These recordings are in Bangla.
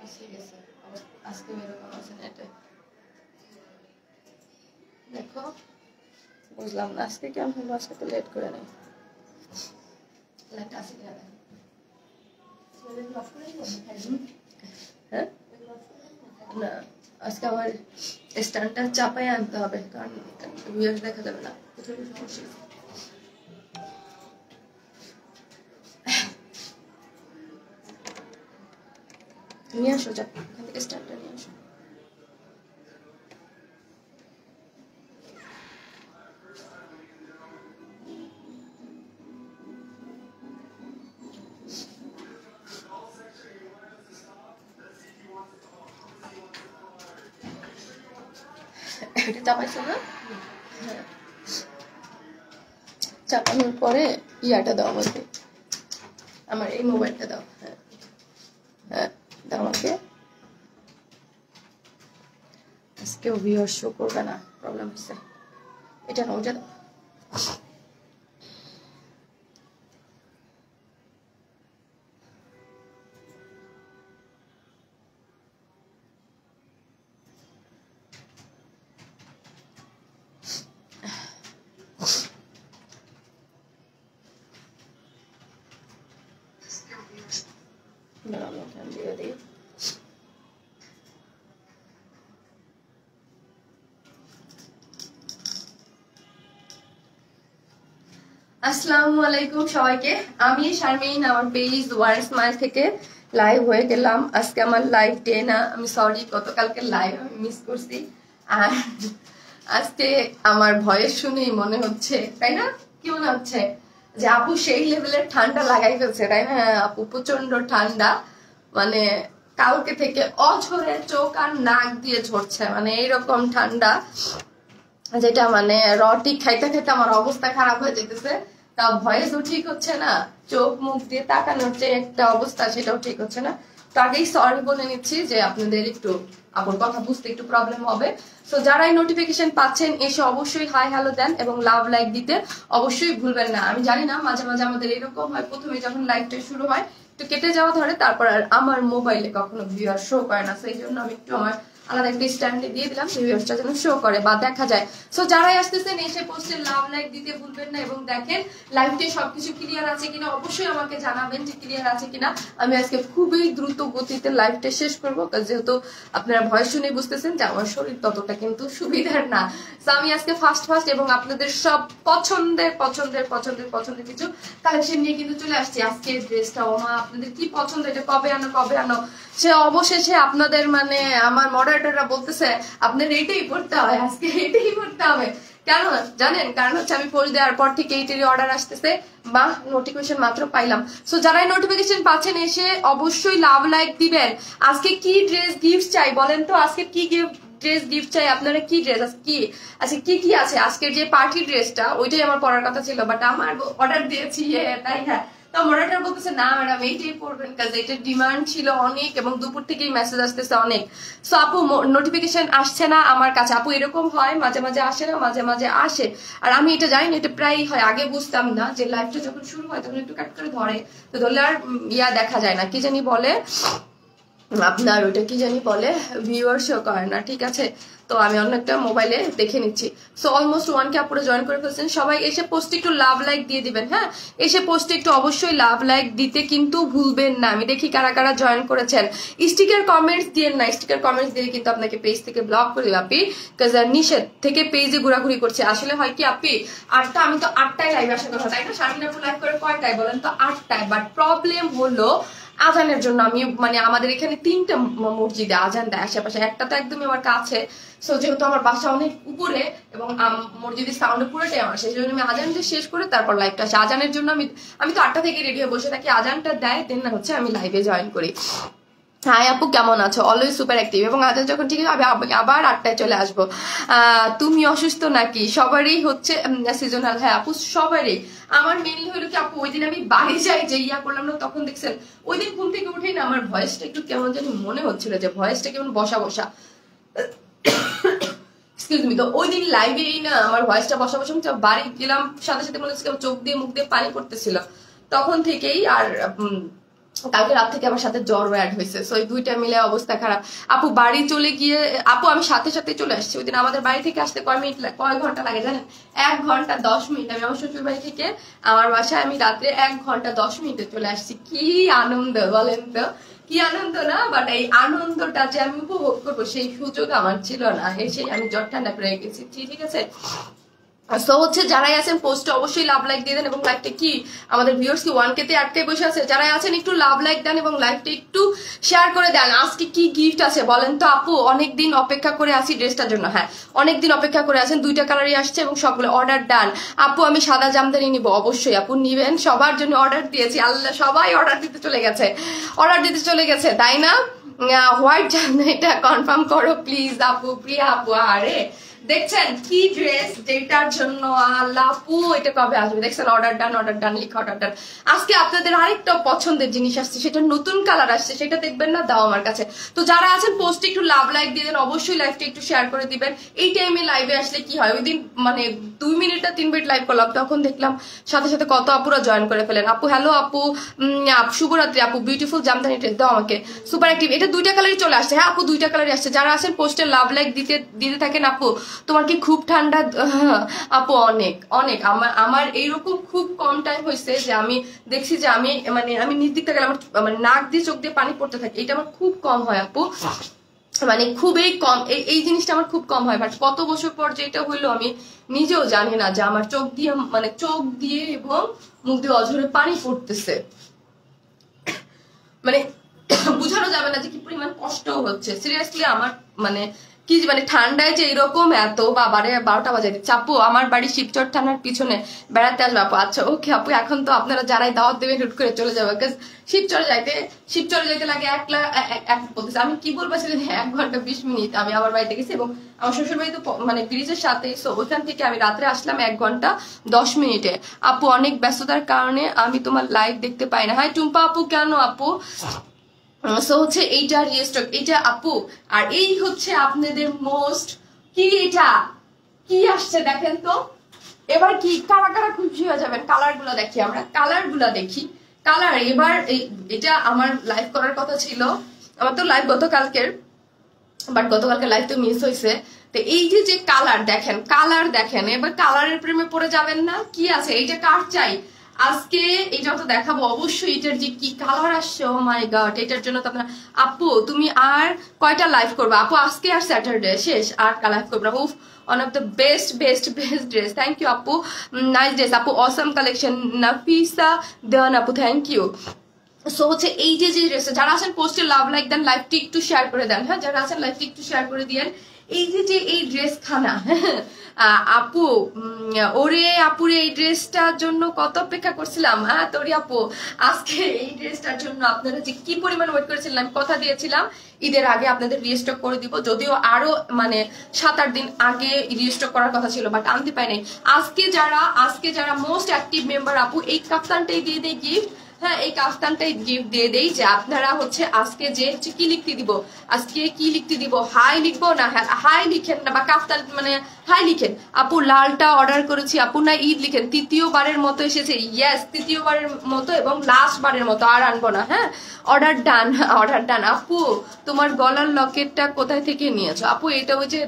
আসে গেছে আজকে এরকম আছে নেটে দেখো বুঝলাম না আজকে কেমন হলো আজকে তো লেট করে নেই লাইট আসে কিনা দেখো হ্যাঁ না আজকে আমার স্ট্যান্ডটা চাপায় আনতে হবে কারণ ভিউয়ার্স দেখা যাবে না কোথাও সমস্যা নিয়ে আসো যাও ওখান থেকে স্ট্যান্ডটা নিয়ে আসো এটা চাপাইছো না হ্যাঁ চাপানোর পরে ইয়াটা দাও আমাকে আমার এই মোবাইলটা দাও হ্যাঁ হ্যাঁ দাও আমাকে আজকেও ভিউয়ার শো করবে না প্রবলেম হচ্ছে এটা না ওটা দাও দিয়ে দিই আসসালামু আলাইকুম সবাইকে আমি শারমিন আমার পেজ ওয়ান স্মাইল থেকে লাইভ হয়ে গেলাম আজকে আমার লাইভ ডে না আমি সরি গতকালকে লাইভ আমি মিস করছি আর আজকে আমার ভয়েস শুনেই মনে হচ্ছে তাই না কি মনে হচ্ছে যে আপু সেই লেভেলের ঠান্ডা লাগাই ফেলছে তাই না আপু প্রচন্ড ঠান্ডা মানে কালকে থেকে অঝরে চোখ আর নাক দিয়ে ঝরছে মানে এইরকম ঠান্ডা যেটা মানে রটি খাইতে খাইতে আমার অবস্থা খারাপ হয়ে যেতেছে তাও ভয়েসও ঠিক হচ্ছে না চোখ মুখ দিয়ে তাকানোর যে একটা অবস্থা সেটাও ঠিক হচ্ছে না তো আগেই সরি বলে নিচ্ছি যে আপনাদের একটু আপনার কথা বুঝতে একটু প্রবলেম হবে সো যারাই নোটিফিকেশন পাচ্ছেন এসে অবশ্যই হাই হ্যালো দেন এবং লাভ লাইক দিতে অবশ্যই ভুলবেন না আমি জানি না মাঝে মাঝে আমাদের এরকম হয় প্রথমে যখন লাইভটা শুরু হয় একটু কেটে যাওয়া ধরে তারপর আর আমার মোবাইলে কখনো ভিউয়ার শো করে না সেই জন্য আমি একটু আমার আলাদা একটা স্ট্যান্ডে দিয়ে দিলাম ভিউয়ার্সটা যেন শো করে বা দেখা যায় সো যারাই আসতেছেন এসে পোস্টে লাভ লাইক দিতে ভুলবেন না এবং দেখেন লাইভে সবকিছু ক্লিয়ার আছে কিনা অবশ্যই আমাকে জানাবেন যে ক্লিয়ার আছে কিনা আমি আজকে খুবই দ্রুত গতিতে লাইভটা শেষ করব যেহেতু আপনারা ভয়েস শুনে বুঝতেছেন যে আমার শরীর ততটা কিন্তু সুবিধার না সো আমি আজকে ফার্স্ট এবং আপনাদের সব পছন্দের কিছু কালেকশন নিয়ে কিন্তু চলে আসছি আজকে ড্রেসটা ওমা আপনাদের কি পছন্দ এটা কবে আনো সে অবশেষে আপনাদের মানে আমার মডারেটররা বলতেছে আপনার এইটাই পড়তে হবে আজকে এইটাই পড়তে হবে কেন জানেন কারণ হচ্ছে আমি পড়ে দেওয়ার পর থেকে এইটারই অর্ডার আসতেছে বা নোটিফিকেশন মাত্র পাইলাম সো যারাই নোটিফিকেশন পাচ্ছেন এসে অবশ্যই লাভ লাইক দিবেন আজকে কি ড্রেস গিফট চাই বলেন তো আজকে কি ড্রেস গিফট চাই আপনারা কি ড্রেস আজকে কি আছে আজকের যে পার্টি ড্রেসটা ওইটাই আমার পরার কথা ছিল বাট আমার অর্ডার দিয়েছি তাই হ্যাঁ তো মডারেটর বলতেছে না ম্যাডাম এইটাই পড়বেন কাজ এটার ডিমান্ড ছিল অনেক এবং দুপুর থেকেই মেসেজ আসতেছে অনেক সো আপু নোটিফিকেশন আসছে না আমার কাছে আপু এরকম হয় মাঝে মাঝে আসে না মাঝে মাঝে আসে আর আমি এটা জানি না এটা প্রায়ই হয় আগে বুঝতাম না যে লাইভটা যখন শুরু হয় তখন একটু কাট করে ধরে তো ধরলে আর দেখা যায় না কি জানি বলে আপনার ওইটা কি জানি বলে ভিউয়ার শো করে না ঠিক আছে তো আমি অন্য একটা মোবাইলে দেখে নিচ্ছি সো অলমোস্ট 1K আপুরে জয়েন করে ফেলছেন সবাই এসে পোস্টে একটু লাভ লাইক দিয়ে দিবেন হ্যাঁ এসে পোস্টে একটু অবশ্যই লাভ লাইক দিতে কিন্তু ভুলবেন না আমি দেখি কারা কারা জয়েন করেছেন স্টিকার কমেন্টস দিয়েন না স্টিকার কমেন্টস দিয়ে কিন্তু আপনাকে পেজ থেকে ব্লক করে দেবে আপনি কাজ নিষেধ থেকে পেজে ঘোরাঘুরি করছে আসলে হয় কি আপনি আটটা আমি তো 8টায় লাইভ আসার কথা তাই না শারমিন আপু লাইভ করে কয়টায় বলেন তো 8টায় বাট প্রবলেম হলো আজানের জন্য আমি মানে আমাদের এখানে 3টা মসজিদে আজান দেয় আশেপাশে একটা তো একদমই আমার কাছে সো যেহেতু আমার বাসা অনেক উপরে এবং মসজিদের সাউন্ড পুরোটাই আমার সেই জন্য আমি আজানটা শেষ করে তারপর লাইভটা আসি আজানের জন্য আমি তো 8টা থেকে রেডি হয়ে বসে থাকি আজানটা দেয় দেন না হচ্ছে আমি লাইভে জয়েন করি হাই আপু কেমন আছো অলওয়েজ সুপার অ্যাক্টিভ এবং আজান যখন ঠিক হবে আবার 8টায় চলে আসবো তুমি অসুস্থ নাকি সবারই হচ্ছে সিজনাল হ্যাঁ আপু সবারই আমার মেনলি হলো কি আপু ওই দিন আমি বাড়ি যাই যে ইয়া করলাম না তখন দেখছেন ওই দিন ঘুম থেকে উঠেই না আমার ভয়েসটা একটু কেমন জানি মনে হচ্ছিল যে ভয়েসটা কেমন বসা এক্সকিউজ মি তো ওই দিন লাইভেই না আমার ভয়েসটা বসা বাড়ি গেলাম সাথে সাথে মনে হচ্ছে চোখ দিয়ে মুখ দিয়ে পানি পড়তেছিল তখন থেকেই আর কালকে রাত থেকে আমার সাথে জ্বর অ্যাড হয়েছে, সো এই দুইটা মিলে অবস্থা খারাপ। আপু বাড়ি চলে গিয়ে, আপু আমি সাথে সাথে চলে আসছি। ওই দিন আমাদের বাড়ি থেকে আসতে কয় ঘন্টা লাগে জানেন? 1 ঘন্টা 10 মিনিট। আমি আমার শ্বশুর বাড়ি থেকে আমার বাসায় আমি রাত্রে 1 ঘন্টা 10 মিনিটে চলে আসছি। কি আনন্দ বলেন তো, কি আনন্দ না? বাট এই আনন্দটা যে আমি উপভোগ করবো সেই সুযোগ আমার ছিল না, এসে আমি জ্বর ঠান্ডা পেয়ে গেছি। ঠিক আছে, সো হচ্ছে যারাই আছেন পোস্টে অবশ্যই লাভ লাইক দিয়ে দেন, এবং লাইভটা কি আমাদের ভিউয়ার্স কি 1K তে আটকে বসে আছে? যারাই আছেন একটু লাভ লাইক দেন এবং লাইভটা একটু শেয়ার করে দেন। আজকে কি গিফট আছে বলেন তো আপু? অনেকদিন অপেক্ষা করে আছি ড্রেসটার জন্য। হ্যাঁ, অনেকদিন অপেক্ষা করে আছেন, 2টা কালারই আসছে এবং সবগুলো অর্ডার ডান। আপু আমি সাদা জামদানি নিব। অবশ্যই আপু নিবেন, সবার জন্য অর্ডার দিয়েছি। আল্লাহ, সবাই অর্ডার দিতে চলে গেছে, তাই না? হোয়াইট জামদানিটা কনফার্ম করো প্লিজ আপু, প্রিয়া আপু। আরে দেখছেন কি ড্রেস, যেটার জন্য আল্লাহ আপু এটা কবে আসবে? দেখছেন অর্ডার ডান লিখা, অর্ডার ডান। আজকে আপনাদের আরেকটা পছন্দের জিনিস আসছে, সেটা নতুন কালার আসছে, সেটা দেখবেন না? দাও আমার কাছে। তো যারা আছেন পোস্টে একটু লাভ লাইক দিয়ে দেন, অবশ্যই লাইভটা একটু শেয়ার করে দিবেন। এই টাইমে লাইভে আসলে কি হয়, ওই দিন মানে 2 মিনিট না 3 মিনিট লাইভ করলাম, তখন দেখলাম সাথে সাথে কত আপুরা জয়েন করে ফেলেন। আপু হ্যালো আপু, শুভরাত্রি আপু, বিউটিফুল জামদানি ড্রেস দাও আমাকে, সুপার অ্যাক্টিভ। এটা 2টা কালারই চলে আসছে। হ্যাঁ আপু 2টা কালারই আসছে। যারা আছেন পোস্টে লাভ লাইক দিতে থাকেন। আপু তোমার কি খুব ঠান্ডা? আপু অনেক অনেক, আমার এইরকম খুব কম টাইম হয়েছে যে আমি দেখছি যে আমি আমি নিজ দিক থেকে আমার মানে নাক দিয়ে চোখ দিয়ে পানি পড়তে থাকে। এটা আমার খুব কম হয় আপু, মানে খুবই কম। এই জিনিসটা আমার খুব কম হয়, বাট কত বছর পর যে এটা হইলো আমি নিজেও জানি না, যে আমার চোখ দিয়ে এবং মুখ দিয়ে অঝরে পানি পড়তেছে। মানে বুঝানো যাবে না যে কি পরিমাণ কষ্ট হচ্ছে। সিরিয়াসলি আমার কি ঠান্ডায় যে এরকম এত বাবারে 12টা বাজে দিচ্ছে। আপু আমার বাড়ি শিবচর থানার পিছনে, বেড়াতে আসবে আপু? আচ্ছা ওকে আপু, এখন তো আপনারা যারাই দাওয়াত দেবেন হুট করে চলে যাবে, বিকজ শিবচরে যাইতে লাগে আমি কি বলবো আসলে 1 ঘন্টা 20 মিনিট। আমি আমার বাড়িতে গেছি এবং আমার শ্বশুর বাড়ি তো ব্রিজের সাথে, সো ওইখান থেকে আমি রাত্রে আসলাম 1 ঘন্টা 10 মিনিটে। আপু অনেক ব্যস্ততার কারণে আমি তোমার লাইভ দেখতে পাই না। হ্যাঁ টুম্পা আপু, কেন আপু? সো হচ্ছে এইটা রিস্টক, এইটা আপু। আর এই হচ্ছে আপনাদের মোস্ট কি, এটা কি আসছে দেখেন তো এবার। কি কারা কারা খুশি হয়ে যাবেন? কালার গুলো দেখি, আমরা কালার গুলা দেখি। কালার এবার এটা আমার লাইভ করার কথা ছিল, আমার তো লাইভ গতকালকের, বাট গতকালকে লাইভ তো মিস হয়েছে। তো এই যে কালার দেখেন, এবার কালারের প্রেমে পড়ে যাবেন না? কি আছে এইটা, কার চাই আজকে? এটা তো দেখাবো অবশ্যই। এটার যে কি কালার আসছে, ও মাই গড, এটার জন্য তো আপনার। আপু তুমি আর কয়টা লাইভ করবে? আপু আজকে আর স্যাটারডে শেষ, আর লাইভ করবে না। উফ, one of the best dress. Thank you আপু, নাইস ড্রেস আপু, অসম কালেকশন। নাফিসা দেওয়ান আপু, থ্যাংক ইউ। সো হচ্ছে এই যে ড্রেস, যারা আছেন পোস্টে লাভ লাইক দেন, লাইভটি একটু শেয়ার করে দেন। হ্যাঁ যারা আছেন লাইভটি একটু শেয়ার করে দিয়েন। এই যে এই ড্রেস খানা আপু, ওরে আপুরে এই ড্রেসটার জন্য কত অপেক্ষা করছিলাম। হ্যাঁ তোরি আপু, আজকে এই ড্রেসটার জন্য আপনারা যে কি পরিমাণ ওয়েট করেছিলেন। আমি কথা দিয়েছিলাম ঈদের আগে আপনাদের রিস্টক করে দিব, যদিও আরো 7-8 দিন আগে রিস্টক করার কথা ছিল, বাট আনতে পাই নাই। আজকে যারা মোস্ট অ্যাক্টিভ মেম্বার আপু, এই কাপ্তানটাই দিয়ে দেই গিফট। হ্যাঁ এই কাফতানটাই গিফট দিয়ে দেই, যে আপনারা হচ্ছে আজকে যে কি লিখতে দিব, আজকে কি লিখতে দিব, হাই লিখবো না হাই লিখেন না, বা কাফতান হাই লিখেন। আপু লালটা অর্ডার করেছি আপু, না ঈদ লিখেন। 3য় বারের মতো এসেছে, ইয়েস 3য় বারের মতো এবং লাস্ট বারের মতো, আর আনবো না। হ্যাঁ অর্ডার ডান। আপু তোমার গলার লকেটটা কোথায় থেকে নিয়েছো? আপু এটা ওই যে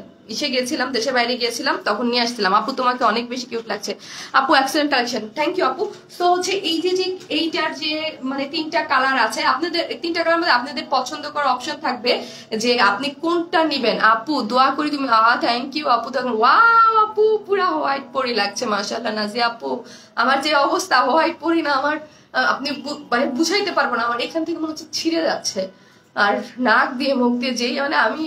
গেছিলাম, দেশের বাইরে গিয়েছিলাম, তখন নিয়ে আসছিলাম। আপু তোমাকে অনেক বেশি কিউট লাগছে আপু, এক্সেলেন্ট কালেকশন, থ্যাংক ইউ আপু। তো হচ্ছে এই যে এইটার যে 3টা কালার আছে, আপনাদের 3টা কালার মধ্যে আপনাদের পছন্দ করার অপশন থাকবে যে আপনি কোনটা নিবেন। আপু দোয়া করি তুমি, থ্যাংক ইউ আপু। তখন ওয়াও আপু পুরা হোয়াইট পরি লাগছে, মাশাআল্লাহ। নাজি আপু আমার যে অবস্থা, হোয়াইট পরি না আমার, আপনি বুঝাইতে পারবো না, আমার এখান থেকে মনে হচ্ছে ছিঁড়ে যাচ্ছে। আর নাক দিয়ে মুখ দিয়ে যেই আমি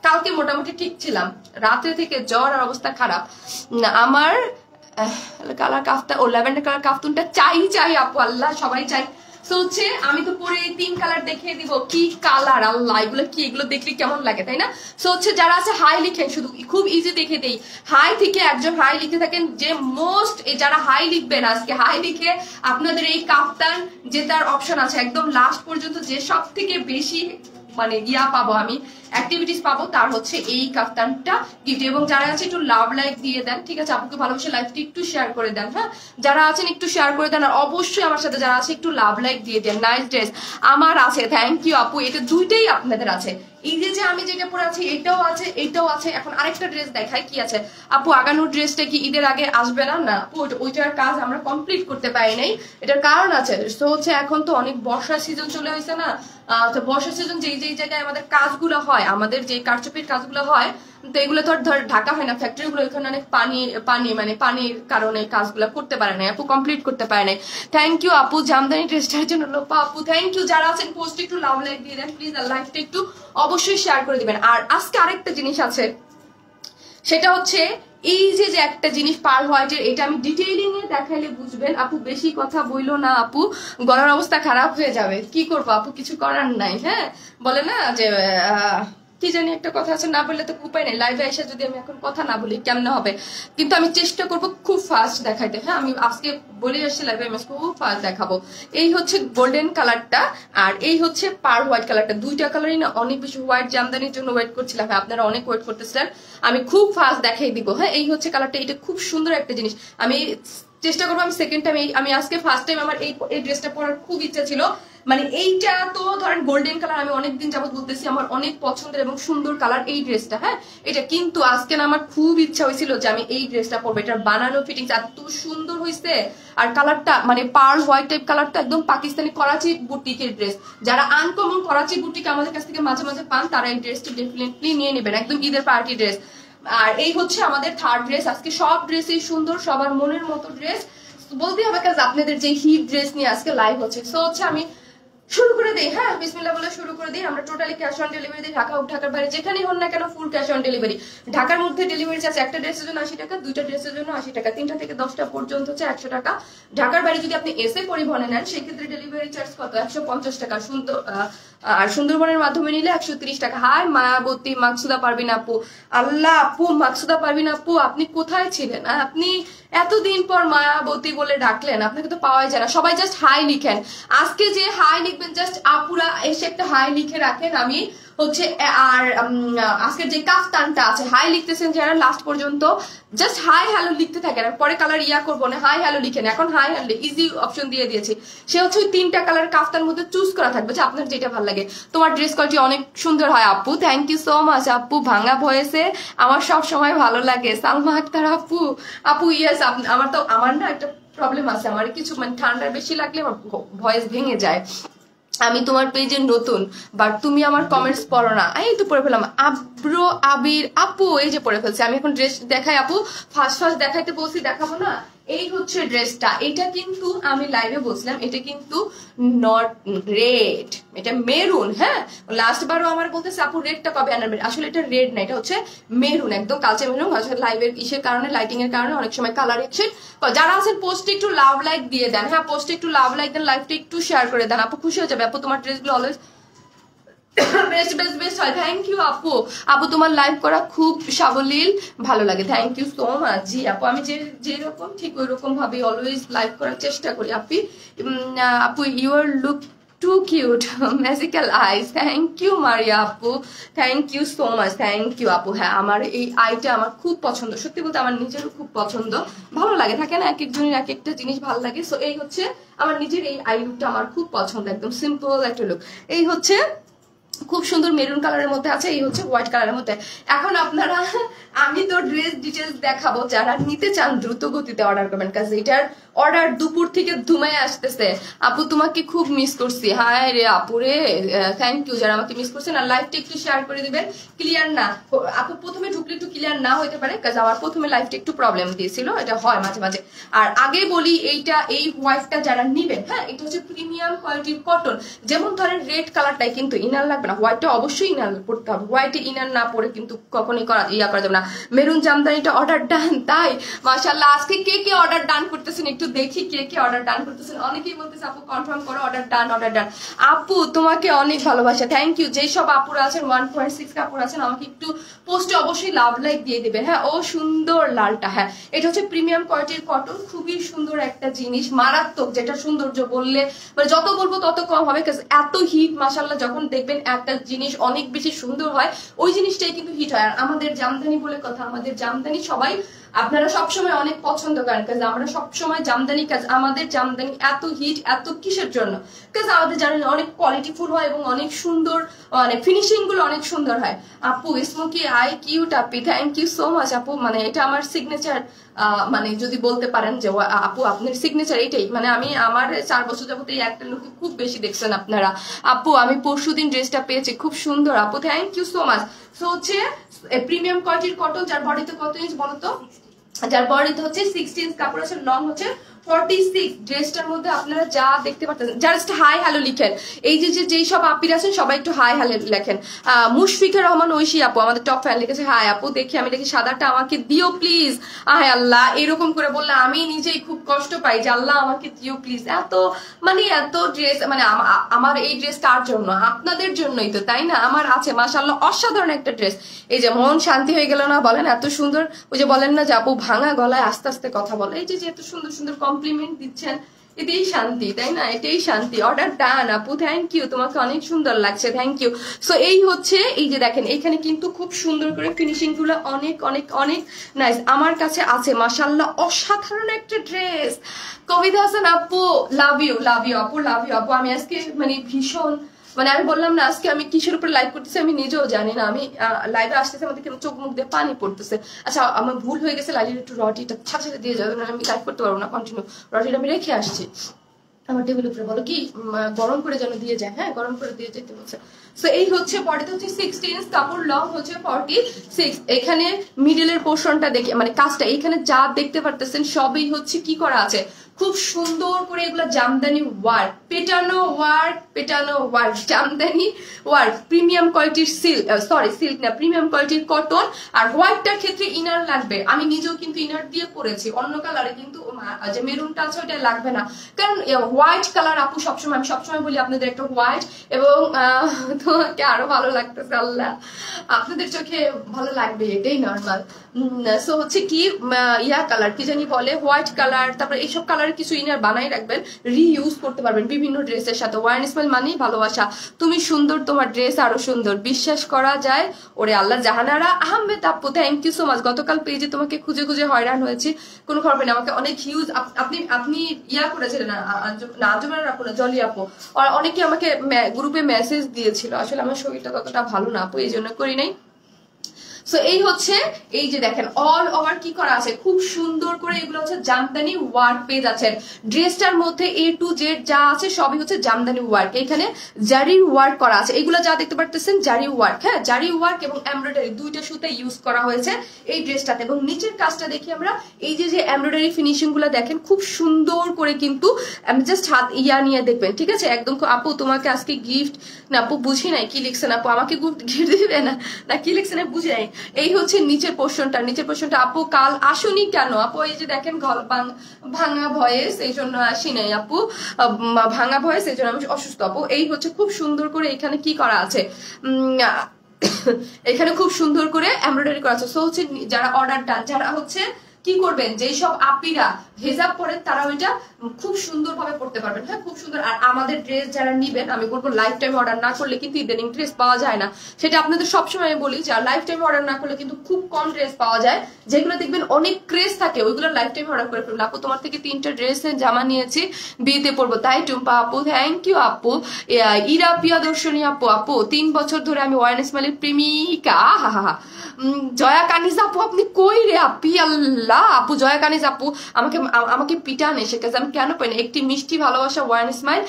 কালকে মোটামুটি ঠিক ছিলাম, রাতে থেকে জ্বর আর অবস্থা খারাপ। আমার কালার কাফতা, ও ল্যাভেন্ডার কালার কাফতুনটা চাই আপু, আল্লাহ সবাই চাই। তো হচ্ছে আমি তো পরে 3 কালার দেখিয়ে দিব। কি কালার আল্লাহ, এগুলো দেখলে কেমন লাগে তাই না? সো হচ্ছে যারা আছে হাই লিখেন, শুধু খুব ইজি দেখে দেই। হাই থেকে একজন হাই লিখে থাকেন, যে মোস্ট যারা হাই লিখবেন আজকে, হাই লিখে আপনাদের এই কাফতান যে তার অপশন আছে একদম লাস্ট পর্যন্ত, যে সব থেকে বেশি মানে ইয়া পাবো, আমি অ্যাক্টিভিটিস পাবো, তার হচ্ছে এই কাফতানটা গিফট। এবং যারা আছে একটু লাভ লাইক দিয়ে দেন, ঠিক আছে, আপুকে ভালোবাসে লাইফটি একটু শেয়ার করে দেন, হ্যাঁ যারা আছেন একটু শেয়ার করে দেন। আর অবশ্যই আমার সাথে যারা আছে একটু লাভ লাইক দিয়ে দেন। নাইস ড্রেস আমার আছে, থ্যাংক ইউ আপু, এটা দুইটাই আপনাদের আছে। এই যে আমি যেটা পরে আছি এটাও আছে, এটাও আছে। এখন আরেকটা ড্রেস দেখাই কি আছে। আপু আগানোর ড্রেসটা কি ঈদের আগে আসবে না? না আপু, ওইটার কাজ আমরা কমপ্লিট করতে পারি নাই, এটার কারণ আছে। তো হচ্ছে এখন তো অনেক বর্ষা সিজন চলে হয়েছে না, তো বর্ষা সিজন যেই জায়গায় আমাদের কাজগুলো হয়, আমাদের যে কারচুপির কাজগুলো হয়, তো এগুলো তো আর ধর ঢাকা হয় না, ফ্যাক্টরি গুলো ওইখানে অনেক পানি মানে পানির কারণে কাজগুলো করতে পারে না, আপু কমপ্লিট করতে পারে নাই। থ্যাংক ইউ আপু জামদানি ড্রেসটার জন্য লোপা আপু, থ্যাংক ইউ। যারা আছেন পোস্ট একটু লাভ লাইক দিয়ে দেন প্লিজ, আর লাইফটা একটু অবশ্যই শেয়ার করে দিবেন। আর আজকে আরেকটা জিনিস আছে, সেটা হচ্ছে এই যে একটা জিনিস পার হোয়াইটের, এটা আমি ডিটেইলিং এ দেখাইলে বুঝবেন। আপু বেশি কথা বইলো না আপু, গলার অবস্থা খারাপ হয়ে যাবে, কি করবো আপু, কিছু করার নাই। হ্যাঁ বলে না যে কি জানি একটা কথা আছে, না বললে তো উপায় নেই, লাইভে এসে যদি আমি এখন কথা না বলি কেমনে হবে। কিন্তু আমি চেষ্টা করব খুব ফাস্ট দেখাইতে। হ্যাঁ আমি আজকে বলে আসছি লাইভে আমি খুব ফাস্ট দেখাবো। এই হচ্ছে গোল্ডেন কালারটা, আর এই হচ্ছে পার হোয়াইট কালারটা। দুইটা কালারই না অনেক বেশি হোয়াইট জামদানির জন্য ওয়েট করছিলাম, হ্যাঁ আপনারা অনেক ওয়েট করতেছিলেন, আমি খুব ফাস্ট দেখাই দিব। হ্যাঁ এই হচ্ছে কালারটা, এটা খুব সুন্দর একটা জিনিস। আমি চেষ্টা করবো, আমি সেকেন্ড টাইম আমি আজকে ফার্স্ট টাইম আমার এই ড্রেসটা পরার খুব ইচ্ছা ছিল। মানে এইটা তো ধরেন গোল্ডেন কালার, আমি অনেকদিন যাবত বলতেছি আমার অনেক পছন্দের এবং সুন্দর কালার এই ড্রেসটা। হ্যাঁ এটা কিন্তু আজকে না আমার খুব ইচ্ছা হয়েছিল যে আমি এই ড্রেসটা পরবো। এটার বানানো ফিটিংস এত সুন্দর হয়েছে, আর কালারটা মানে পার্ল হোয়াইট টাইপ কালারটা, একদম পাকিস্তানি করাচি বুটিকের ড্রেস। যারা আনকমন করাচি বুটিক আমাদের কাছ থেকে মাঝে মাঝে পান, তারা এই ড্রেসটি ডেফিনেটলি নিয়ে নেবেন, একদম ঈদের পার্টি ড্রেস। আর এই হচ্ছে আমাদের থার্ড ড্রেস। আজকে সব ড্রেসই সুন্দর, সবার মনের মতো ড্রেস বলতে হবে, কাজ আপনাদের যে হিট ড্রেস নিয়ে আজকে লাইভ হচ্ছে। সো হচ্ছে আমি শুরু করে দিই, হ্যাঁ বিসমিল্লাহ বলে শুরু করে দিই। আমরা টোটালি ক্যাশ অন ডেলিভারি দিই, ঢাকা হোক ঢাকার বাইরে যেখানেই হন না কেন ফুল ক্যাশ অন ডেলিভারি। ঢাকার মধ্যে ডেলিভারি চার্জ একটা ড্রেসের জন্য 80 টাকা, দুইটা ড্রেসের জন্য 80 টাকা, 3টা থেকে 10টা পর্যন্ত হচ্ছে 100 টাকা। ঢাকার বাইরে যদি আপনি এসে পরিবহনে নেন সেক্ষেত্রে ডেলিভারি চার্জ কত, 150 টাকা। আর সুন্দরবনের মাধ্যমে নিলে 130 টাকা। হাই মায়াবতী মাকসুদা পারভিন আপু, আল্লাহ আপু মাকসুদা পারভিন আপু আপনি কোথায় ছিলেন? আপনি এতদিন পর মায়াবতী বলে ডাকলেন, আপনাকে তো পাওয়াই যায় না। সবাই জাস্ট হাই লিখেন, আজকে যে হাই লিখবেন জাস্ট আপুরা এসে একটা হাই লিখে রাখেন। আমি হচ্ছে আর আজকের যে কাফতানটা আছে, হাই লিখতেছেন যারা লাস্ট পর্যন্ত জাস্ট হাই হ্যালো লিখতে থাকেন, পরে কালার ইয়া করবো না, হাই হ্যালো লিখেন। এখন হাই হ্যালো ইজি অপশন দিয়ে দিয়েছি, সে হচ্ছে ওই 3টা কালার কাফতান মধ্যে চুজ করা থাকবে যে আপনার যেটা ভালো লাগে। তোমার ড্রেস কোয়ালিটি অনেক সুন্দর হয় আপু, থ্যাংক ইউ সো মাচ আপু, ভাঙা ভয়েসে আমার সব সময় ভালো লাগে। সালমা আক্তার আপু, আপু ইয়েস, আমার না একটা প্রবলেম আছে, আমার কিছু মানে ঠান্ডার বেশি লাগলে আমার ভয়েস ভেঙে যায়। আমি তোমার পেজে নতুন, বাট তুমি আমার কমেন্টস পড়ো না। এই তো পড়ে ফেলাম, আব্রো আবির আপু এই যে পড়ে ফেলছে। আমি এখন ড্রেস দেখাই আপু, ফার্স্ট দেখাইতে বলছি, দেখাবো না। এই হচ্ছে ড্রেসটা, এটা কিন্তু আমি লাইভে বলছিলাম এটা কিন্তু নট রেড, এটা মেরুন। হ্যাঁ লাস্ট বারও আমার বলতেছে আপু রেডটা কবে আনবেন, আসলে এটা রেড না, এটা হচ্ছে মেরুন, একদম কালচে মেরুন। আসলে লাইভের ইসের কারণে, লাইটিং এর কারণে অনেক সময় কালার এক্সেড। যারা আছেন পোস্টে একটু লাভ লাইক দিয়ে দেন, হ্যাঁ পোস্টে একটু লাভ লাইক দেন, লাইভটা একটু শেয়ার করে দেন, আপু খুশি হয়ে যাবে। আপু তোমার ড্রেসগুলো অলওয়েজ বেস্ট বেস্ট বেস্ট হয়, থ্যাংক ইউ আপু। আপু তোমার লাইভ করা খুব সাবলীল, ভালো লাগে, থ্যাংক ইউ সো মাচ। জি আপু আমি যেরকম ঠিক ওই রকম ভাবে অলওয়েজ লাইভ করার চেষ্টা করি। আপু your look too cute, magical eyes, thank you Maria আপু, thank you so much, thank you আপু। হ্যাঁ আমার এই আইটা আমার খুব পছন্দ, সত্যি বলতে আমার নিজেরও খুব পছন্দ, ভালো লাগে, থাকে না এক একজনের এক একটা জিনিস ভালো লাগে। সো এই হচ্ছে আমার নিজের এই আই লুকটা আমার খুব পছন্দ, একদম সিম্পল একটা লুক। এই হচ্ছে খুব সুন্দর মেরুন কালারের মধ্যে আছে, এই হচ্ছে হোয়াইট কালারের মধ্যে। এখন আপনারা আমি তো ড্রেস ডিটেলস দেখাবো, যারা নিতে চান দ্রুত গতিতে অর্ডার করবেন, কারণ এটার অর্ডার দুপুর থেকে ধুমায় আসতেছে। আপু তোমাকে খুব মিস করছি, হায় রে আপু রে, থ্যাংক ইউ যারা আমাকে মিস করছেন। আর লাইভটা একটু শেয়ার করে দিবেন, ক্লিয়ার না আপু প্রথমে ঢুকলে একটু ক্লিয়ার না হইতে পারে, কারণ আমার প্রথমে লাইভটা একটু প্রবলেম দিয়েছিল, এটা হয় মাঝে মাঝে। আর আগে বলি এইটা এই হোয়াইটটা যারা নিবেন, হ্যাঁ এটা হচ্ছে প্রিমিয়াম কোয়ালিটির কটন। যেমন ধরেন রেড কালারটাই কিন্তু ইনার লাগবে না, হোয়াইটটা অবশ্যই ইনার পড়তে হবে, হোয়াইটে ইনার না পরে কিন্তু কখনই করা যাবে না। মেরুন জামদানিটা অর্ডার ডান, তাই মাশাআল্লাহ। আজকে কে কে অর্ডার ডান করতেছেন একটু দেখি, কে কে অর্ডার ডান করতেছেন। অনেকেই বলতেছে আপু কনফার্ম করো, অর্ডার ডান অর্ডার ডান। আপু তোমাকে অনেক ভালোবাসা, থ্যাংক ইউ। যেই সব আপুরা আছেন 1.6 আপুরা আছেন আমাকে একটু পোস্টে অবশ্যই লাভ লাইক দিয়ে দিবেন। হ্যাঁ ও সুন্দর লালটা, হ্যাঁ এটা হচ্ছে প্রিমিয়াম কোয়ালিটির কটন। কটন, খুবই সুন্দর একটা জিনিস, মারাত্মক, যেটা সৌন্দর্য বললে মানে যত বলবো তত কম হবে। এত হিট মাশাআল্লাহ, যখন দেখবেন একটা জিনিস অনেক বেশি সুন্দর হয় ওই জিনিসটাই কিন্তু হিট হয়। আর আমাদের জামদানি বলে কথা, আমাদের জামদানি সবাই আপনারা সবসময় অনেক পছন্দ করেন, কাজ আমরা সবসময় জামদানি, কাজ আমাদের জামদানি এত হিট এত কিসের জন্য, কাজ আমাদের জানেন অনেক কোয়ালিটিফুল হয় এবং অনেক সুন্দর, মানে ফিনিশিং গুলো অনেক সুন্দর হয়। আপু smoky I cute Api, thank you so much আপু, মানে এটা আমার সিগনেচার, মানে যদি বলতে পারেন যে আপু আপনার সিগনেচার এইটাই, মানে আমি আমার 4 বছর যাবত এই একটা লুক খুব বেশি দেখছেন আপনারা। আপু আমি পরশুদিন ড্রেসটা পেয়েছি, খুব সুন্দর আপু, thank you so much. So হচ্ছে প্রিমিয়াম কোয়ালিটির কটন, যার বডিতে কত ইঞ্চ বলতো, যার বডিতে হচ্ছে 60 ইঞ্চ কাপড় আছে, লং হচ্ছে 46। ড্রেসটার মধ্যে আপনারা যা দেখতে পাচ্ছেন, জাস্ট হাই হ্যালো লিখেন, এই যে যেই সব আপির আছেন সবাই একটু হাই হ্যালো লেখেন। মুশফিকা রহমান ঐশী আপু আমাদের টপ ফ্যান লিখেছে হাই আপু, দেখি আমি দেখি সাদাটা আমাকে দিও প্লিজ। আয় আল্লাহ, এরকম করে বললে আমি নিজেই খুব কষ্ট পাই যে আল্লাহ আমাকে দিও প্লিজ। এত মানে এত ড্রেস, মানে আমার এই ড্রেস কার জন্য? আপনাদের জন্যই তো, তাই না? আমার আছে মাশাআল্লাহ অসাধারণ একটা ড্রেস, এই যে মন শান্তি হয়ে গেল না বলেন, এত সুন্দর। ওই যে বলেন না যে আপু ভাঙা গলায় আস্তে আস্তে কথা বলে, এই যে এত সুন্দর সুন্দর কমপ্লিমেন্ট দিচ্ছেন, এটাই শান্তি, তাই না? এটাই শান্তি। অর্ডার ডান আপু, থ্যাংক ইউ, তোমাকে অনেক সুন্দর লাগছে, থ্যাংক ইউ। সো এই হচ্ছে, এই যে দেখেন এখানে কিন্তু খুব সুন্দর করে ফিনিশিং গুলো অনেক অনেক অনেক নাইস আমার কাছে আছে মাশাআল্লাহ, অসাধারণ একটা ড্রেস। কবিতা হাসান আপু লাভ ইউ, লাভ ইউ আপু, লাভ ইউ আপু। আমি আজকে মানে ভীষণ, মানে আমি বললাম না আজকে আমি কিসের উপর লাইভ করতেছি আমি নিজেও জানি না, আমি লাইভে আসতেছি আমাদের কেন চোখ মুখ দিয়ে পানি পড়তেছে। আচ্ছা আমার ভুল হয়ে গেছে, লাইভের একটু রটিটা ছাড়া দিয়ে যাবে, আমি লাইভ করতে পারবো না কন্টিনিউ, রটিটা আমি রেখে আসছি আমার টেবিল উপরে, বলো কি গরম করে যেন দিয়ে যায়, হ্যাঁ গরম করে দিয়ে যেতে বলছে। সো এই হচ্ছে বডিতে হচ্ছে 60 ইঞ্চ কাপড়, লং হচ্ছে 46। এখানে মিডলের পোর্শনটা দেখে মানে কাজটা এখানে যা দেখতে পারতেছেন সবই হচ্ছে কি করা আছে, খুব সুন্দর করে এগুলো জামদানি ওয়ার্ক, পেটানো ওয়ার্ক, পেটানো ওয়ার্ক, জামদানি ওয়ার্ক, প্রিমিয়াম কোয়ালিটির সিল্ক, সরি সিল্ক না, প্রিমিয়াম কোয়ালিটির কটন। আর হোয়াইটটার ক্ষেত্রে ইনার লাগবে, আমি নিজেও কিন্তু ইনার দিয়ে পরেছি, অন্য কালারে কিন্তু যে মেরুনটা আছে ওটা লাগবে না, কারণ হোয়াইট কালার আপু সবসময়, আমি সবসময় বলি আপনাদের একটা হোয়াইট এবং তোমাকে আরো ভালো লাগতেছে, আল্লাহ আপনাদের চোখে ভালো লাগবে, এটাই নর্মাল। সো হচ্ছে কি ইয়া কালার কি জানি বলে, হোয়াইট কালার, তারপরে এইসব কালারের কিছু ইনার বানাই রাখবেন, রিইউজ করতে পারবেন বিভিন্ন ড্রেসের সাথে। ওয়ান স্মাইল মানেই ভালোবাসা, তুমি সুন্দর, তোমার ড্রেস আরো সুন্দর, বিশ্বাস করা যায়। ওরে আল্লাহ। জাহানারা আহমেদ আপু থ্যাংক ইউ সো মাচ, গতকাল পেজে তোমাকে খুঁজে খুঁজে হয়রান হয়েছি, কোনো খবর নেই, আমাকে অনেক হিউজ আপনি ইয়া করেছিলেন না, আজমের আপু না, জলি আপু, অনেকে আমাকে গ্রুপে মেসেজ দিয়েছিল, আসলে আমার শরীরটা ততটা ভালো না আপু, এই জন্য করি নাই। সো এই হচ্ছে, এই যে দেখেন অল ওভার কি করা আছে, খুব সুন্দর করে এগুলো হচ্ছে জামদানি ওয়ার্ক পেজ আছে ড্রেসটার মধ্যে, এ টু জেড যা আছে সবই হচ্ছে জামদানি ওয়ার্ক। এখানে জারি ওয়ার্ক করা আছে, এগুলো যা দেখতে পারতেছেন জারি ওয়ার্ক, হ্যাঁ জারি ওয়ার্ক এবং এমব্রয়ডারি দুইটা সুতা ইউজ করা হয়েছে এই ড্রেসটাতে। এবং নিচের কাজটা দেখি আমরা, এই যে এমব্রয়ডারি ফিনিশিং গুলো দেখেন খুব সুন্দর করে, কিন্তু আমি জাস্ট হাত ইয়া নিয়ে দেখবেন, ঠিক আছে একদম। আপু তোমাকে আজকে গিফট না আপু, বুঝি নাই কি লিখছেন আপু, আমাকে গিফট দিবে না না কি লিখছেন বুঝি নাই। এই হচ্ছে নিচের পোর্শনটা। আপু কাল আসুনি কেন আপু? এই যে দেখেন ভাঙা ভয়েস, এই জন্য আসি নাই আপু, ভাঙা ভয়েস এই জন্য আমি অসুস্থ আপু। এই হচ্ছে খুব সুন্দর করে এখানে কি করা আছে, এখানে খুব সুন্দর করে এমব্রয়ডারি করা আছে। সো হচ্ছে যারা অর্ডার ডান, যারা হচ্ছে কি করবেন, যেই সব আপিরা হেজাব পরেন তারা ওইটা খুব সুন্দর ভাবে পড়তে পারবেন, হ্যাঁ খুব সুন্দর। আর আমাদের ড্রেস যারা নিবেন, আমি বলবো লাইফ টাইম অর্ডার না করলে কিন্তু ইদানিং ড্রেস পাওয়া যায় না, সেটা আপনাদের সবসময় বলি যে লাইফ টাইম অর্ডার না করলে কিন্তু খুব কম ড্রেস পাওয়া যায়, যেগুলো দেখবেন অনেক ক্রেজ থাকে ওইগুলো লাইফ টাইম অর্ডার করে ফেলবেন। আপু তোমার থেকে 3টা ড্রেসের জামা নিয়েছি, বিয়েতে পরবো, তাই টুম্পা আপু থ্যাংক ইউ আপু। ইরা প্রিয়দর্শনী আপু 3 বছর ধরে আমি ওয়ান স্মাইলের প্রেমিকা, হা হা হা। জয়া কানিজ আপু আপনি কই রে আপি, আল্লাহ আপু জয়া কানিজ আপু আমাকে পিটান এসে, কাছে আমি কেন পাই না। একটি মিষ্টি ভালোবাসা ওয়ান স্মাইল,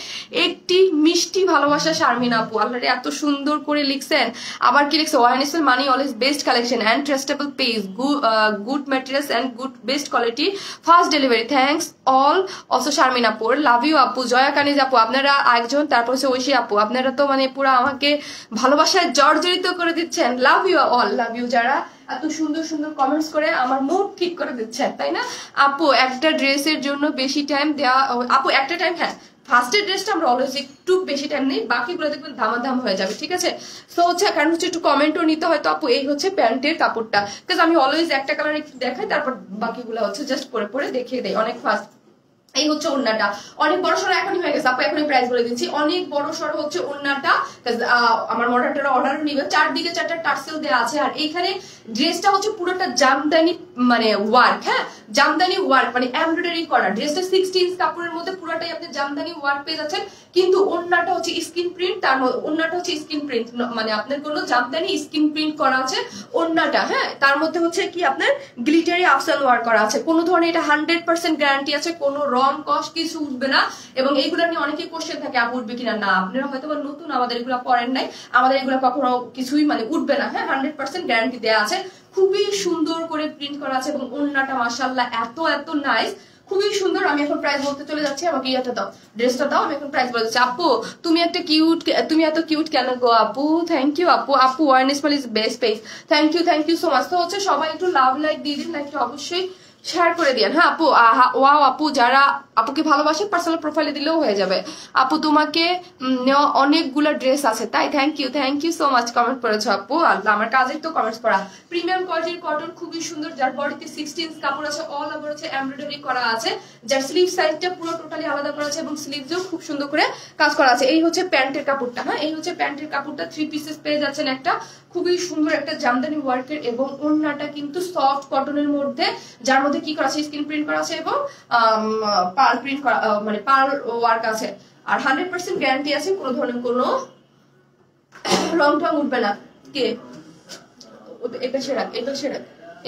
একটি মিষ্টি ভালোবাসা শারমিন আপু, আল্লাহ রে এত সুন্দর করে লিখছেন। আবার কি লিখছে, one smile money always best collection and trustable page, good materials and good best quality, fast delivery, thanks all also Sharmin আপু, লাভ ইউ আপু। জয়া কানিজ আপু আপনারা একজন, তারপর হচ্ছে ঐশী আপু, আপনারা তো মানে পুরো আমাকে ভালোবাসায় জর্জরিত করে দিচ্ছেন, love you all, love you. যারা এত সুন্দর সুন্দর কমেন্টস করে আমার মুড ঠিক করে দিচ্ছেন, তাই না আপু? একটা ড্রেসের জন্য বেশি টাইম দেওয়া আপু, একটা টাইম হ্যাঁ ফার্স্টের ড্রেসটা আমরা অলওয়েজ একটু বেশি টাইম নেই, বাকিগুলো দেখবেন দামাদাম হয়ে যাবে, ঠিক আছে? সো হচ্ছে কারণ হচ্ছে একটু কমেন্টও নিতে হয়, তো আপু এই হচ্ছে প্যান্টের কাপড়টা, বিকজ আমি অলওয়েজ একটা কালার একটু দেখাই, তারপর বাকিগুলো হচ্ছে জাস্ট পরে পরে দেখিয়ে দেয় অনেক ফাস্ট। এই হচ্ছে ওড়নাটা, অনেক বড় সড়ো এখনই হয়ে গেছে আপু, এখনই প্রাইস বলে দিচ্ছি, অনেক বড় সড়ো হচ্ছে ওড়নাটা। আমার মডারটারা অর্ডার নিবে, চারদিকে চারটা টার্সেল দেওয়া আছে, আর এইখানে ড্রেসটা হচ্ছে পুরোটা জামদানি মানে ওয়ার্ক, হ্যাঁ জামদানি ওয়ার্ক মানে এমব্রয়ডারি করা। ড্রেসটা 60 ইঞ্চ কাপড়ের মধ্যে পুরোটাই আপনি জামদানি ওয়ার্ক পেয়ে যাচ্ছেন, কিন্তু ওড়নাটা হচ্ছে স্কিন প্রিন্ট, তার ওড়নাটা হচ্ছে স্কিন প্রিন্ট মানে আপনার কোনো জামদানি স্কিন প্রিন্ট করা আছে ওড়নাটা, হ্যাঁ তার মধ্যে হচ্ছে কি আপনার গ্লিটারি আফসান ওয়ার্ক করা আছে, কোনো ধরনের এটা 100% গ্যারান্টি আছে, কোনো রং কস কিছু উঠবে না। এবং এইগুলো নিয়ে অনেকে কোশ্চেন থাকে আপু উঠবে কিনা, না আপনারা হয়তো নতুন আমাদের এগুলো পড়েন নাই, আমাদের এগুলো কখনো কিছুই মানে উঠবে না, হ্যাঁ 100% গ্যারান্টি দেওয়া আছে। খুবই সুন্দর করে প্রিন্ট করা আছে এবং ওড়নাটা মাশাআল্লাহ এত এত নাইস, খুবই সুন্দর। আমি এখন প্রাইস বলতে চলে যাচ্ছি, আমাকে ইয়েটা দাও, ড্রেসটা দাও, আমি এখন প্রাইস বলে যাচ্ছি। আপু তুমি একটা কিউট, তুমি এত কিউট কেন গো আপু? থ্যাংক ইউ আপু, আপু ওয়ারনেস মানে is best page, thank you so much. তো হচ্ছে সবাই একটু লাভ লাইক দিয়ে দিন, লাইকটা অবশ্যই শেয়ার করে দিন, হ্যাঁ আপু। ওয়াও আপু, যারা আপুকে ভালোবাসে পার্সোনাল প্রোফাইলে দিলেও হয়ে যাবে। আপু তোমাকে নেওয়া অনেকগুলো ড্রেস আছে তাই, thank you so much comment করেছো আপু। আল্লাহ আমার কাজের তো কমেন্টস করা। প্রিমিয়াম কোয়ালিটির কটন, খুবই সুন্দর, যার বডিতে 16 ইঞ্চ কাপড় আছে, অল ওভার হচ্ছে এমব্রয়ডারি করা আছে, যার স্লিভ সাইডটা পুরো টোটালি আলাদা করা আছে এবং স্লিভসও খুব সুন্দর করে কাজ করা আছে। এই হচ্ছে প্যান্টের কাপড়টা, হ্যাঁ এই হচ্ছে প্যান্টের কাপড়টা, 3 পিসেস পেয়ে যাচ্ছেন একটা, খুবই সুন্দর একটা জামদানি ওয়ার্কের, এবং ওড়নাটা কিন্তু সফট কটনের মধ্যে, যার মধ্যে কি করা আছে স্ক্রিন প্রিন্ট করা আছে এবং পার্ল প্রিন্ট করা মানে পার্ল ওয়ার্ক আছে, আর 100% গ্যারান্টি আছে, কোনো ধরনের কোনো রং টং উঠবে না। কে এটা সেরা, এটা সেরা,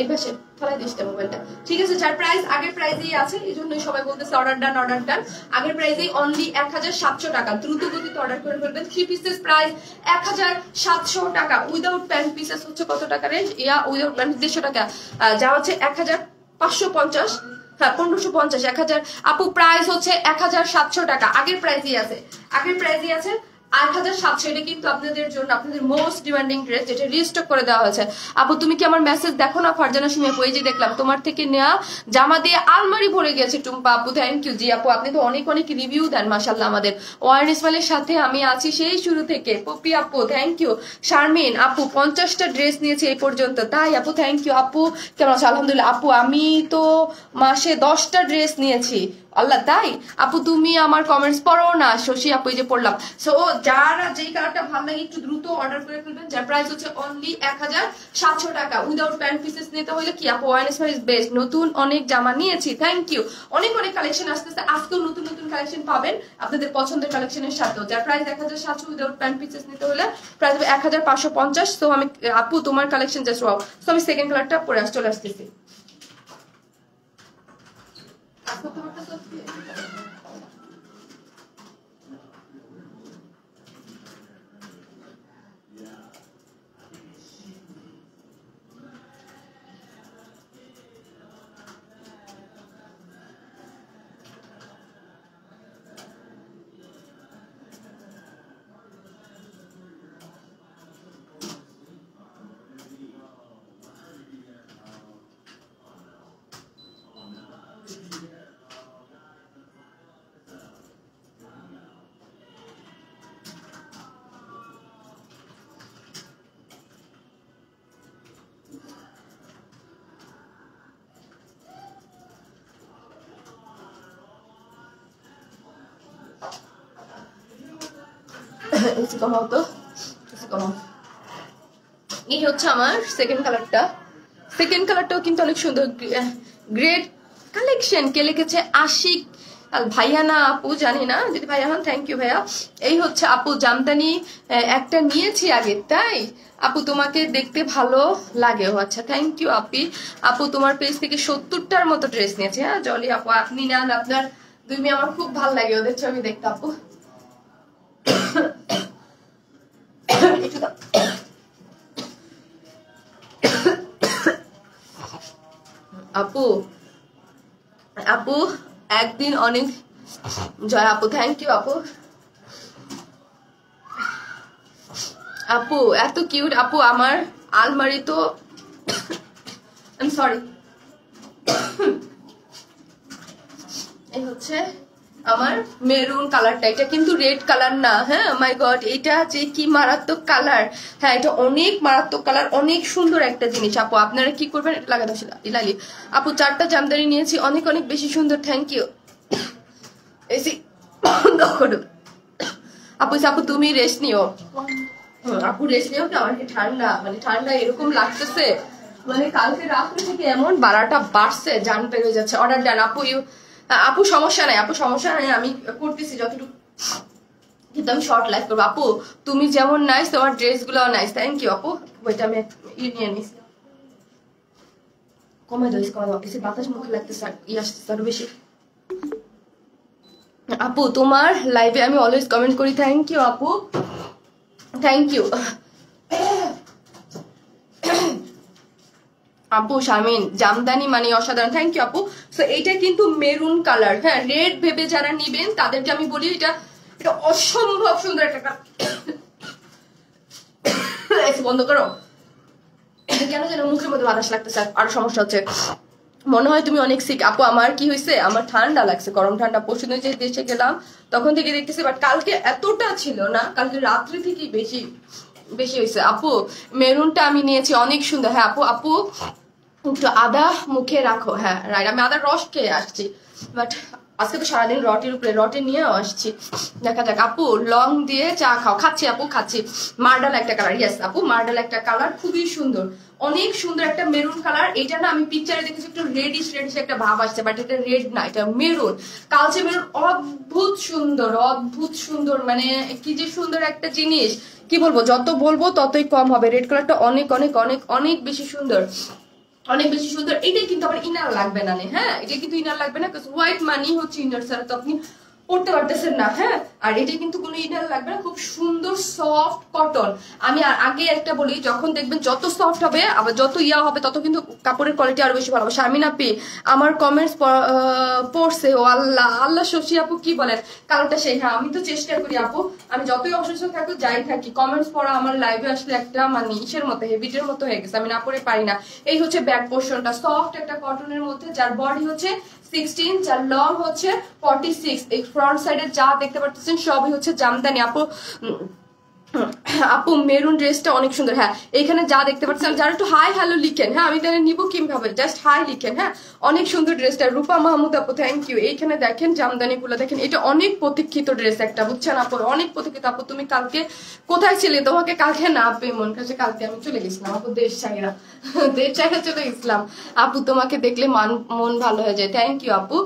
এই পাশে ফেলাই দিস মোবাইলটা, ঠিক আছে? যার প্রাইস আগের প্রাইসেই আছে, এই জন্যই সবাই বলতেছে অর্ডার ডান অর্ডার ডান। আগের প্রাইসেই অনলি 1700 টাকা, দ্রুত গতিতে অর্ডার করে ফেলবেন। 3 পিসেস প্রাইস 1700 টাকা, উইদাউট প্যান্ট পিসেস হচ্ছে কত টাকা রেঞ্জ, উইদাউট প্যান্ট 150 টাকা, যা হচ্ছে 1550, হ্যাঁ 1550, 1000 আপু প্রাইস হচ্ছে 1700 টাকা, আগের প্রাইসই আছে, আগের প্রাইসই আছে 8700। এটা কিন্তু আপনাদের জন্য আপনাদের মোস্ট ডিমান্ডিং ড্রেস, যেটা রিস্টক করে দেওয়া হয়েছে। আপু তুমি কি আমার মেসেজ দেখো না? ফারজানা সুমি আপু, এই যে দেখলাম তোমার থেকে নেওয়া জামা দিয়ে আলমারি ভরে গেছে টুম্পা আপু, থ্যাংক ইউ। জি আপু আপনি তো অনেক অনেক রিভিউ দেন মাশাআল্লাহ আমাদের ওয়ার্ন ইসমাইলের সাথে, আমি আছি সেই শুরু থেকে। পপি আপু থ্যাংক ইউ। শারমিন আপু 50টা ড্রেস নিয়েছে এই পর্যন্ত, তাই আপু থ্যাংক ইউ। আপু কেমন আছো? আলহামদুলিল্লাহ আপু, আমি তো মাসে 10টা ড্রেস নিয়েছি, আল্লাহ তাই। আপু তুমি আমার কমেন্টস পড়ো না, শশী আপু এই যে পড়লাম। সো যারা যেই কালারটা ভালো লাগে একটু দ্রুত অর্ডার করে ফেলবেন, যার প্রাইস হচ্ছে অনলি 1700 টাকা, উইদাউট প্যান্ট পিসেস নিতে হলে কি আপু ওয়ারনেস ইজ বেস্ট। নতুন অনেক জামা নিয়েছি, থ্যাংক ইউ। অনেক অনেক কালেকশন আসতেছে, আজকেও নতুন নতুন কালেকশন পাবেন আপনাদের পছন্দের কালেকশনের সাথেও, যার প্রাইস 1700, উইদাউট প্যান্ট পিসেস নিতে হলে প্রাইস হবে 1550। তো আমি আপু তোমার কালেকশন জাস্ট ওয়াও। তো আমি সেকেন্ড কালারটা পরে চলে আসতেছি। এই হচ্ছে আমার সেকেন্ড কালারটা, সেকেন্ড কালারটাও কিন্তু অনেক সুন্দর, গ্রেট কালেকশন। কে লিখেছে? আশিক ভাইয়া না আপু, জানি না, যদি ভাইয়া হন থ্যাংক ইউ ভাইয়া। এই হচ্ছে আপু জামদানি একটা নিয়েছি আগে, তাই আপু তোমাকে দেখতে ভালো লাগে। ও আচ্ছা থ্যাংক ইউ আপি। আপু তোমার পেজ থেকে 70টার মতো ড্রেস নিয়েছে, হ্যাঁ জলি আপু আপনি নেন, আপনার দুই মেয়ে আমার খুব ভালো লাগে, ওদের ছবি দেখতে আপু। আপু আপু একদিন অনেক জয় আপু, থ্যাংক ইউ আপু। আপু এত কিউট আপু, আমার আলমারি তো সরি। এই হচ্ছে আমার মেরুন কালারটা, এটা কিন্তু রেড কালার না। হ্যাঁ মাই গড, এটা যে কি মারাত্মক কালার। হ্যাঁ এটা অনেক মারাত্মক কালার, অনেক সুন্দর একটা জিনিস। আপু আপনারা কি করবেন, লাগাতে ইলালি আপু 4টা জামদানি নিয়েছি, অনেক অনেক বেশি সুন্দর, থ্যাংক ইউ। এসি আপু আপু তুমি রেস্ট নিও, আপু রেস্ট নিও। আমার ঠান্ডা, মানে ঠান্ডা এরকম লাগতেছে, মানে কালকে রাত্রে থেকে এমন বাড়াটা বাড়ছে, জান বের হয়ে যাচ্ছে। অর্ডার ডান আপু। আপু সমস্যা নাই, আপু সমস্যা নাই, আমি করতেছি যতটুকু, কিন্তু আমি শর্ট লাইভ করবো। আপু তুমি যেমন নাইস, তোমার ড্রেস গুলো নাইস, থ্যাংক ইউ আপু। ওইটা আমি নিয়ে নিছি, কমে দিস কমে দাও, এসে বাতাস মুখে লাগতেছে, আসতেছে আরো বেশি। আপু তোমার লাইভে আমি অলওয়েজ কমেন্ট করি, থ্যাংক ইউ আপু, থ্যাংক ইউ আপু। শামিন জামদানি মানে অসাধারণ, থ্যাংক ইউ আপু। তো এইটা কিন্তু মেরুন কালার, হ্যাঁ রেড ভেবে যারা নিবেন তাদেরকে আমি বলি এটা এটা অসম্ভব সুন্দর একটা বন্ধ করো, কেন যেন মুখের মধ্যে বাতাস লাগতেছে, আরো সমস্যা হচ্ছে। মনে হয় তুমি অনেক সিক। আপু আমার কি হয়েছে, আমার ঠান্ডা লাগছে, গরম ঠান্ডা। পরশুদিন যে দেশে গেলাম তখন থেকে দেখতেছি, বাট কালকে এতটা ছিল না, কালকে রাত্রে থেকেই বেশি বেশি হয়েছে। আপু মেরুনটা আমি নিয়েছি, অনেক সুন্দর। হ্যাঁ আপু, আপু একটু আদা মুখে রাখো। হ্যাঁ রাইট, আমি আদার রস খেয়ে আসছি, বাট আজকে তো সারাদিন রটের উপরে, রটে নিয়েও আসছি, দেখা যাক। আপু লং দিয়ে চা খাও, খাচ্ছি আপু খাচ্ছি। মার্ডাল একটা কালার, ইয়েস আপু মার্ডাল একটা কালার, খুবই সুন্দর, অনেক সুন্দর একটা মেরুন কালার। এটা না আমি পিকচারে দেখেছি একটু রেডিশ রেডিশ একটা ভাব আসছে, বাট এটা রেড না, এটা মেরুন, কালচে মেরুন, অদ্ভুত সুন্দর, অদ্ভুত সুন্দর, মানে কি যে সুন্দর একটা জিনিস, কি বলবো, যত বলবো ততই কম হবে। রেড কালারটা অনেক অনেক অনেক অনেক বেশি সুন্দর, অনেক বেশি সুন্দর। এটাই কিন্তু আবার ইনার লাগবে না, হ্যাঁ এটা কিন্তু ইনার লাগবে না, হোয়াইট মানি হচ্ছে ইনার ছাড়া তো আপনি পড়তে পারতেছেন না। হ্যাঁ আর এটা কিন্তু কোনো ইনার লাগবে না, খুব সুন্দর সফট কটন। আমি আগে একটা বলি, যখন দেখবেন যত সফট হবে আবার যত ইয়া হবে তত কিন্তু কাপড়ের কোয়ালিটি আরো বেশি ভালো হবে। শারমিন আপি আমার কমেন্টস পড়ছে, ও আল্লাহ আল্লাহ, শশী আপু কি বলেন, কালোটা সেই। হ্যাঁ আমি তো চেষ্টা করি আপু, আমি যতই অসুস্থ থাকি যাই থাকি, কমেন্টস পড়া আমার লাইভে আসলে একটা মানে ইসের মতো, হেভিটের মতো হয়ে গেছে, আমি না পড়ে পারি না। এই হচ্ছে ব্যাক পোর্শনটা, সফট একটা কটনের মধ্যে, যার বডি হচ্ছে 16, যার লং হচ্ছে 46। এই ফ্রন্ট সাইডে যা দেখতে পাচ্ছেন সবই হচ্ছে জামদানি। আপু আপু মেরুন ড্রেসটা অনেক সুন্দর। হ্যাঁ এখানে যা দেখতে পাচ্ছেন, যারা একটু হাই হ্যালো লিখেন, হ্যাঁ আমি তাহলে নিবো কিভাবে, জাস্ট হাই লিখেন। হ্যাঁ অনেক সুন্দর ড্রেসটা, রূপা মাহমুদ আপু থ্যাংক ইউ। এইখানে দেখেন জামদানি গুলো দেখেন, এটা অনেক প্রতীক্ষিত ড্রেস একটা, বুঝছেন আপু, অনেক প্রতীক্ষিত। আপু তুমি কালকে কোথায় ছিলে, তোমাকে কালকে না পেয়ে মন কাছে, কালকে আমি চলে গেছিলাম আপু দেশ চাইরা, দেশ চাইরা চলে গেছিলাম আপু, তোমাকে দেখলে মন ভালো হয়ে যায়, থ্যাংক ইউ আপু।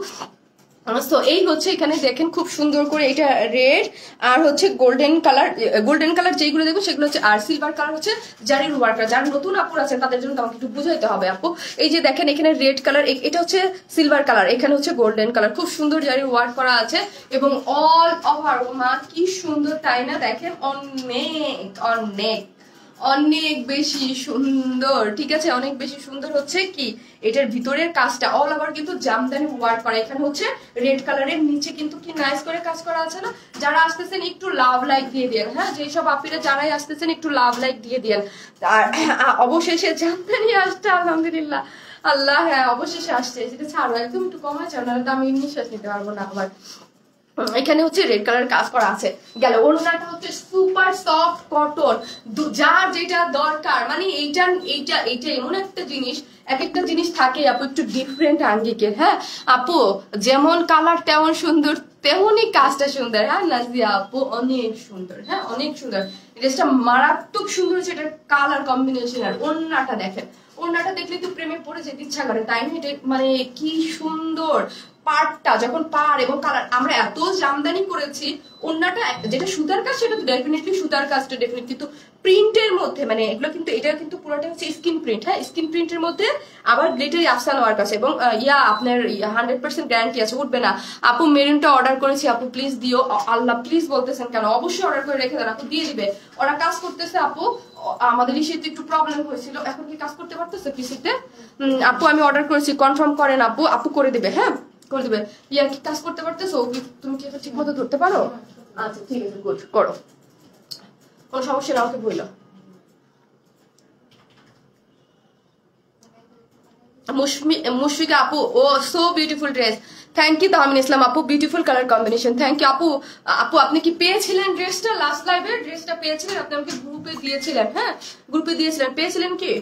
তো এই হচ্ছে এখানে দেখেন খুব সুন্দর করে, এটা রেড আর হচ্ছে গোল্ডেন কালার, গোল্ডেন কালার যেগুলো দেখবো সেগুলো হচ্ছে, আর সিলভার কালার হচ্ছে জারির ওয়ার্ক। যারা নতুন আপুর আছেন তাদের জন্য আমাকে একটু বুঝাইতে হবে আপু। এই যে দেখেন এখানে রেড কালার, এটা হচ্ছে সিলভার কালার, এখানে হচ্ছে গোল্ডেন কালার, খুব সুন্দর জারির ওয়ার্ক করা আছে, এবং অল ওভার মা কি সুন্দর তাই না, দেখেন অনেক অনেক অনেক বেশি সুন্দর, ঠিক আছে অনেক বেশি সুন্দর। হচ্ছে কি এটার ভিতরের কাজটা অল ওভার কিন্তু জামদানি ওয়ার্ক করা, এখানে হচ্ছে রেড কালারের নিচে কিন্তু কি নাইস করে কাজ করা আছে না। যারা আসতেছেন একটু লাভ লাইক দিয়ে দেন, হ্যাঁ যেসব আপিরা যারাই আসতেছেন একটু লাভ লাইক দিয়ে দেন। আর অবশেষে জামদানি আসছে আলহামদুলিল্লাহ, আল্লাহ হ্যাঁ অবশেষে আসছে, সেটা ছাড়ো একদম একটু কমায় চাও, নাহলে তো আমি নিঃশ্বাস নিতে পারবো না আবার। এখানে হচ্ছে রেড কালার কাজ করা আছে, গেল ওড়নাটা হচ্ছে সুপার সফট কটন, যার যেটা দরকার, মানে এইটা এইটা এইটা এমন একটা জিনিস, এক একটা জিনিস থাকে আপু একটু ডিফারেন্ট আঙ্গিকের। হ্যাঁ আপু যেমন কালার তেমন সুন্দর, তেমনই কাজটা সুন্দর। হ্যাঁ নাজিয়া আপু অনেক সুন্দর, হ্যাঁ অনেক সুন্দর, ড্রেসটা মারাত্মক সুন্দর হচ্ছে, এটার কালার কম্বিনেশন। আর ওড়নাটা দেখেন, ওড়নাটা দেখলে তো প্রেমে পড়ে যেতে ইচ্ছা করে তাই না, এটা মানে কি সুন্দর পাড়টা, যখন পাড় এবং কালার, আমরা এত জামদানি করেছি, ওড়নাটা যেটা সুতার কাজ সেটা তো ডেফিনেটলি সুতার কাজটা ডেফিনেটলি, কিন্তু প্রিন্টের মধ্যে মানে এগুলো কিন্তু এটা কিন্তু পুরোটা হচ্ছে স্কিন প্রিন্ট। হ্যাঁ স্কিন প্রিন্টের মধ্যে আবার গ্লিটারি আফসান ওয়ার্ক আছে, এবং আপনার 100% গ্যারান্টি আছে, উঠবে না। আপু মেরুনটা অর্ডার করেছি আপু প্লিজ দিও, আল্লাহ প্লিজ বলতেছেন কেন, অবশ্যই অর্ডার করে রেখে দেন আপু, দিয়ে দিবে, ওরা কাজ করতেছে আপু। আমাদের ইস্যুতে একটু প্রবলেম হয়েছিল, এখন কি কাজ করতে পারতেছে পিসিতে। আপু আমি অর্ডার করেছি, কনফার্ম করেন আপু, আপু করে দিবে, হ্যাঁ করে দিবে। ইয়ার কি কাজ করতে পারতেছো, তুমি কি ঠিক মতো ধরতে পারো? আচ্ছা ঠিক আছে গুড, করো, কোনো সমস্যা না, ওকে বললো। মুশফিকা আপু ও so beautiful dress, thank you Tahmin Islam আপু, beautiful colour combination, thank you আপু। আপু আপনি কি পেয়েছিলেন ড্রেসটা? লাস্ট লাইভে ড্রেসটা পেয়েছিলেন? আপনি আমাকে গ্রুপে দিয়েছিলেন, হ্যাঁ গ্রুপে দিয়েছিলেন, পেয়েছিলেন কি?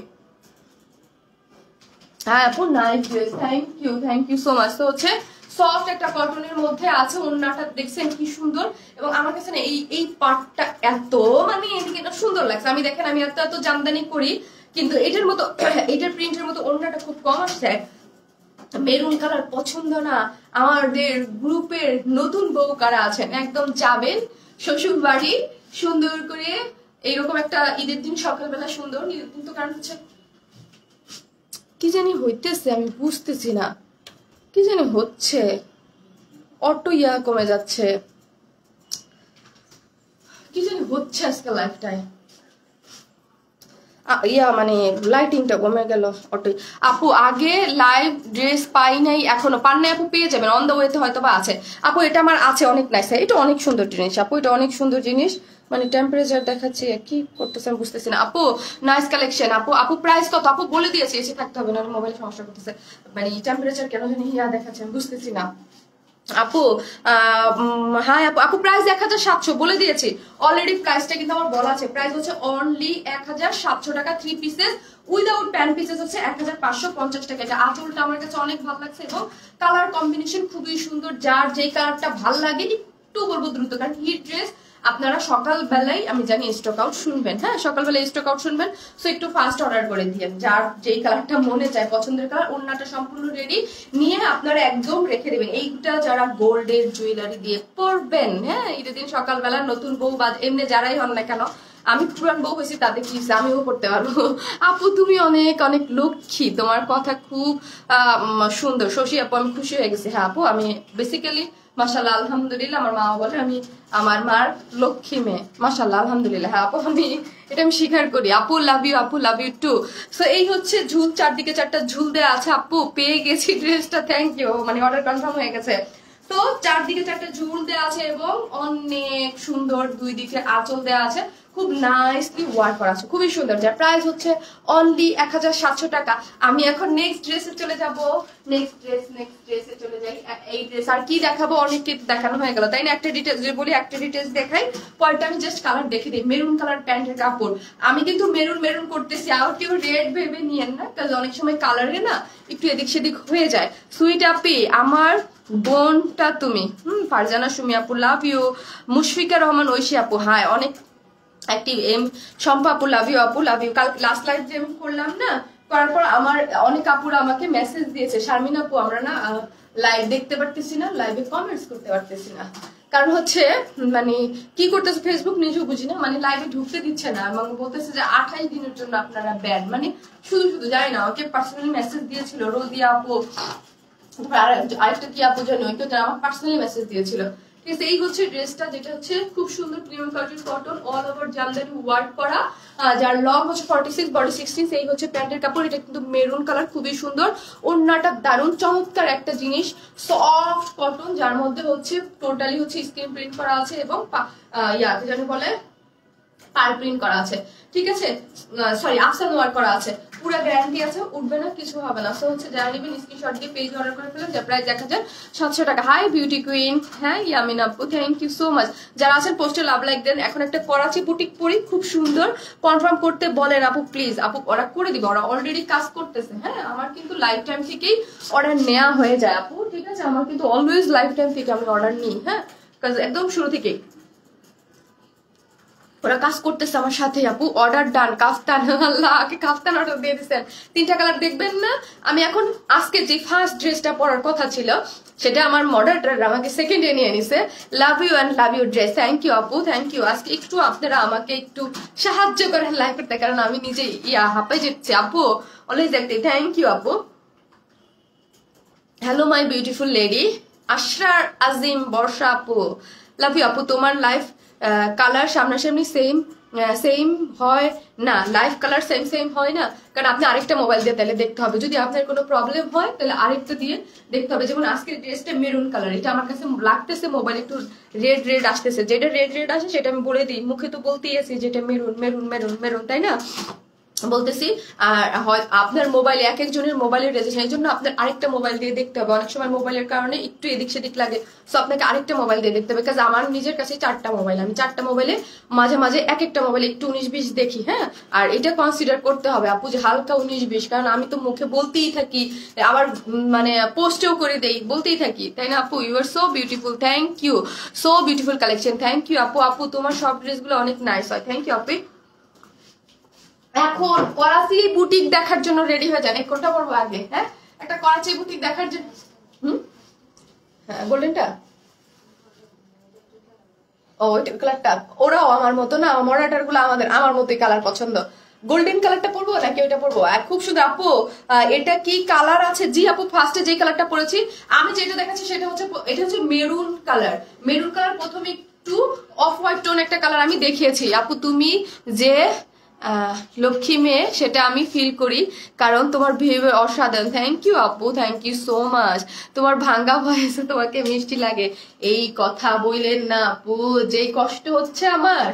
হ্যাঁ আপু nice dress, thank you so much. তো হচ্ছে সফট একটা কটনের মধ্যে আছে, ওড়নাটা দেখছেন কি সুন্দর, এবং আমার কাছে না এই পার্টটা এত মানে এদিকে এটা সুন্দর লাগছে। আমি দেখেন আমি এত এত জামদানি করি, কিন্তু এটার মতো এটার প্রিন্টের মতো ওড়নাটা খুব কম আসছে। মেরুন কালার পছন্দ না? আমাদের গ্রুপের নতুন বউ কারা আছেন, একদম যাবেন শ্বশুর বাড়ি সুন্দর করে এইরকম একটা ঈদের দিন সকালবেলা সুন্দর, ঈদের দিন তো কারণ হচ্ছে কি জানি হইতেছে, আমি বুঝতেছি না কি জানি হচ্ছে, অটো কমে যাচ্ছে, কি জানি হচ্ছে আজকে লাইফটাই মানে লাইটিংটা কমে গেল অটো। আপু আগে লাইভ ড্রেস পাই নাই, এখনো পান নাই আপু, পেয়ে যাবেন অন দ্য ওয়েতে হয়তো বা আছে আপু। এটা আমার আছে, অনেক নাইস, এটা অনেক সুন্দর জিনিস আপু, এটা অনেক সুন্দর জিনিস। মানে টেম্পারেচার দেখাচ্ছি, কি করতেছে আমি বুঝতেছি না আপু। নাইস কালেকশন আপু। আপু প্রাইস কত? আপু বলে দিয়েছি, এসে থাকতে হবে না, মোবাইলে সমস্যা করতেছে, মানে টেম্পারেচার কেন জানি দেখাচ্ছে আমি বুঝতেছি না আপু। হ্যাঁ আপু, আপু প্রাইস 1700 বলে দিয়েছি অলরেডি, প্রাইসটা কিন্তু আমার বলা আছে। প্রাইস হচ্ছে অনলি 1700 টাকা, 3 পিসেস উইদাউট প্যান্ট পিসেস হচ্ছে 1550 টাকা। এটা আঁচলটা আমার কাছে অনেক ভালো লাগছে এবং কালার কম্বিনেশন খুবই সুন্দর। যার যেই কালারটা ভাল লাগে একটু বলবো দ্রুত, কারণ হিট ড্রেস আপনারা সকালবেলায় আমি জানি স্টক আউট শুনবেন, হ্যাঁ সকালবেলায় স্টক আউট শুনবেন, সো একটু ফাস্ট অর্ডার করে দিয়েন। যার যেই কালারটা মনে চায় পছন্দের কালার, ওড়নাটা সম্পূর্ণ রেডি নিয়ে আপনারা একদম রেখে দেবেন। এইটা যারা গোল্ডের জুয়েলারি দিয়ে পরবেন, হ্যাঁ ঈদের দিন সকালবেলা নতুন বউ বা এমনি যারাই হন না কেন, আমি পুরান বউ হয়েছি তাদের কি আমিও করতে পারবো। আপু তুমি অনেক অনেক লক্ষ্মী, তোমার কথা খুব সুন্দর। শশী আপু আমি খুশি হয়ে গেছি। হ্যাঁ আপু আমি বেসিক্যালি মাশাআল্লাহ আলহামদুলিল্লাহ, আমার মা বলে আমি আমার মার লক্ষ্মী মেয়ে, মাশাআল্লাহ আলহামদুলিল্লাহ। হ্যাঁ আপু আমি এটা আমি স্বীকার করি। আপু লাভ ইউ টু। সো এই হচ্ছে ঝুল, চারদিকে 4টা ঝুল দেওয়া আছে। আপু পেয়ে গেছি ড্রেসটা, থ্যাংক ইউ, মানে অর্ডার কনফার্ম হয়ে গেছে। তো চারদিকে 4টা ঝুল দেওয়া আছে এবং অনেক সুন্দর 2 দিকে আঁচল দেওয়া আছে, খুব নাইসলি ওয়ার্ক করা আছে, খুবই সুন্দর। যার প্রাইস হচ্ছে অনলি 1700 টাকা। আমি এখন নেক্সট ড্রেসে চলে যাব, নেক্সট ড্রেসে চলে যাই। এই ড্রেস আর কি দেখাবো, অনেককে দেখানো হয়ে গেল তাই না। একটা ডিটেলস যে বলি, একটা ডিটেলস দেখাই, পরটা আমি জাস্ট কালার দেখে দিই। মেরুন কালার প্যান্টের কাপড়, আমি কিন্তু মেরুন করতেছি, আর কেউ রেড ভেবে নিয়েন না, কারণ অনেক সময় কালারে না একটু এদিক সেদিক হয়ে যায়। সুইট আপি আমার বোনটা তুমি, ফারজানা সুমি আপু লাভ ইউ। মুশফিকা রহমান ঐশী আপু হ্যাঁ অনেক অ্যাক্টিভ। শম্পা আপু লাভ ইউ কাল লাস্ট লাইভ যে আমি করলাম না, করার পর আমার অনেক আপুরা আমাকে মেসেজ দিয়েছে, শারমিন আপু আমরা না লাইভ দেখতে পারতেছি না, লাইভে কমেন্টস করতে পারতেছি না, কারণ হচ্ছে মানে কি করতেছে ফেসবুক নিজেও বুঝি না, মানে লাইভে ঢুকতে দিচ্ছে না, আমাকে বলতেছে যে 28 দিনের জন্য আপনারা ব্যান, মানে শুধু জানি না, আমাকে পার্সোনালি মেসেজ দিয়েছিল রোদিয়া আপু, আরেকটা কি আপু জানি ওই তো আমার পার্সোনালি মেসেজ দিয়েছিল। ঠিক আছে, এই হচ্ছে ড্রেসটা, যেটা হচ্ছে খুব সুন্দর প্রিমিয়াম কোয়ালিটির cotton, all over Jamdani work করা, যার লং হচ্ছে 46, বডি 16। এই হচ্ছে প্যান্টের কাপড়, এটা কিন্তু মেরুন কালার, খুবই সুন্দর। ওড়নাটা দারুণ চমৎকার একটা জিনিস, সফট কটন, যার মধ্যে হচ্ছে টোটালি হচ্ছে স্ক্রিন প্রিন্ট করা আছে এবং কি জানি বলে পার প্রিন্ট করা আছে, ঠিক আছে, সরি আফসান ওয়ার্ক করা আছে, পুরো গ্যারান্টি আছে, উঠবে না, কিছু হবে না। সো হচ্ছে যারা নেবেন স্ক্রিনশট দিয়ে পেজ অর্ডার করে ফেলেন, যার প্রাইস 1700 টাকা। হাই বিউটি কুইন, হ্যাঁ ইয়ামিন আপু থ্যাংক ইউ সো মাচ। যারা আছেন পোস্টে লাভ লাইক দেন। এখন একটা করাচি বুটিক পরি, খুব সুন্দর, কনফার্ম করতে বলেন আপু প্লিজ। আপু ওরা করে দিবে, ওরা অলরেডি কাজ করতেছে। হ্যাঁ আমার কিন্তু লাইফ টাইম থেকেই অর্ডার নেওয়া হয়ে যায় আপু, ঠিক আছে, আমার কিন্তু অলওয়েজ লাইফ টাইম থেকে আমি অর্ডার নিই, হ্যাঁ একদম শুরু থেকেই ওরা কাজ করতেছে আমার সাথে। আপু অর্ডার ডান, কাফতান, আল্লাহ কাফতান অর্ডার দিয়ে দিচ্ছেন। 3টা কালার দেখবেন না। আমি এখন আজকে যে ফার্স্ট ড্রেসটা পরার কথা ছিল সেটা আমার মডারেটর আমাকে সেকেন্ডে নিয়ে নিছে। Love you and love you dress, thank you আপু, থ্যাংক ইউ। আজকে একটু আপনারা আমাকে একটু সাহায্য করেন লাইভ করতে, কারণ আমি নিজে হাঁপাই যাচ্ছি আপু, অলওয়েজ একটি থ্যাংক ইউ আপু। হ্যালো মাই বিউটিফুল লেডি আশরার আজিম বর্ষা আপু, লাভ ইউ আপু। তোমার লাইফ কালার সামনাসামনি সেম হয় না, লাইফ কালার সেম হয় না, কারণ আপনি আরেকটা মোবাইল দিয়ে তাহলে দেখতে হবে। যদি আপনার কোনো প্রবলেম হয় তাহলে আরেকটা দিয়ে দেখতে হবে। যেমন আজকের ড্রেসটা মেরুন কালার, এটা আমার কাছে লাগতেছে মোবাইল একটু রেড আসতেছে, যেটা রেড আসে সেটা আমি বলে দিই, মুখে তো বলতেই আছি যেটা মেরুন, তাই না। বলতেছি। আর আপনার মোবাইলে এক একজনের মোবাইলের রেজিস্ট্রেশন, এই জন্য আপনার আরেকটা মোবাইল দিয়ে দেখতে হবে। অনেক সময় মোবাইলের কারণে একটু এদিক সেদিক লাগে, সো আপনাকে আরেকটা মোবাইল দিয়ে দেখতে হবে। কাজ আমার নিজের কাছে 4টা মোবাইল, আমি 4টা মোবাইলে মাঝে মাঝে এক একটা মোবাইলে একটু 19-20 দেখি। হ্যাঁ, আর এটা কনসিডার করতে হবে আপু যে হালকা 19-20, কারণ আমি তো মুখে বলতেই থাকি, আবার মানে পোস্টেও করে দেই, বলতেই থাকি, তাই না আপু? You are so beautiful, thank you, so beautiful collection, thank you আপু। আপু তোমার সব ড্রেসগুলো অনেক নাইস হয়, থ্যাংক ইউ আপু। এখন করাচি বুটিক দেখার জন্য রেডি হয়ে যান। কোনটা পরবো আগে? হ্যাঁ, একটা করাচি বুটিক দেখার জন্য। হ্যাঁ, গোল্ডেনটা, ও ওইটা কালারটা, ওরাও আমার মতো না, মডার্টার গুলো আমার মতোই কালার পছন্দ। গোল্ডেন কালারটা পরবো নাকি ওইটা পরবো? খুব সুন্দর আপু। এটা কি কালার আছে? জি আপু, ফার্স্টে যে কালারটা পরেছি আমি, যেটা দেখাচ্ছি সেটা হচ্ছে, এটা হচ্ছে মেরুন কালার। মেরুন কালার প্রথমে একটু অফ হোয়াইট টোন একটা কালার আমি দেখিয়েছি আপু। তুমি যে লক্ষ্মী মেয়ে সেটা আমি ফিল করি, কারণ তোমার বিহেভিয়ার অসাধারণ। থ্যাংক ইউ আপু, থ্যাংক ইউ সো মাচ। তোমার ভাঙ্গা ভয়েসে তোমাকে মিষ্টি লাগে, এই কথা বললেন না আপু। যেই কষ্ট হচ্ছে আমার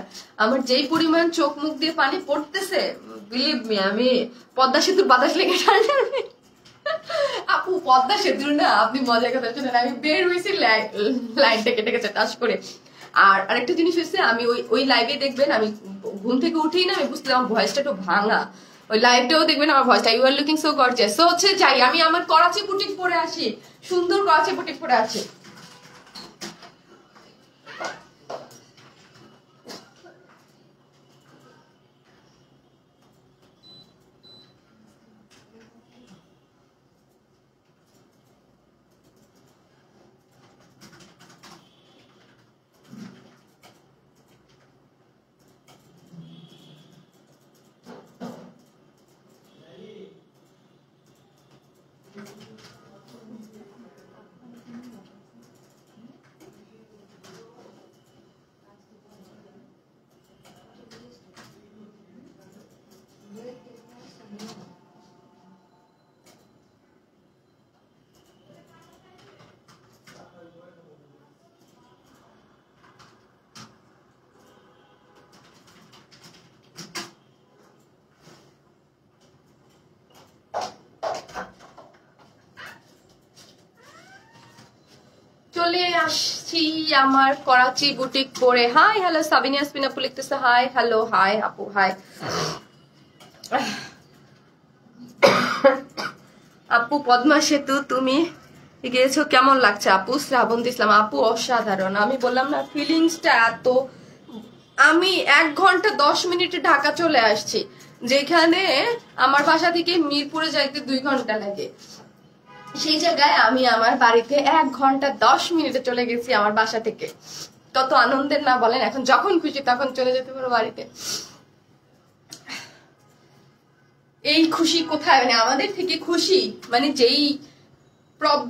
যেই পরিমাণ চোখ মুখ দিয়ে পানি পড়তেছে, বিলিভ মি, আমি পদ্মা সেতুর বাতাস লেগে আপু, পদ্মা সেতুর না, আপনি মজার কথা শুনেন, আমি বের হয়েছি লাইনটা কেটে গেছে টাচ করে। আর আরেকটা জিনিস হচ্ছে, আমি ওই লাইভে দেখবেন, আমি ঘুম থেকে উঠেই না, আমি বুঝতে আমার ভয়েসটা একটু ভাঙা। ওই লাইভটাও দেখবেন আমার ভয়েসটা, you are looking so gorgeous. So হচ্ছে যাই, আমি আমার করাচি বুটিক পরে আসি, সুন্দর করাচি বুটিক পরে আসি। চলে আসছি আমার করাচি বুটিক পরে। হাই হ্যালো সাবিনা ইয়াসমিন আপু লিখতেছে, হাই হ্যালো, হাই আপু, হাই আপু। পদ্মা সেতু তুমি গিয়েছো, কেমন লাগছে আপু? শ্রাবন্তী ইসলাম আপু, অসাধারণ। আমি বললাম না, ফিলিংসটা এত। আমি 1 ঘন্টা 10 মিনিটে ঢাকা চলে আসছি, যেখানে আমার বাসা থেকে মিরপুরে যাইতে 2 ঘন্টা লাগে। সেই জায়গায় আমি আমার বাড়িতে 1 ঘন্টা 10 মিনিটে চলে গেছি আমার বাসা থেকে। কত আনন্দের না বলেন? এখন যখন খুশি তখন চলে যেতে পারো বাড়িতে। এই খুশি কোথায়, মানে আমাদের থেকে খুশি, মানে যেই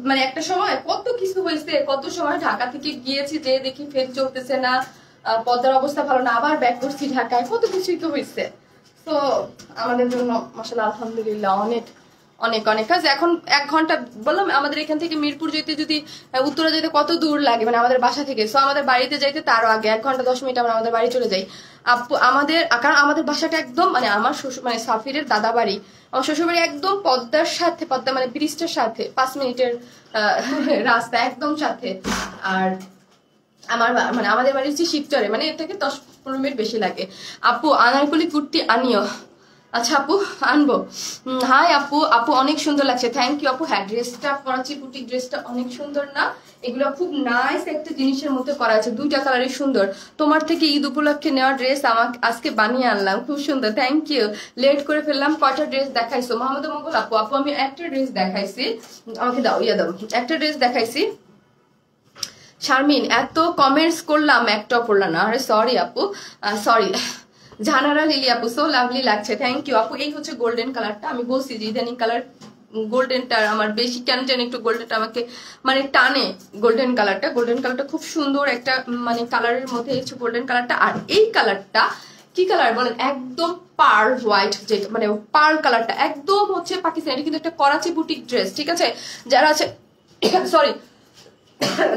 মানে একটা সময় কত কিছু হয়েছে, কত সময় ঢাকা থেকে গিয়েছি, যে দেখি ফের চলতেছে না, পদ্মার অবস্থা ভালো না, আবার ব্যাক করছি ঢাকায়, কত কিছুই তো হয়েছে। তো আমাদের জন্য মাশাআল্লাহ আলহামদুলিল্লাহ অনেক অনেক অনেক কাজ। এখন 1 ঘন্টা বললাম, আমাদের এখান থেকে মিরপুর যেতে, যদি উত্তরা যেতে কত দূর লাগে, মানে আমাদের বাসা থেকে। সো আমাদের বাড়িতে যাইতে তারও আগে 1 ঘন্টা 10 মিনিট আমরা আমাদের বাড়ি চলে যাই আপু। কারণ আমাদের বাসাটা একদম, মানে আমার শ্বশুর, মানে সাফিরের দাদা বাড়ি, আমার শ্বশুর বাড়ি একদম পদ্মার সাথে, পদ্মা মানে ব্রিজটার সাথে 5 মিনিটের রাস্তা একদম সাথে। আর মানে আমাদের বাড়ি হচ্ছে শিবচরে, মানে এর থেকে 10-15 মিনিট বেশি লাগে। আপু আনারকলি কুর্তি আনিও। আচ্ছা আপু, আনবো। হাই আপু, আপু অনেক সুন্দর লাগছে, থ্যাংক ইউ আপু। হ্যাঁ, ড্রেসটা করাচি বুটিক ড্রেসটা অনেক সুন্দর না? এগুলো খুব নাইস একটা জিনিসের মধ্যে করা আছে, 2টা কালারই সুন্দর। তোমার থেকে ঈদ উপলক্ষে নেওয়া ড্রেস আমাকে আজকে বানিয়ে আনলাম, খুব সুন্দর, থ্যাংক ইউ। লেট করে ফেললাম, কয়টা ড্রেস দেখাইছো? মোহাম্মদ মঙ্গল আপু, আপু আমি একটা ড্রেস দেখাইছি, আমাকে দাও, দাও, একটা ড্রেস দেখাইছি। শারমিন, এত কমেন্টস করলাম একটাও পড়লাম না, আরে সরি আপু, সরি। জানারা লিলি আপু, সো লাভলি লাগছে, থ্যাংক ইউ আপু। এই হচ্ছে গোল্ডেন কালারটা, আমি বলছি যে ইদানিং কালার গোল্ডেনটা আমার বেশি টান টান, একটু গোল্ডেনটা আমাকে মানে টানে। গোল্ডেন কালারটা খুব সুন্দর একটা মানে কালারের মধ্যে হচ্ছে গোল্ডেন কালারটা। আর এই কালারটা কি কালার বলেন? একদম পার্ল হোয়াইট, যেটা মানে পার্ল কালারটা একদম হচ্ছে পাকিস্তানি। এটা কিন্তু একটা করাচি বুটিক ড্রেস, ঠিক আছে? যারা আছে সরি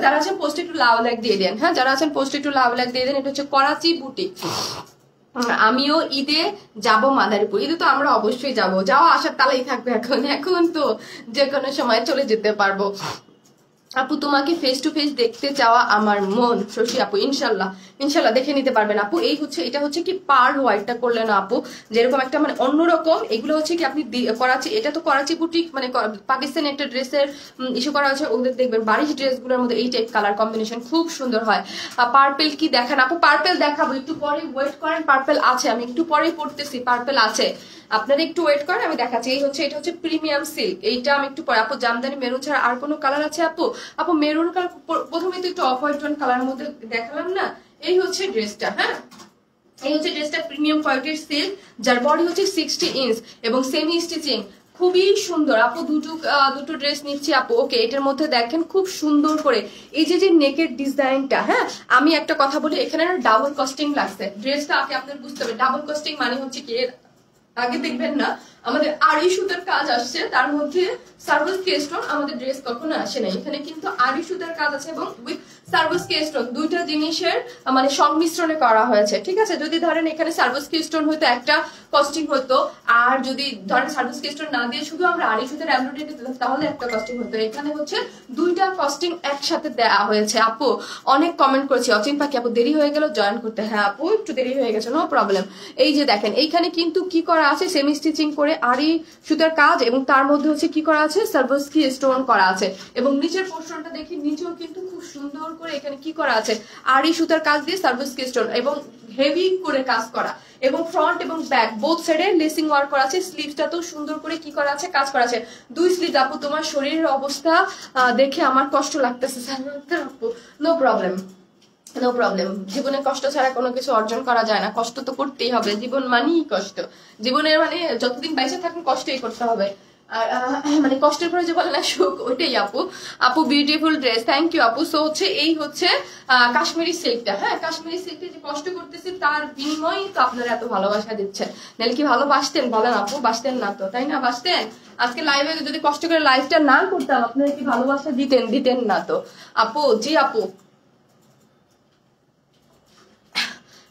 যারা আছেন পোস্টে একটু লাভ লাইক দিয়ে দেন। হ্যাঁ, যারা আছেন পোস্টে একটু লাভ লাইক দিয়ে দেন। এটা হচ্ছে করাচি বুটিক, আমিও ঈদে যাব মাদারীপুর। ঈদে তো আমরা অবশ্যই যাব, যাওয়া আসার তালাই থাকবে। এখন তো যে কোনো সময় চলে যেতে পারবো। আপু তোমাকে ফেস টু ফেস দেখতে চাওয়া আমার মন। শশী আপু ইনশাল্লাহ ইনশাল্লাহ দেখে নিতে পারবেন আপু। এই হচ্ছে এটা হচ্ছে কি পার্ল হোয়াইটটা করলেন আপু, যেরকম একটা মানে অন্যরকম। এগুলো হচ্ছে কি আপনি করাচি, এটা তো করাচি বুটিক মানে পাকিস্তানি একটা ড্রেসের ইস্যু করা হয়েছে। ওদের দেখবেন বারিশ ড্রেসগুলোর মধ্যে এই টাইপ কালার কম্বিনেশন খুব সুন্দর হয়। পার্পেল কি দেখান আপু? পার্পেল দেখাবো, একটু পরে ওয়েট করেন। পার্পেল আছে, আমি একটু পরেই পড়তেছি। পার্পেল আছে, আপনারা একটু ওয়েট করেন, আমি দেখাচ্ছি। এই হচ্ছে এটা হচ্ছে প্রিমিয়াম সিল্ক, এইটা আমি একটু পরে। আপু জামদানি মেরুন ছাড়া আর কোনো কালার আছে আপু? আপু মেরুন কালার প্রথমে তো একটু অফ হোয়াইট টোন কালারের মধ্যে দেখালাম না। এই হচ্ছে ড্রেসটা, হ্যাঁ এই হচ্ছে ড্রেসটা প্রিমিয়াম কোয়ালিটির সিল্ক, যার বডি হচ্ছে 60 ইঞ্চ এবং সেমি স্টিচিং, খুবই সুন্দর আপু। দুটো ড্রেস নিচ্ছি আপু। ওকে, এটার মধ্যে দেখেন খুব সুন্দর করে এই যে নেকের ডিজাইনটা। হ্যাঁ আমি একটা কথা বলি, এখানে ডাবল কস্টিং লাগছে ড্রেসটা। আগে আপনার বুঝতে হবে ডাবল কস্টিং মানে হচ্ছে কি, আগে দেখবেন না আমাদের আড়ি সুতার কাজ আসছে, তার মধ্যে সার্ভিস কেস্টন আমাদের ড্রেস কখনো আসে না। এখানে কিন্তু আড়ি সুতার কাজ আছে এবং উইথ সার্ভিস কেস্টন, দুইটা জিনিসের মানে সংমিশ্রণে করা হয়েছে। ঠিক আছে, যদি ধরেন এখানে সার্ভিস কেস্টন হইতো একটা কস্টিং হতো, আর যদি ধরেন সার্ভিস কেস্টন না দিয়ে শুধু আমরা আড়ি সুতার এমব্রয়ডারি দিতাম তাহলে একটা কস্টিং হতো। এখানে হচ্ছে দুইটা কস্টিং একসাথে দেওয়া হয়েছে আপু। অনেক কমেন্ট করেছি অচিন পাখি আপু দেরি হয়ে গেল জয়েন করতে। হ্যাঁ আপু একটু দেরি হয়ে গেছে, নো প্রবলেম। এই যে দেখেন এইখানে কিন্তু কি করা আছে, সেমি স্টিচিং করে আড়ি সুতার কাজ, এবং তার মধ্যে হচ্ছে কি করা আছে, সার্ভিসকি স্টোন করা আছে। এবং নিচের পোর্শনটা দেখি, নিচেও কিন্তু খুব সুন্দর করে এখানে কি করা আছে, আড়ি সুতার কাজ দিয়ে সার্ভিসকি স্টোন এবং হেভি করে কাজ করা, এবং ফ্রন্ট এবং ব্যাক বোথ সাইডে লেসিং ওয়ার্ক করা আছে। স্লিভসটা তো সুন্দর করে কি করা আছে, কাজ করা আছে। দুই স্লিভ আপু, তোমার শরীরের অবস্থা দেখে আমার কষ্ট লাগতেছে আপু। নো প্রবলেম নো প্রবলেম, জীবনে কষ্ট ছাড়া কোনো কিছু অর্জন করা যায় না, কষ্ট তো করতেই হবে, জীবন মানেই কষ্ট। জীবনের মানে যতদিন বেঁচে থাকুন কষ্টই করতে হবে। আর মানে কষ্টের পরে যে বলে না সুখ, ওইটাই আপু। আপু বিউটিফুল ড্রেস, থ্যাংক ইউ আপু। সো হচ্ছে এই হচ্ছে কাশ্মীরি সিল্কটা। হ্যাঁ কাশ্মীরি সিল্কটা যে কষ্ট করতেছি তার বিনিময়ে তো আপনারা এত ভালোবাসা দিচ্ছেন, নাহলে কি ভালোবাসতেন বলেন আপু? বাসতেন না তো, তাই না? বাসতেন? আজকে লাইভে যদি কষ্ট করে লাইভটা না করতাম আপনারা কি ভালোবাসা দিতেন না তো আপু। জি আপু।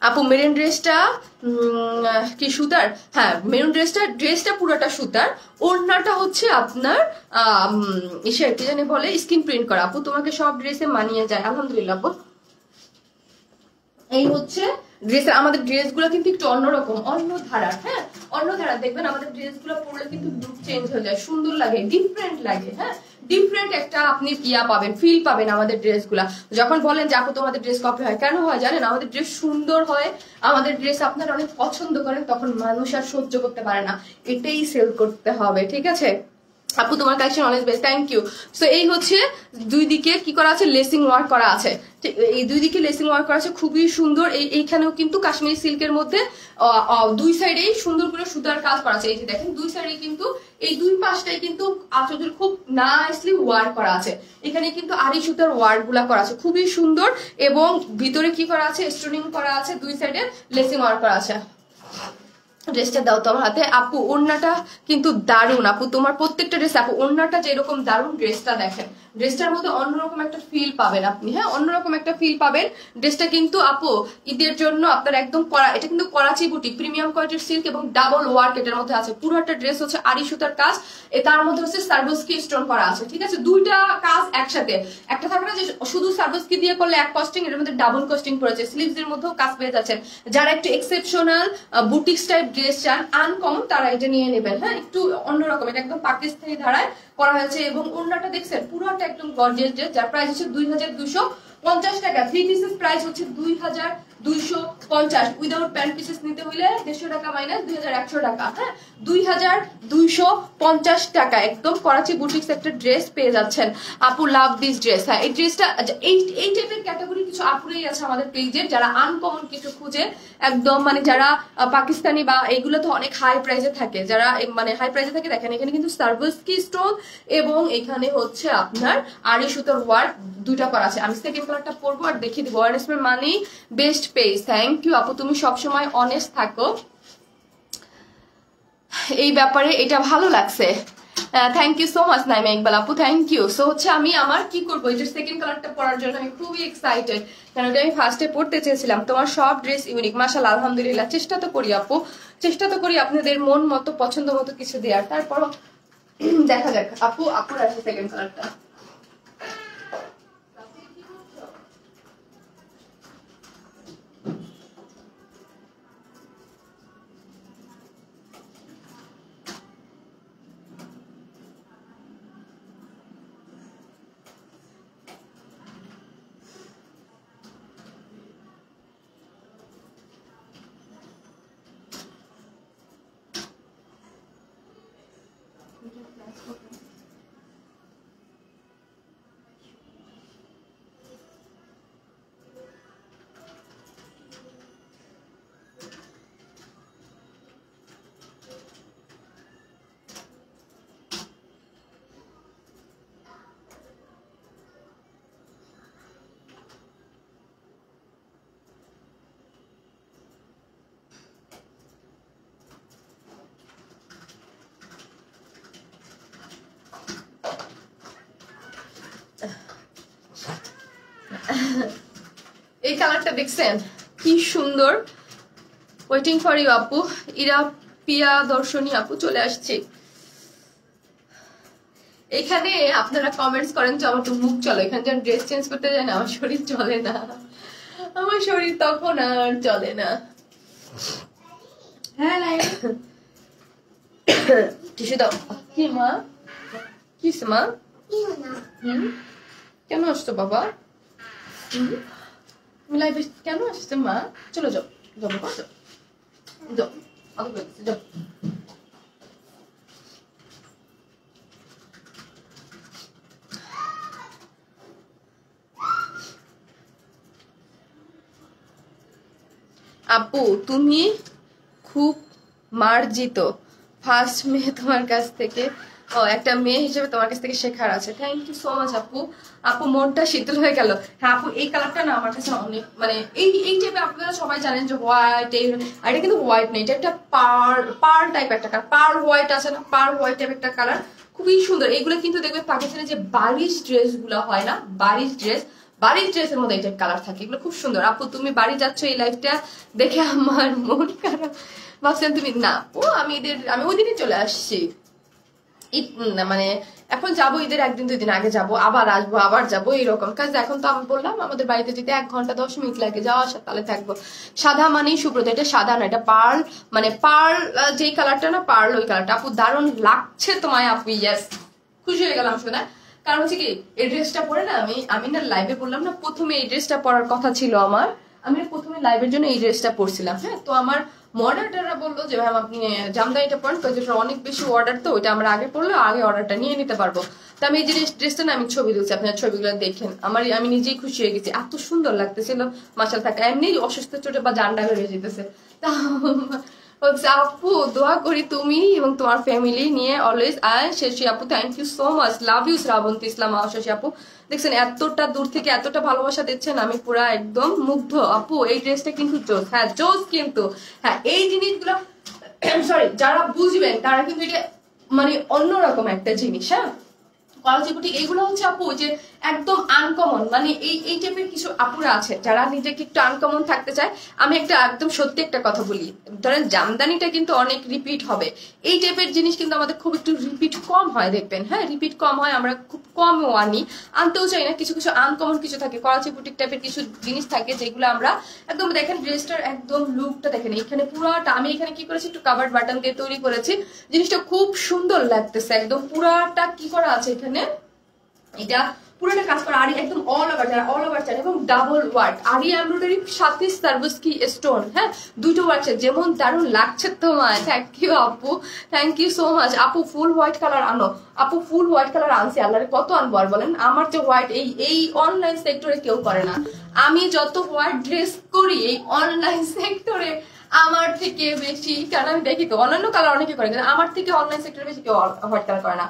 আপু মেরুন ড্রেসটা কি সুতার? হ্যাঁ মেরুন ড্রেসটা পুরোটা সুতার, ওড়নাটা হচ্ছে আপনার ইসের কি জানি বলে স্কিন প্রিন্ট করা। আপু তোমাকে সব ড্রেসে মানিয়ে যায়, আলহামদুলিল্লাহ আপু। এই হচ্ছে ড্রেসের, আমাদের ড্রেসগুলো কিন্তু একটু অন্যরকম, অন্য ধারার। হ্যাঁ অন্য ধারার, দেখবেন আমাদের ড্রেসগুলো পরলে কিন্তু লুক চেঞ্জ হয়ে যায়, সুন্দর লাগে, ডিফারেন্ট লাগে। হ্যাঁ ডিফারেন্ট একটা আপনি পাবেন, ফিল পাবেন আমাদের ড্রেসগুলা। যখন বলেন যে আপু তোমাদের ড্রেস কপি হয়, কেন হয় জানেন? আমাদের ড্রেস সুন্দর হয়, আমাদের ড্রেস আপনারা অনেক পছন্দ করেন, তখন মানুষ আর সহ্য করতে পারে না, এটাই সেল করতে হবে। ঠিক আছে আপু তোমার কালেকশন অনেক বেস্ট, থ্যাংক ইউ। সো এই হচ্ছে দুই দিকে কি করা আছে, লেসিং ওয়ার্ক করা আছে। এই দুই দিকে লেসিং ওয়ার্ক করা আছে, খুবই সুন্দর। এইখানেও কিন্তু কাশ্মীরি সিল্কের মধ্যে দুই সাইডেই সুন্দর করে সুতার কাজ করা আছে। এই যে দেখেন দুই সাইডে কিন্তু এই দুই পাশটাই কিন্তু আঁচল খুব নাইসলি ওয়ার্ক করা আছে। এখানে কিন্তু আড়ি সুতার ওয়ার্ক গুলা করা আছে, খুবই সুন্দর। এবং ভিতরে কি করা আছে, স্টোনিং করা আছে, দুই সাইডে লেসিং ওয়ার্ক করা আছে। ড্রেসটা দাও তো আমার হাতে আপু। ওড়নাটা কিন্তু দারুণ আপু, তোমার প্রত্যেকটা ড্রেস আপু ওড়নাটা যেরকম দারুণ, ড্রেসটা দেখেন, ড্রেসটার মধ্যে অন্যরকম একটা ফিল পাবেন আপনি। হ্যাঁ অন্যরকম একটা ফিল পাবেন। ড্রেসটা কিন্তু আপু ঈদের জন্য আপনার একদম করা, এটা কিন্তু করাচি বুটি প্রিমিয়াম কোয়ালিটির সিল্ক এবং ডাবল ওয়ার্ক এটার মধ্যে আছে। পুরোটা ড্রেস হচ্ছে আড়ি সুতার কাজ, তার মধ্যে হচ্ছে সার্ভিসকি স্টোন করা আছে। ঠিক আছে, দুইটা কাজ একসাথে। একটা থাকে না যে শুধু সার্ভিসকি দিয়ে করলে এক কস্টিং, এর মধ্যে ডাবল কস্টিং পড়েছে। স্লিভস এর মধ্যেও কাজ পেয়ে যাচ্ছেন। যারা একটু এক্সেপশনাল বুটিক্স টাইপ ড্রেস চান, আনকমন, তারা এটা নিয়ে নেবেন। হ্যাঁ একটু অন্যরকম, এটা একদম পাকিস্তানি ধারায় করা হয়েছে। এবং ওড়নাটা দেখছেন পুরোটা একদম গর্জিয়াস ড্রেস, যার প্রাইস হচ্ছে 2250 টাকা। 3 পিসের প্রাইস হচ্ছে 2250, উইদাউট প্যান্ট পিসেস নিতে হইলে 150 টাকা মাইনাস 2100 টাকা। হ্যাঁ 2250 টাকা একদম করাচি বুটিক্স একটা ড্রেস পেয়ে যাচ্ছেন আপু। Love this dress. হ্যাঁ এই ড্রেসটা এই টাইপের ক্যাটাগরি কিছু আপুরেই আছে আমাদের পেজের, যারা আনকমন কিছু খুঁজে, একদম মানে যারা পাকিস্তানি বা এইগুলো তো অনেক হাই প্রাইসে থাকে, যারা মানে হাই প্রাইসে থাকে। দেখেন এখানে কিন্তু সার্ভিসকি স্টোন এবং এখানে হচ্ছে আপনার আড়ি সুতার ওয়ার্ক দুইটা করা আছে। আমি সেকেন্ড কালারটা পরবো আর দেখিয়ে দিব। Honest money best page, thank you আপু, তুমি সবসময় অনেস্ট থাকো। এই ব্যাপারে এটা ভালো লাগছে। Thank you so much Naima Iqbal আপু, থ্যাংক ইউ। সো হচ্ছে আমি আমার কি করবো, এটা সেকেন্ড কালারটা পরার জন্য আমি খুবই এক্সাইটেড, কারণ আমি ফার্স্টে পড়তে চেয়েছিলাম। তোমার সব ড্রেস ইউনিক, মাশাআল্লাহ, আলহামদুলিল্লাহ। চেষ্টা তো করি আপু, চেষ্টা তো করি আপনাদের মন মতো পছন্দ মতো কিছু দেওয়ার। তারপর দেখা যাক আপু, আপুর আছে সেকেন্ড কালারটা। এই কালারটা দেখছেন কি সুন্দর। ওয়েটিং ফর ইউ আপু। ইরা পিয়া দর্শনী আপু চলে আসছে। এখানে আপনারা কমেন্টস করেন যে আমার তো মুখ চলে, এখানে যখন ড্রেস চেঞ্জ করতে যায় না আমার শরীর চলে না, আমার শরীর তখন আর চলে না। হ্যাঁ টিস্যু দাও। কি মা, কি মা? কেন আসছো বাবা? লাইভে কেন আসছে মা? চলো যাও যাও বাবা, যাও যাও। আপু তুমি খুব মার্জিত, ফার্স্ট মেয়ে তোমার কাছ থেকে, ও একটা মেয়ে হিসেবে তোমার কাছ থেকে শেখার আছে। থ্যাংক ইউ সো মাচ আপু। আপু মনটা শীতল হয়ে গেল। হ্যাঁ আপু এই কালারটা না আমার কাছে অনেক, মানে এই টাইপের আপনারা সবাই জানেন যে হোয়াইট, এটা কিন্তু হোয়াইট নেই, এটা একটা পার্ল টাইপ একটা কালার, পার্ল হোয়াইট আছে না, পার্ল হোয়াইট টাইপ একটা কালার, খুবই সুন্দর। এগুলো কিন্তু দেখবে পাকিস্তানে যে বারিশ ড্রেস গুলো হয় না, বারিশ ড্রেসের মধ্যে এই টাইপ কালার থাকে, এগুলো খুব সুন্দর। আপু তুমি বাড়ি যাচ্ছ, এই লাইফটা দেখে আমার মন খারাপ, ভাবছিলাম তুমি না। আমি ওই দিনই চলে আসছি, মানে এখন যাবো, ঈদের 1-2 দিন আগে যাবো, আবার আসবো, আবার যাবো, এইরকম কাজ। এখন তো আমি বললাম আমাদের বাড়িতে যেতে 1 ঘন্টা 10 মিনিট লাগে, যাওয়া আসা, তাহলে থাকবো। সাদা মানেই সুব্রত, এটা সাদা না, এটা পার্ল, মানে পার্ল যেই কালারটা না, পার্ল ওই কালারটা। আপু দারুণ লাগছে তোমায় আপু, ইয়েস, খুশি হয়ে গেলাম শোনা। কারণ হচ্ছে কি এই ড্রেসটা পরে না, আমি না লাইভে বললাম না, প্রথমে এই ড্রেসটা পরার কথা ছিল আমার, আমি প্রথমে লাইভের জন্য এই ড্রেসটা পরছিলাম। হ্যাঁ, তো আমার মডারেটররা বললো যে ভাই আপনি জামদানিটা পরেন, অনেক বেশি অর্ডার, তো ওইটা আমরা আগে পড়লে আগে অর্ডারটা নিয়ে নিতে পারবো। তো আমি এই যে ড্রেসটা না আমি ছবি দিচ্ছি, আপনার ছবিগুলো দেখেন, আমি নিজেই খুশি হয়ে গেছি, এত সুন্দর লাগতেছিল। মাশাআল্লাহ থাকা এমনি অসুস্থ চোটে বা জান্ডা হয়ে যেতেছে। আপু দোয়া করি তুমি এবং তোমার ফ্যামিলি নিয়ে অলওয়েজ। আয় শেষী আপু, thank you so much, love you Srabanti Islam শেষী আপু। দেখছেন এতটা দূর থেকে এতটা ভালোবাসা দিচ্ছেন, আমি পুরা একদম মুগ্ধ। আপু এই ড্রেসটা কিন্তু জোস, হ্যাঁ জোস কিন্তু, হ্যাঁ এই জিনিসগুলো সরি যারা বুঝবেন তারা কিন্তু এটা মানে অন্যরকম একটা জিনিস। হ্যাঁ কলাচিপুটি এইগুলো হচ্ছে আপু যে একদম আনকমন, মানে এই টাইপের কিছু আপুরা আছে যারা নিজেকে একটু আনকমন থাকতে চায়। আমি একটা একদম সত্যি একটা কথা বলি, ধরেন জামদানিটা কিন্তু অনেক রিপিট হবে, এই টাইপের জিনিস কিন্তু আমাদের খুব একটু রিপিট কম হয়, দেখবেন। হ্যাঁ রিপিট কম হয়, আমরা খুব কমও আনি, আনতেও চাই না। কিছু আনকমন কিছু থাকে, কলাচিপুটি টাইপের কিছু জিনিস থাকে যেগুলো আমরা একদম, দেখেন ড্রেসটার একদম লুকটা দেখেন, এখানে পুরাটা আমি এখানে কি করেছি, একটু কাভার্ড বাটন দিয়ে তৈরি করেছি, জিনিসটা খুব সুন্দর লাগতেছে। একদম পুরাটা কি করা আছে এখানে, এটা পুরোটা কাজ করা আরি, একদম অল ওভার চান, এবং ডাবল ওয়ার্ক আরি এমব্রয়ডারি সাথে সার্ভিস কি স্টোন। হ্যাঁ দুটো ওয়ার্ক, যেমন দারুণ লাগছে তোমায়। থ্যাংক ইউ আপু, থ্যাংক ইউ সো মাচ। আপু ফুল হোয়াইট কালার আনো। আপু ফুল হোয়াইট কালার আনছি, আল্লাহরে কত আনবো আর বলেন। আমার যে হোয়াইট এই অনলাইন সেক্টরে কেউ করে না, আমি যত হোয়াইট ড্রেস করি এই অনলাইন সেক্টরে আমার থেকে বেশি, কারণ আমি দেখি তো অন্যান্য কালার অনেকে করে, কিন্তু আমার থেকে অনলাইন সেক্টরে বেশি কেউ হোয়াইট কালার করে না।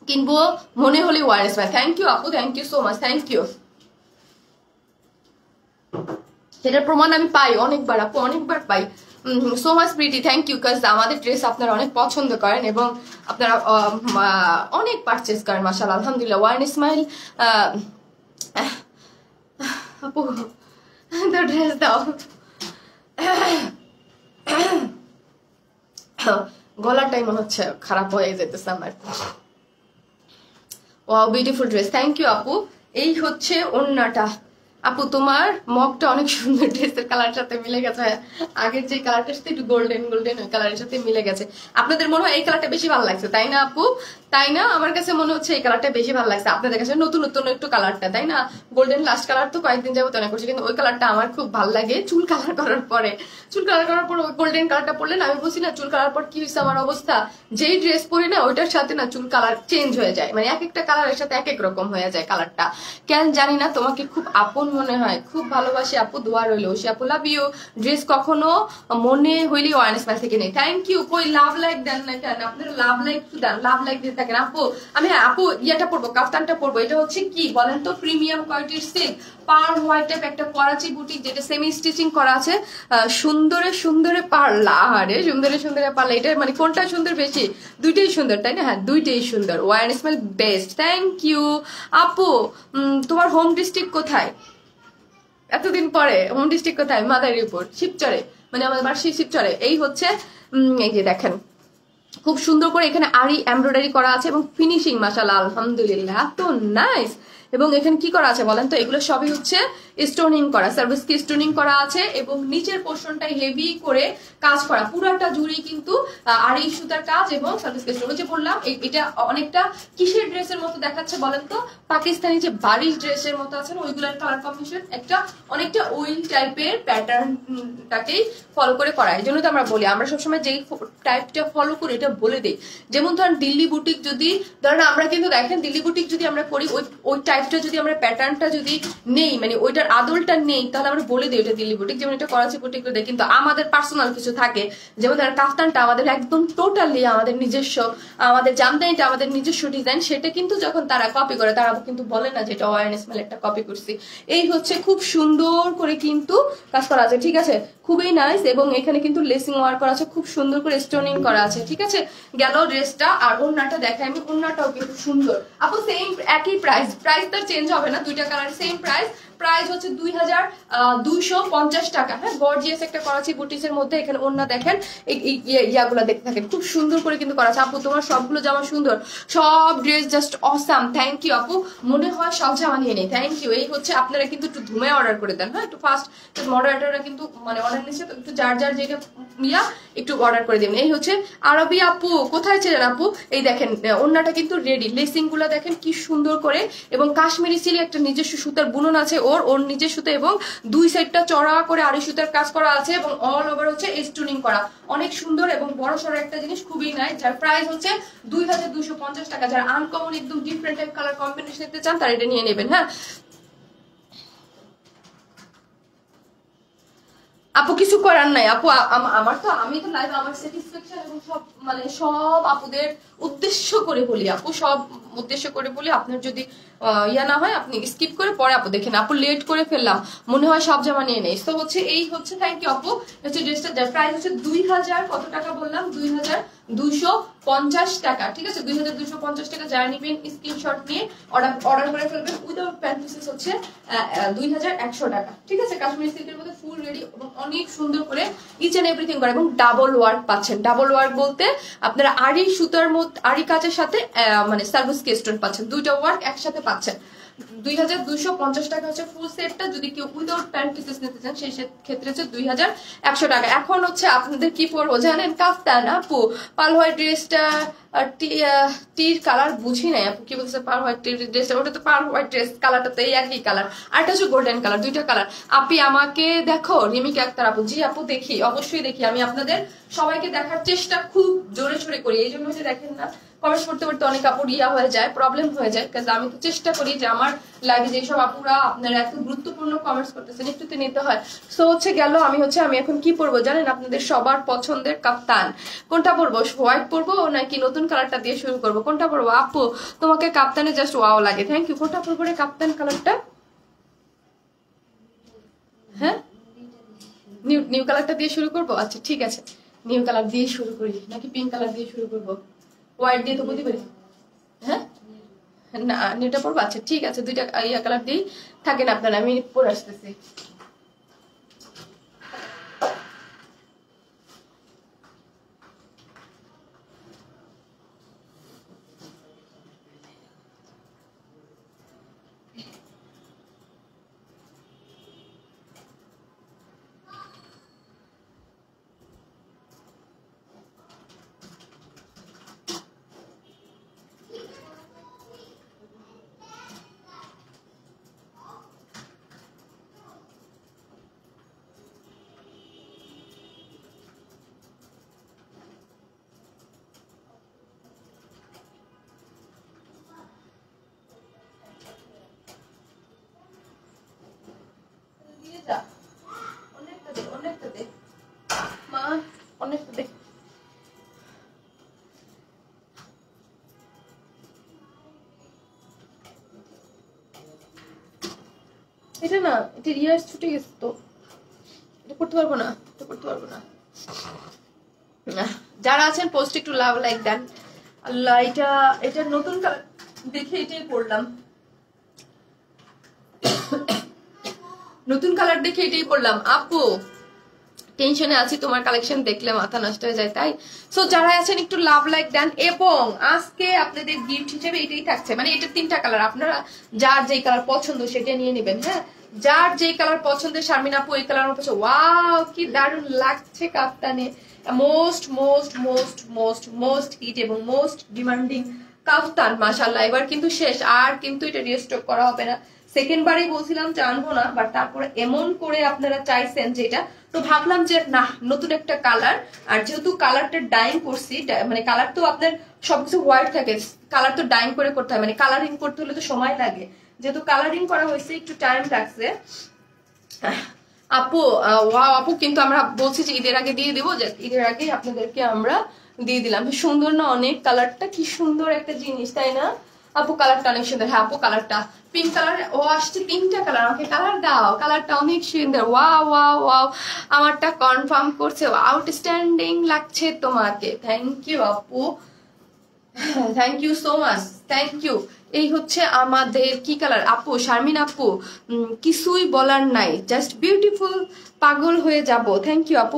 কিনবো মনে হলে ওয়ারেস ভাই, থ্যাংক ইউ আপু, thank you so much, thank you. সেটার প্রমাণ আমি পাই অনেকবার আপু, অনেকবার পাই। So much pretty, thank you. কাজ আমাদের ড্রেস আপনারা অনেক পছন্দ করেন এবং আপনারা অনেক পারচেস করেন মাশাআল্লাহ, আলহামদুলিল্লাহ। ওয়ান স্মাইল আপু তো ড্রেস দাও। গলাটাই মনে হচ্ছে খারাপ হয়ে যেতেছে আমার। Wow beautiful dress, thank you আপু। এই হচ্ছে ওড়নাটা। আপু তোমার মগটা অনেক সুন্দর, ড্রেসের কালার সাথে মিলে গেছে। আগের যে কালারটার সাথে একটু গোল্ডেন গোল্ডেন ওই কালারের সাথে মিলে গেছে। আপনাদের মনে হয় এই কালারটা বেশি ভালো লাগছে তাই না আপু? তাই না? আমার কাছে মনে হচ্ছে এই কালারটা বেশি ভালো লাগছে, আপনাদের কাছে নতুন নতুন একটু কালারটা, তাই না? গোল্ডেন লাস্ট কালার তো কয়েকদিন যাবো অনেক করছি, কিন্তু ওই কালারটা আমার খুব ভালো লাগে। চুল কালার করার পরে, চুল কালার করার পর ওই গোল্ডেন কালারটা পরলে না, আমি বলছি না চুল কালার পর কি হয়েছে আমার অবস্থা, যেই ড্রেস পরি না ওইটার সাথে না চুল কালার চেঞ্জ হয়ে যায়, মানে এক একটা কালারের সাথে এক এক রকম হয়ে যায় কালারটা। কেন জানি না, তোমাকে খুব আপন মনে হয়, খুব ভালোবাসি আপু, দোয়া রইল। ওশি আপু লাভ ইউ। ড্রেস কখনো মনে হইলে ওয়ান স্মাইল থেকে নেই, থ্যাংক ইউ। কই লাভ লাইক দেন না কেন? আপনারা লাভ লাইক দেন, লাভ লাইক দিয়ে থাকেন আপু। আমি আপু ইয়াটা পরবো, কাফতানটা পরবো। এটা হচ্ছে কি বলেন তো? প্রিমিয়াম কোয়ালিটির সিল্ক পার হোয়াইট টাইপ একটা করাচি বুটিক, যেটা সেমি স্টিচিং করা আছে। সুন্দরে সুন্দরে পারলা, আরে সুন্দরে সুন্দরে পারলা। এটা মানে কোনটা সুন্দর বেশি? দুইটাই সুন্দর তাই না? হ্যাঁ দুইটাই সুন্দর। One smile best, thank you আপু। তোমার হোম ডিস্ট্রিক্ট কোথায়? এতদিন পরে হোম ডিস্ট্রিক্ট কোথায়? মাদারীপুর, শিবচরে, মানে আমার বাড়ি শিবচরে। এই হচ্ছে এই যে দেখেন খুব সুন্দর করে এখানে আরি এমব্রয়ডারি করা আছে এবং ফিনিশিং মাশাআল্লাহ আলহামদুলিল্লাহ এত নাইস। এবং এখানে কি করা আছে বলেন তো? এগুলো সবই হচ্ছে স্টোনিং করা, সার্ভিস কি স্টোনিং করা আছে এবং নিচের পোর্শনটাই হেভি করে কাজ করা, পুরাটা জুড়ি কিন্তু আড়ি সুতার কাজ এবং সার্ভিস কি স্টোন। যে বললাম এটা অনেকটা কিসের ড্রেসের মতো দেখাচ্ছে বলেন তো? পাকিস্তানি যে বারিশ ড্রেসের মতো আছে না, ওইগুলোর কালার কম্বিনেশন একটা অনেকটা ওই টাইপের প্যাটার্নটাকেই ফলো করে করা। এই জন্য তো আমরা বলি, আমরা সবসময় যেই টাইপটা ফলো করি এটা বলে দিই। যেমন ধরেন দিল্লি বুটিক, যদি ধরেন আমরা কিন্তু দেখেন দিল্লি বুটিক যদি আমরা করি, ওই টাইপটা যদি আমরা প্যাটার্নটা যদি নেই, মানে ওইটার আদলটা নেই, তাহলে আমরা বলে দিই ওটা দিল্লি বুটিক। যেমন এটা করাচি বুটিক দেয়, কিন্তু আমাদের পার্সোনাল কিছু থাকে। যেমন ধরেন কাফতানটা আমাদের একদম টোটালি আমাদের নিজস্ব, আমাদের জামদানিটা আমাদের নিজস্ব ডিজাইন, সেটা কিন্তু যখন তারা কপি করে তারা কিন্তু বলে না যে এটা ওয়ান স্মাইল একটা কপি করছি। এই হচ্ছে খুব সুন্দর করে কিন্তু কাজ করা আছে, ঠিক আছে, খুবই নাইস। এবং এখানে কিন্তু লেসিং ওয়ার্ক করা আছে, খুব সুন্দর করে স্টোনিং করা আছে, ঠিক আছে। গেল ড্রেসটা। আর ওড়নাটা দেখাই আমি, ওড়নাটাও কিন্তু সুন্দর আপু। সেম একই প্রাইস, প্রাইস তো চেঞ্জ হবে না, দুইটা কালার সেম প্রাইস। প্রাইস হচ্ছে 2250 টাকা। হ্যাঁ গর্জিয়াস একটা করাচি বুটিক্সের মধ্যে। এখানে ওড়না দেখেন, ইয়াগুলা দেখতে থাকেন, খুব সুন্দর করে কিন্তু করা আছে। আপু তোমার সবগুলো জামা সুন্দর, সব dress just awesome, thank you আপু। মনে হয় সব জামা নিয়ে নেই, থ্যাংক ইউ। এই হচ্ছে আপনারা কিন্তু একটু ধুমে অর্ডার করে দেন, হ্যাঁ একটু ফাস্ট। মডারেটররা কিন্তু মানে অর্ডার নিচ্ছে তো একটু যার যার যেটা ইয়া একটু অর্ডার করে দেবেন। এই হচ্ছে আরবি আপু, কোথায় ছিলেন আপু? এই দেখেন ওড়নাটা কিন্তু রেডি, লেসিং গুলা দেখেন কি সুন্দর করে, এবং কাশ্মীরি সিল্ক একটা নিজস্ব সুতার বুনন আছে ওর নিজের সুতা, এবং দুই সাইডটা চড়া করে আড়ি সুতার কাজ করা আছে, এবং অল ওভার হচ্ছে স্টোনিং করা, অনেক সুন্দর এবং বড় সড়ো একটা জিনিস, খুবই নাই। যার প্রাইস হচ্ছে 2250 টাকা। যারা আনকমন একদম ডিফারেন্ট টাইপ কালার কম্বিনেশন নিতে চান তারা এটা নিয়ে নেবেন। হ্যাঁ আপু কিছু করার নাই আপু, আমার তো, আমি তো লাইভ আমার স্যাটিসফ্যাকশন এবং সব মানে সব আপুদের উদ্দেশ্য করে বলি আপু, সব উদ্দেশ্য করে বলি। আপনার যদি ইয়া না হয় আপনি স্কিপ করে পরে আপু দেখেন। আপু লেট করে ফেললাম, মনে হয় সব জামা নিয়ে নেই। তো হচ্ছে এই হচ্ছে, থ্যাংক ইউ আপু। হচ্ছে ড্রেসটা যার প্রাইস হচ্ছে 2000 কত টাকা বললাম? 2250 টাকা, ঠিক আছে। 2250 টাকা। যারা নিবেন স্ক্রিনশট নিয়ে অর্ডার করে ফেলবেন। উইদাউট প্যান্ট পিসেস হচ্ছে 2100 টাকা, ঠিক আছে। কাশ্মীরি সিল্কের মধ্যে ফুল রেডি এবং অনেক সুন্দর করে ইচ এন্ড এভরিথিং করে, এবং ডাবল ওয়ার্ক পাচ্ছেন। ডাবল ওয়ার্ক বলতে আপনারা আড়ি সুতার মধ্যে আড়ি কাজের সাথে মানে সার্ভিস স্টোন পাচ্ছেন, দুইটা ওয়ার্ক একসাথে পাচ্ছেন। 2250 টাকা হচ্ছে ফুল সেটটা। যদি কেউ উইদাউট প্যান্ট পিসেস নিতে চান সেই ক্ষেত্রে হচ্ছে 2100 টাকা। এখন হচ্ছে আপনাদের কি পরবো জানেন? কাফতান আপু। পাল হোয়াইট ড্রেসটা টির কালার বুঝি নাই আপু, কি বলছে? পার হোয়াইট টির ড্রেসটা, ওটা তো পার হোয়াইট ড্রেস, কালারটা তো এই একই কালার। আর এটা হচ্ছে গোল্ডেন কালার, দুইটা কালার। আপনি আমাকে দেখো রিমিকা আক্তার আপু। জি আপু দেখি, অবশ্যই দেখি। আমি আপনাদের সবাইকে দেখার চেষ্টা খুব জোরে সোরে করি, এই জন্য যে দেখেন না কমেন্টস করতে করতে অনেক আপুর ইয়া হয়ে যায়, প্রবলেম হয়ে যায়। কারণ আমি তো চেষ্টা করি যে আমার লাইভে যেসব আপুরা আপনারা এত গুরুত্বপূর্ণ কমেন্টস করতেছেন একটু তো নিতে হয়। সো হচ্ছে গেল। আমি এখন কি পরবো জানেন? আপনাদের সবার পছন্দের কাপ্তান। কোনটা পরবো? হোয়াইট পরবো নাকি নতুন কালারটা দিয়ে শুরু করবো? কোনটা পরবো আপু? তোমাকে কাপ্তানে জাস্ট ওয়াও লাগে, থ্যাংক ইউ। কোনটা পরবো রে কাপ্তান কালারটা? হ্যাঁ নিউ নিউ কালারটা দিয়ে শুরু করবো? আচ্ছা ঠিক আছে, নিউ কালার দিয়ে শুরু করি নাকি পিঙ্ক কালার দিয়ে শুরু করবো? হোয়াইট দিয়ে তো বলতে পারি। হ্যাঁ না, নিউটা পরবো। আচ্ছা ঠিক আছে, দুইটা ইয়া কালার দিয়েই থাকেন আপনারা, আমি পরে আসতেছি। এটা না, এটা রিয়াজ ছুটে গেছে তো, এটা করতে পারবো না, এটা করতে পারবো না। যারা আছেন পোস্ট একটু লাভ লাইক দেন। আল্লাহ, এটা নতুন কালার দেখে এটাই পড়লাম, নতুন কালার দেখে এটাই পড়লাম। আপু টেনশনে আছি, তোমার কালেকশন দেখলে মাথা নষ্ট হয়ে যায় তাই। সো যারা আছেন একটু লাভ লাইক দেন। এবং আজকে আপনাদের গিফট হিসেবে এটাই থাকছে, মানে এটা 3টা কালার, আপনারা যার যেই কালার পছন্দ সেটা নিয়ে নেবেন। হ্যাঁ, যার যেই কালার পছন্দের, শারমিন আপু এই কালার আমার পছন্দ। ওয়াও কি দারুণ লাগছে কাফতানে, most most most most most hit এবং মোস্ট ডিমান্ডিং কাফতান। মাশাআল্লাহ, এবার কিন্তু শেষ, আর কিন্তু এটা রিস্টক করা হবে না। সেকেন্ড বারেই বলছিলাম জানবো না, বাট তারপরে এমন করে আপনারা চাইছেন যেটা, তো ভাবলাম যে না, নতুন একটা কালার। আর যেহেতু কালারটা ডাইং করছি, মানে কালার তো আপনার সবকিছু হোয়াইট থাকে, কালার তো ডাইং করে করতে হয়, মানে কালারিং করতে হলে তো সময় লাগে, যেহেতু কালারিং করা হয়েছে একটু টাইম লাগছে। আপু ওয়াও আপু, কিন্তু আমরা বলছি যে ঈদের আগে দিয়ে দেবো, যে ঈদের আগে আপনাদেরকে আমরা দিয়ে দিলাম। সুন্দর না অনেক, কালারটা কি সুন্দর একটা জিনিস তাই না আপু? কালারটা অনেক সুন্দর। হ্যাঁ আপু, কালারটা পিঙ্ক কালার, ও আসছে 3টা কালার, আমাকে কালার দাও, কালারটা অনেক সুন্দর। ওয়াও ওয়াও ওয়াও, আমারটা কনফার্ম করছে, আউটস্ট্যান্ডিং লাগছে তোমাকে। থ্যাংক ইউ আপু, thank you so much, thank you. এই হচ্ছে আমাদের কি কালার আপু? শারমিন আপু কিছুই বলার নাই, জাস্ট বিউটিফুল, পাগল হয়ে যাব। থ্যাংক ইউ আপু,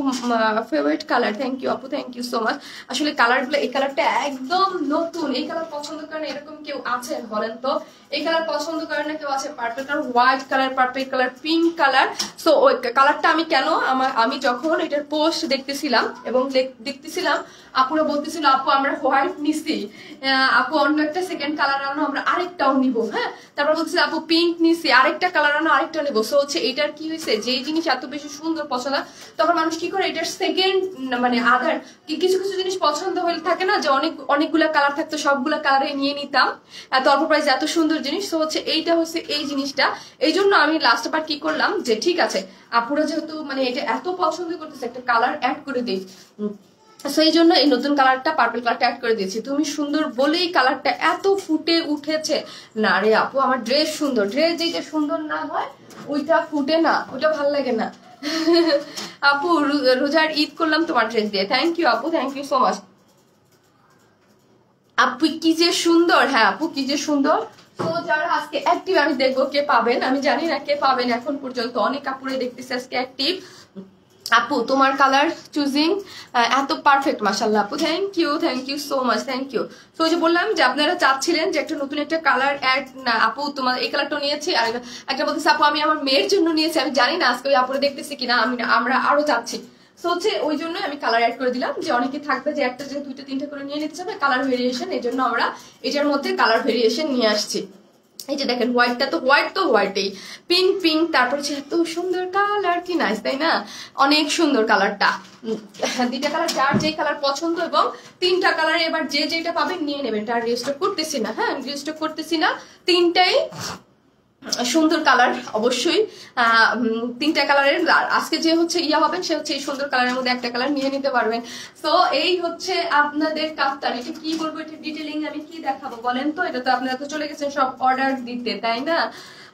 ফেভারিট কালার। থ্যাংক ইউ আপু, থ্যাংক ইউ সো মাচ। আসলে কালারগুলো, এই কালারটা একদম নতুন। এই কালার পছন্দ করেন এরকম কেউ আছেন বলেন তো? এই কালার পছন্দ করেন না কেউ আছে? Purple colour, white colour, purple colour, pink colour. So ওই কালারটা আমি কেন, আমি যখন এটার পোস্ট দেখতেছিলাম এবং দেখতেছিলাম, আপুরা বলতেছিল আপু আমরা হোয়াইট নিছি, আপু অন্য একটা সেকেন্ড কালার আনো, আমরা আরেকটাও নিব। হ্যাঁ, তারপর বলছিল আপু পিঙ্ক নিছি, আরেকটা কালার আনো, আরেকটা নিবো। সো হচ্ছে এটার কি হয়েছে, যেই জিনিস এত বেশি সুন্দর পছন্দ, তখন মানুষ কি করে এটার সেকেন্ড, মানে আদার কিছু কিছু জিনিস পছন্দ হয়ে থাকে না, যে অনেকগুলা কালার থাকতো, সবগুলা কালারে নিয়ে নিতাম, এত অল্প প্রাইস এত সুন্দর জিনিস। তো হচ্ছে এইটা হচ্ছে এই জিনিসটা। এই জন্য আমি লাস্ট বার কি করলাম, যে ঠিক আছে আপুরা যেহেতু মানে এটা এত পছন্দ করতেছে, একটা কালার অ্যাড করে দিই। সেই জন্য এই নতুন কালারটা, পার্পল কালারটা অ্যাড করে দিয়েছি। তুমি সুন্দর বলেই কালারটা এত ফুটে উঠেছে। না রে আপু, আমার ড্রেস সুন্দর, ড্রেস যেটা সুন্দর না হয় ওইটা ফুটে না, ওইটা ভাল লাগে না। আপু রোজার ঈদ করলাম তোমার ড্রেস দিয়ে। থ্যাংক ইউ আপু, থ্যাংক ইউ সো মাচ। আপু কি যে সুন্দর, হ্যাঁ আপু কি যে সুন্দর। তো যারা আজকে অ্যাক্টিভ, আমি দেখবো কে পাবেন, আমি জানি না কে পাবেন এখন পর্যন্ত। অনেক আপুরে দেখতেছি আজকে অ্যাক্টিভ। আপু তোমার কালার চুজিং এত পারফেক্ট, মাশাআল্লাহ আপু, thank you so much, thank you. তো যে বললাম যে আপনারা চাচ্ছিলেন যে একটা নতুন একটা কালার অ্যাড, না আপু তোমার এই কালারটা নিয়েছি, আর একটা বলতেছে আপু আমি আমার মেয়ের জন্য নিয়েছি। আমি জানি না আজকে ওই আপুরে দেখতেছি কিনা, আমরা আরো চাচ্ছি। সো হচ্ছে ওই জন্য আমি কালার অ্যাড করে দিলাম, যে অনেকে থাকবে যে একটা যে 2টা 3টা করে নিয়ে নিতে চাবে কালার ভেরিয়েশন, এই জন্য আমরা এটার মধ্যে কালার ভেরিয়েশন নিয়ে আসছি। এই যে দেখেন হোয়াইটটা তো হোয়াইটেই, পিঙ্ক, তারপর হচ্ছে এত সুন্দর কালার, কি নাইস তাই না? অনেক সুন্দর কালারটা। 2টা কালার, যার যে কালার পছন্দ, এবং 3টা কালার এবার যে যেটা পাবেন নিয়ে নেবেন। এটা রিস্টক করতেছি না, হ্যাঁ রিস্টক করতেছি না, 3টাই সুন্দর কালার অবশ্যই। 3টা কালারের, আজকে যে হচ্ছে ইয়া হবেন সে হচ্ছে এই সুন্দর কালারের মধ্যে একটা কালার নিয়ে নিতে পারবেন। তো এই হচ্ছে আপনাদের কাফতান। এটা কি বলবো, এটা ডিটেলিং আমি কি দেখাবো বলেন তো? এটা তো আপনারা তো চলে গেছেন সব অর্ডার দিতে তাই না?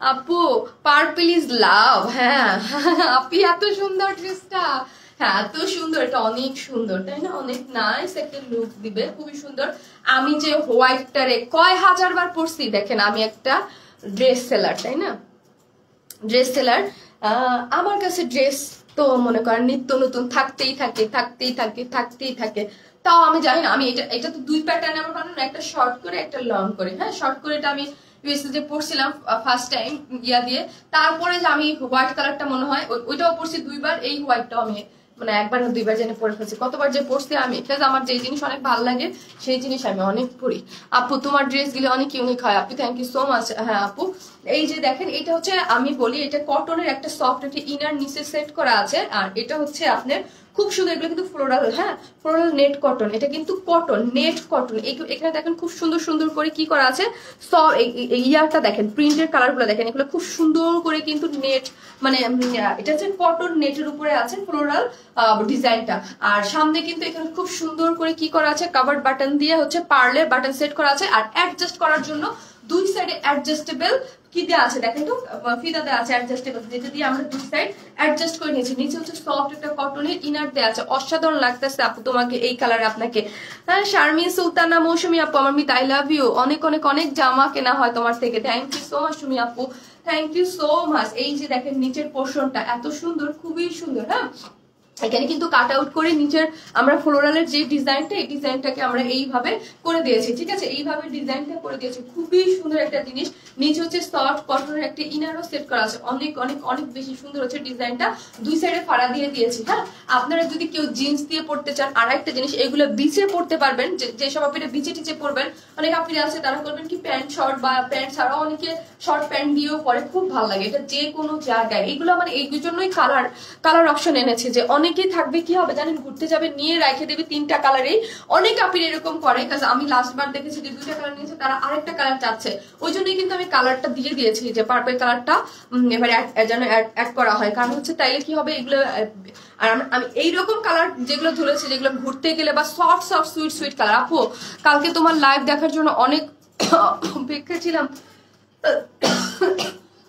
আপু পার্পল ইজ লাভ। হ্যাঁ আপি এত সুন্দর ড্রেসটা, হ্যাঁ এত সুন্দর, এটা অনেক সুন্দর তাই না, অনেক নাইস একটা লুক দিবে, খুবই সুন্দর। আমি যে হোয়াইটটারে কয় হাজার বার পরছি দেখেন, আমি একটা ড্রেস সেলার তাই না, ড্রেস সেলার, আমার কাছে ড্রেস তো মনে করেন নিত্য নতুন থাকতেই থাকে থাকতেই থাকে থাকতেই থাকে। তাও আমি জানি না, আমি এটা এটা তো দুই প্যাটার্নে আমার বানানো, একটা শর্ট করে একটা লং করে। হ্যাঁ শর্ট করে এটা আমি ইউএসএ যে পরছিলাম ফার্স্ট টাইম ইয়া দিয়ে, তারপরে যে আমি হোয়াইট কালারটা মনে হয় ওইটাও পরছি দুইবার, এই হোয়াইটটাও আমি মানে একবার না দুইবার জেনে পরে ফেলছি, কতবার যে পরছি আমি, বিকজ আমার যে জিনিস অনেক ভালো লাগে সেই জিনিস আমি অনেক পরি। আপু তোমার ড্রেস গুলো অনেক ইউনিক হয় আপু, থ্যাংক ইউ সো মাচ। হ্যাঁ আপু এই যে দেখেন, এটা হচ্ছে আমি বলি এটা কটনের একটা সফট একটা ইনার নিচে সেট করা আছে, আর এটা হচ্ছে আপনার খুব সুন্দর, এগুলো কিন্তু ফ্লোরাল, হ্যাঁ ফ্লোরাল নেট কটন, এটা কিন্তু কটন নেট কটন। এখানে দেখেন খুব সুন্দর সুন্দর করে কি করা আছে, ইয়ারটা দেখেন, প্রিন্টের কালার গুলো দেখেন, এগুলো খুব সুন্দর করে কিন্তু নেট মানে এটা হচ্ছে কটন নেটের উপরে আছে ফ্লোরাল ডিজাইনটা। আর সামনে কিন্তু এখানে খুব সুন্দর করে কি করা আছে, কাভার্ড বাটন দিয়ে হচ্ছে পার্লের বাটন সেট করা আছে, আর অ্যাডজাস্ট করার জন্য দুই সাইডে অ্যাডজাস্টেবল কি দেওয়া আছে দেখেন তো, ফিতা দেওয়া আছে অ্যাডজাস্টেবল, যেটা দিয়ে আমরা দুই সাইড অ্যাডজাস্ট করে নিয়েছি। নিচে হচ্ছে সফট একটা কটনের ইনার দেওয়া আছে, অসাধারণ লাগতেছে আপু তোমাকে এই কালারে আপনাকে। হ্যাঁ শারমিন সুলতানা মৌসুমী আপু আমার মিত আই লাভ ইউ, অনেক অনেক অনেক জামা কেনা হয় তোমার থেকে, thank you so much Sumi আপু, থ্যাংক ইউ সো মাচ। এই যে দেখেন নিচের পোর্শনটা এত সুন্দর, খুবই সুন্দর। হ্যাঁ এখানে কিন্তু কাট আউট করে নিচের আমরা ফ্লোরালের যে ডিজাইনটা, এই ডিজাইনটাকে আমরা এইভাবে করে দিয়েছি, ঠিক আছে, এইভাবে ডিজাইনটা করে দিয়েছি, খুবই সুন্দর একটা জিনিস। নিচে হচ্ছে সফট কটনের একটা ইনারও সেট করা আছে, অনেক অনেক অনেক বেশি সুন্দর হচ্ছে ডিজাইনটা, দুই সাইডে ফাড়া দিয়ে দিয়েছি। হ্যাঁ আপনারা যদি কেউ জিন্স দিয়ে পড়তে চান, আর একটা জিনিস এগুলো বিচে পড়তে পারবেন, যেসব আপনারা বিচে টিচে পড়বেন, অনেক আপনারা আছে তারা করবেন কি প্যান্ট শর্ট বা প্যান্ট ছাড়াও অনেকে শর্ট প্যান্ট দিয়েও পরে, খুব ভালো লাগে এটা যে কোনো জায়গায়। এগুলো মানে এই জন্যই কালার অপশন এনেছে, যে অনেকেই থাকবে কি হবে জানেন, ঘুরতে যাবে নিয়ে রেখে দেবে তিনটা কালারেই, অনেক আপনি এরকম করে, কারণ আমি লাস্ট বার দেখেছি যে দুইটা কালার নিয়েছে, তারা আরেকটা কালার চাচ্ছে, ওই জন্যই কিন্তু আমি কালারটা দিয়ে দিয়েছি যে পার্পল কালারটা এবার যেন অ্যাড করা হয়, কারণ হচ্ছে তাইলে কি হবে এগুলো। আর আমি এইরকম কালার যেগুলো ধরেছি, যেগুলো ঘুরতে গেলে বা soft soft sweet sweet colour. আপু কালকে তোমার লাইভ দেখার জন্য অনেক অপেক্ষা ছিলাম,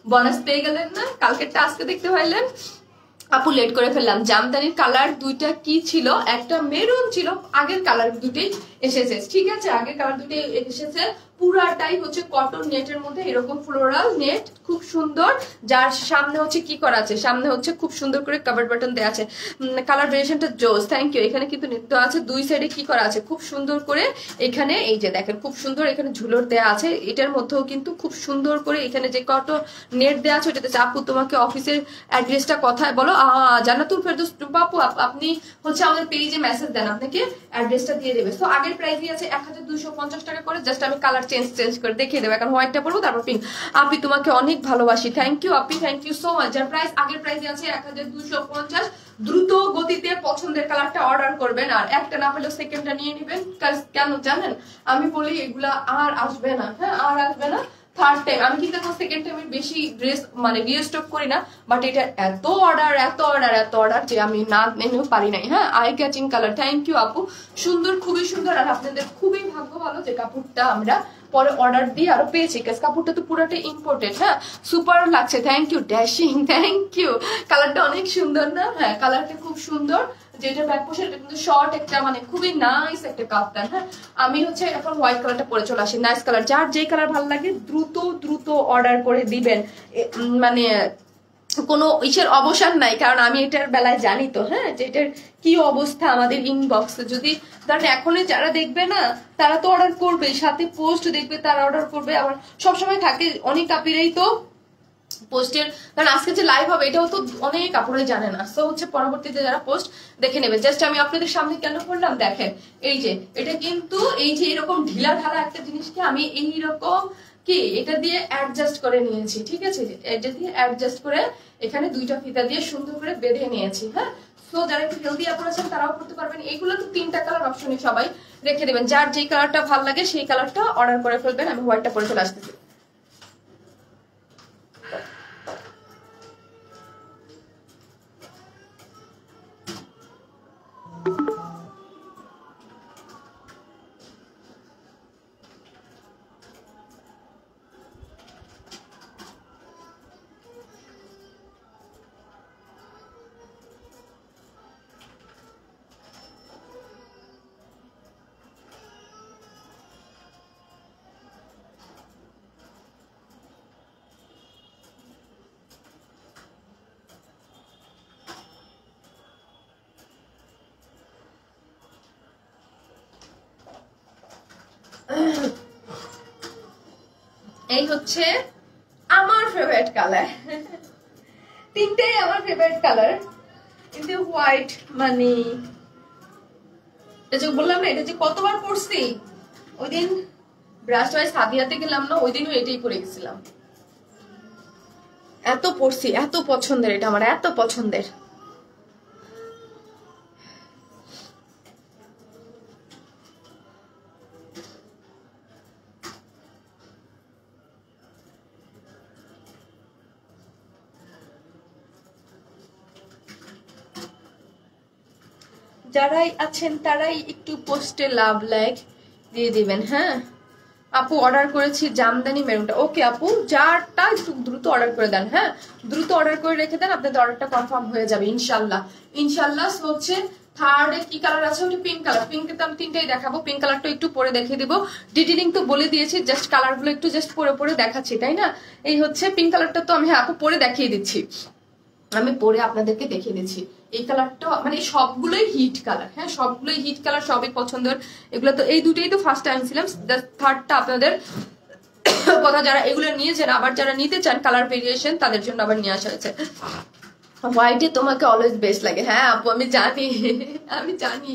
বোনাস পেয়ে গেলেন না, কালকেরটা আজকে দেখতে পাইলেন। আপু লেট করে ফেললাম। জামদানির কালার দুইটা কি ছিল, একটা মেরুন ছিল, আগের কালার দুটোই এসেছে, ঠিক আছে আগের কালার দুটোই এসেছে। পুরাটাই হচ্ছে কটন নেটের মধ্যে এরকম ফ্লোরাল নেট, খুব সুন্দর, যার সামনে হচ্ছে কি করা আছে, সামনে হচ্ছে খুব সুন্দর করে কভার বাটন দেওয়া আছে, কালার ভেরিয়েশনটা জোস, থ্যাংক ইউ। এখানে কিন্তু নেট দেওয়া আছে, দুই সাইডে কি করা আছে খুব সুন্দর করে, এখানে এই যে দেখেন খুব সুন্দর এখানে ঝুলর দেওয়া আছে, এটার মধ্যেও কিন্তু খুব সুন্দর করে এখানে যে কটন নেট দেওয়া আছে ওটাতে। আপু তোমাকে অফিসের অ্যাড্রেসটা কোথায় বলো, জান্নাতুল ফেরদৌস বাপু, আপনি হচ্ছে আমাদের পেজে মেসেজ দেন, আপনাকে অ্যাড্রেসটা দিয়ে দেবে। তো আগের প্রাইসই আছে 1250 টাকা করে, জাস্ট আমি কালার চেঞ্জ করে দেখিয়ে দেবো, এখন হোয়াইটটা পরবো তারপর পিঙ্ক। আপনি তোমাকে অনেক ভালোবাসি, থ্যাংক ইউ আপনি, থ্যাংক ইউ সো মাচ। যার প্রাইস আগের প্রাইসে আছে 1250, দ্রুত গতিতে পছন্দের কালারটা অর্ডার করবেন, আর একটা না পেলেও সেকেন্ডটা নিয়ে নেবেন, কেন জানেন আমি বলি এগুলা আর আসবে না, হ্যাঁ আর আসবে না। থার্ড টাইম আমি কিন্তু এখন সেকেন্ড টাইমে বেশি ড্রেস মানে রিস্টক করি না, বাট এটা এত অর্ডার যে আমি না মেনেও পারি নাই। হ্যাঁ eye catching colour, thank you আপু, সুন্দর খুবই সুন্দর। আর আপনাদের খুবই ভাগ্য ভালো যে কাপড়টা আমরা পরে অর্ডার দিয়ে আরো পেয়েছি, কাপড়টা তো পুরোটা ইম্পোর্টেড। হ্যাঁ সুপার লাগছে, thank you dashing, thank you. কালারটা অনেক সুন্দর না, হ্যাঁ কালারটা খুব সুন্দর, যেটা ব্যাক পোর্শন এটা কিন্তু শর্ট একটা মানে খুবই নাইস একটা কাপ্তান। হ্যাঁ আমি হচ্ছে এখন হোয়াইট কালারটা পরে চলে আসি, নাইস কালার, যার যে কালার ভালো লাগে দ্রুত অর্ডার করে দিবেন, মানে কোনো ইসের অবসান নাই, কারণ আমি এটার বেলায় জানি তো, হ্যাঁ যে এটার কি অবস্থা আমাদের ইনবক্সে। যদি ধরেন এখনই যারা দেখবে না তারা তো অর্ডার করবে, সাথে পোস্ট দেখবে তারা অর্ডার করবে, আবার সবসময় থাকে অনেক কাপিরাই তো পোস্টের, কারণ আজকে যে লাইভ হবে এটাও তো অনেক কাপড়ে জানে না, সো হচ্ছে পরবর্তীতে যারা পোস্ট দেখে নেবে। জাস্ট আমি আপনাদের সামনে কেন করলাম দেখেন, এই যে এটা কিন্তু এই যে এরকম ঢিলা ঢালা একটা জিনিসকে আমি এইরকম কি এটা দিয়ে অ্যাডজাস্ট করে নিয়েছি, ঠিক আছে, এটা দিয়ে অ্যাডজাস্ট করে এখানে দুইটা ফিতা দিয়ে সুন্দর করে বেঁধে নিয়েছি। হ্যাঁ সো যারা একটু হেলদি আপুর আছেন তারাও করতে পারবেন। এইগুলো তো তিনটা কালার অপশনে সবাই রেখে দেবেন, যার যেই কালারটা ভালো লাগে সেই কালারটা অর্ডার করে ফেলবেন। আমি হোয়াইটটা পরে চলে আসতেছি। এই হচ্ছে আমার ফেভারিট কালার, তিনটেই আমার ফেভারিট কালার, কিন্তু হোয়াইট মানে এটা যে বললাম না, এটা যে কতবার পরছি, ওই দিন ব্রাশ ওয়াইজ হাদিয়াতে গেলাম না, ওই দিনও এটাই পরে গেছিলাম। এত পরছি, এত পছন্দের, এটা আমার এত পছন্দের। যারাই আছেন তারাই একটু পোস্টে লাভ লাইক দিয়ে দিবেন। হ্যাঁ আপু অর্ডার করেছি জামদানি মেরুনটা। ওকে আপু, যারটা একটু দ্রুত অর্ডার করে দেন, হ্যাঁ দ্রুত অর্ডার করে রেখে দেন, আপনাদের অর্ডারটা কনফার্ম হয়ে যাবে ইনশাল্লাহ। ইনশাল্লাহ হচ্ছে থার্ডে কি কালার আছে, ওটা পিঙ্ক কালার। পিঙ্কের তো আমি তিনটাই দেখাবো, পিঙ্ক কালারটা একটু পরে দেখিয়ে দিব। ডিটেলিং তো বলে দিয়েছি, জাস্ট কালার গুলো একটু জাস্ট পরে পরে দেখাচ্ছি, তাই না? এই হচ্ছে পিঙ্ক কালারটা তো আমি আপু পরে দেখিয়ে দিচ্ছি, আমি পরে আপনাদেরকে দেখিয়ে দিচ্ছি। এই কালারটা মানে সবগুলোই হিট কালার, হ্যাঁ সবগুলোই হিট কালার, সবই পছন্দের। এগুলো তো এই দুটোই তো ফার্স্ট টাইম ছিলাম, থার্ডটা আপনাদের কথা যারা এগুলো নিয়েছেন, আবার যারা নিতে চান কালার ভেরিয়েশন, তাদের জন্য আবার নিয়ে আসা হয়েছে। হোয়াইটে তোমাকে অলওয়েজ বেস্ট লাগে। হ্যাঁ আপু আমি জানি, আমি জানি,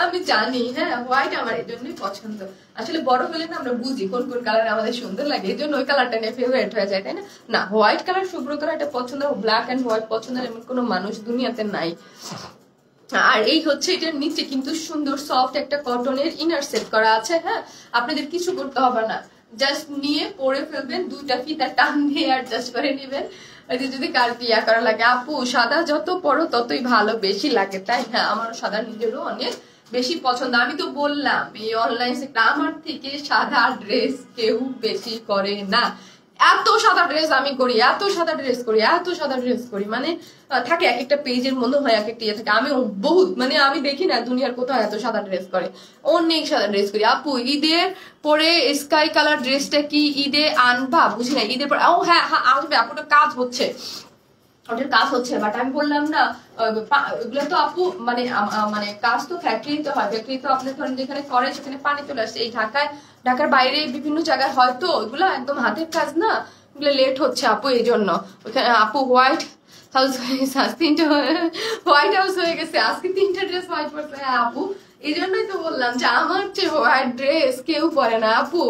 আমি জানি। হ্যাঁ হোয়াইট আমার এই জন্যই পছন্দ। আসলে বড় হলে না আমরা বুঝি কোন কোন কালার আমাদের সুন্দর লাগে, এই জন্য ওই কালারটা নিয়ে ফেভারিট হয়ে যায়, তাই না? না হোয়াইট কালার, শুভ্র কালার এটা পছন্দ, ব্ল্যাক এন্ড হোয়াইট পছন্দের এমন কোনো মানুষ দুনিয়াতে নাই। আর এই হচ্ছে এটার নিচে কিন্তু সুন্দর সফট একটা কটনের ইনার সেট করা আছে। হ্যাঁ আপনাদের কিছু করতে হবে না, জাস্ট নিয়ে পরে ফেলবেন, দুইটা ফিতা টান দিয়ে অ্যাডজাস্ট করে নেবেন। যদি কার বিয়া করা লাগে, আপু সাদা যত পরো ততই ভালো, বেশি লাগে, তাই? হ্যাঁ আমারও সাদা নিজেরও অনেক বেশি পছন্দ। আমি তো বললাম এই অনলাইন সেক্টর, আমার থেকে সাদা ড্রেস কেউ বেশি করে না। এত সাদা ড্রেস আমি করি, এত সাদা ড্রেস করি, এত সাদা ড্রেস করি, মানে থাকে এক একটা পেজের মনে হয় এক একটা ইয়ে থাকে। আমি বহুত মানে আমি দেখি না দুনিয়ার কোথাও এত সাদা ড্রেস করে, অনেক সাদা ড্রেস করি। আপু ঈদের পরে স্কাই কালার ড্রেসটা কি ঈদে আনবা? বুঝি না ঈদের পরে। ও হ্যাঁ হ্যাঁ আসবে আপু, কাজ হচ্ছে, ওটার কাজ হচ্ছে, বাট আমি বললাম না এগুলো তো আপু মানে মানে কাজ তো ফ্যাক্টরিতে হয়, ফ্যাক্টরি তো আপনি ধরেন যেখানে করে সেখানে পানি চলে আসছে। এই ঢাকার বাইরে বিভিন্ন জায়গায় হয়তো এগুলো একদম হাতের কাজ না, এগুলো লেট হচ্ছে আপু, এই জন্য ওখানে আপু হোয়াইট হাউস তিনটা হোয়াইট হাউস হয়ে গেছে আজকে, তিনটা ড্রেস হোয়াইট পরছে। হ্যাঁ আপু এই জন্যই তো বললাম যে আমার চেয়ে হোয়াইট ড্রেস কেউ পরে না আপু।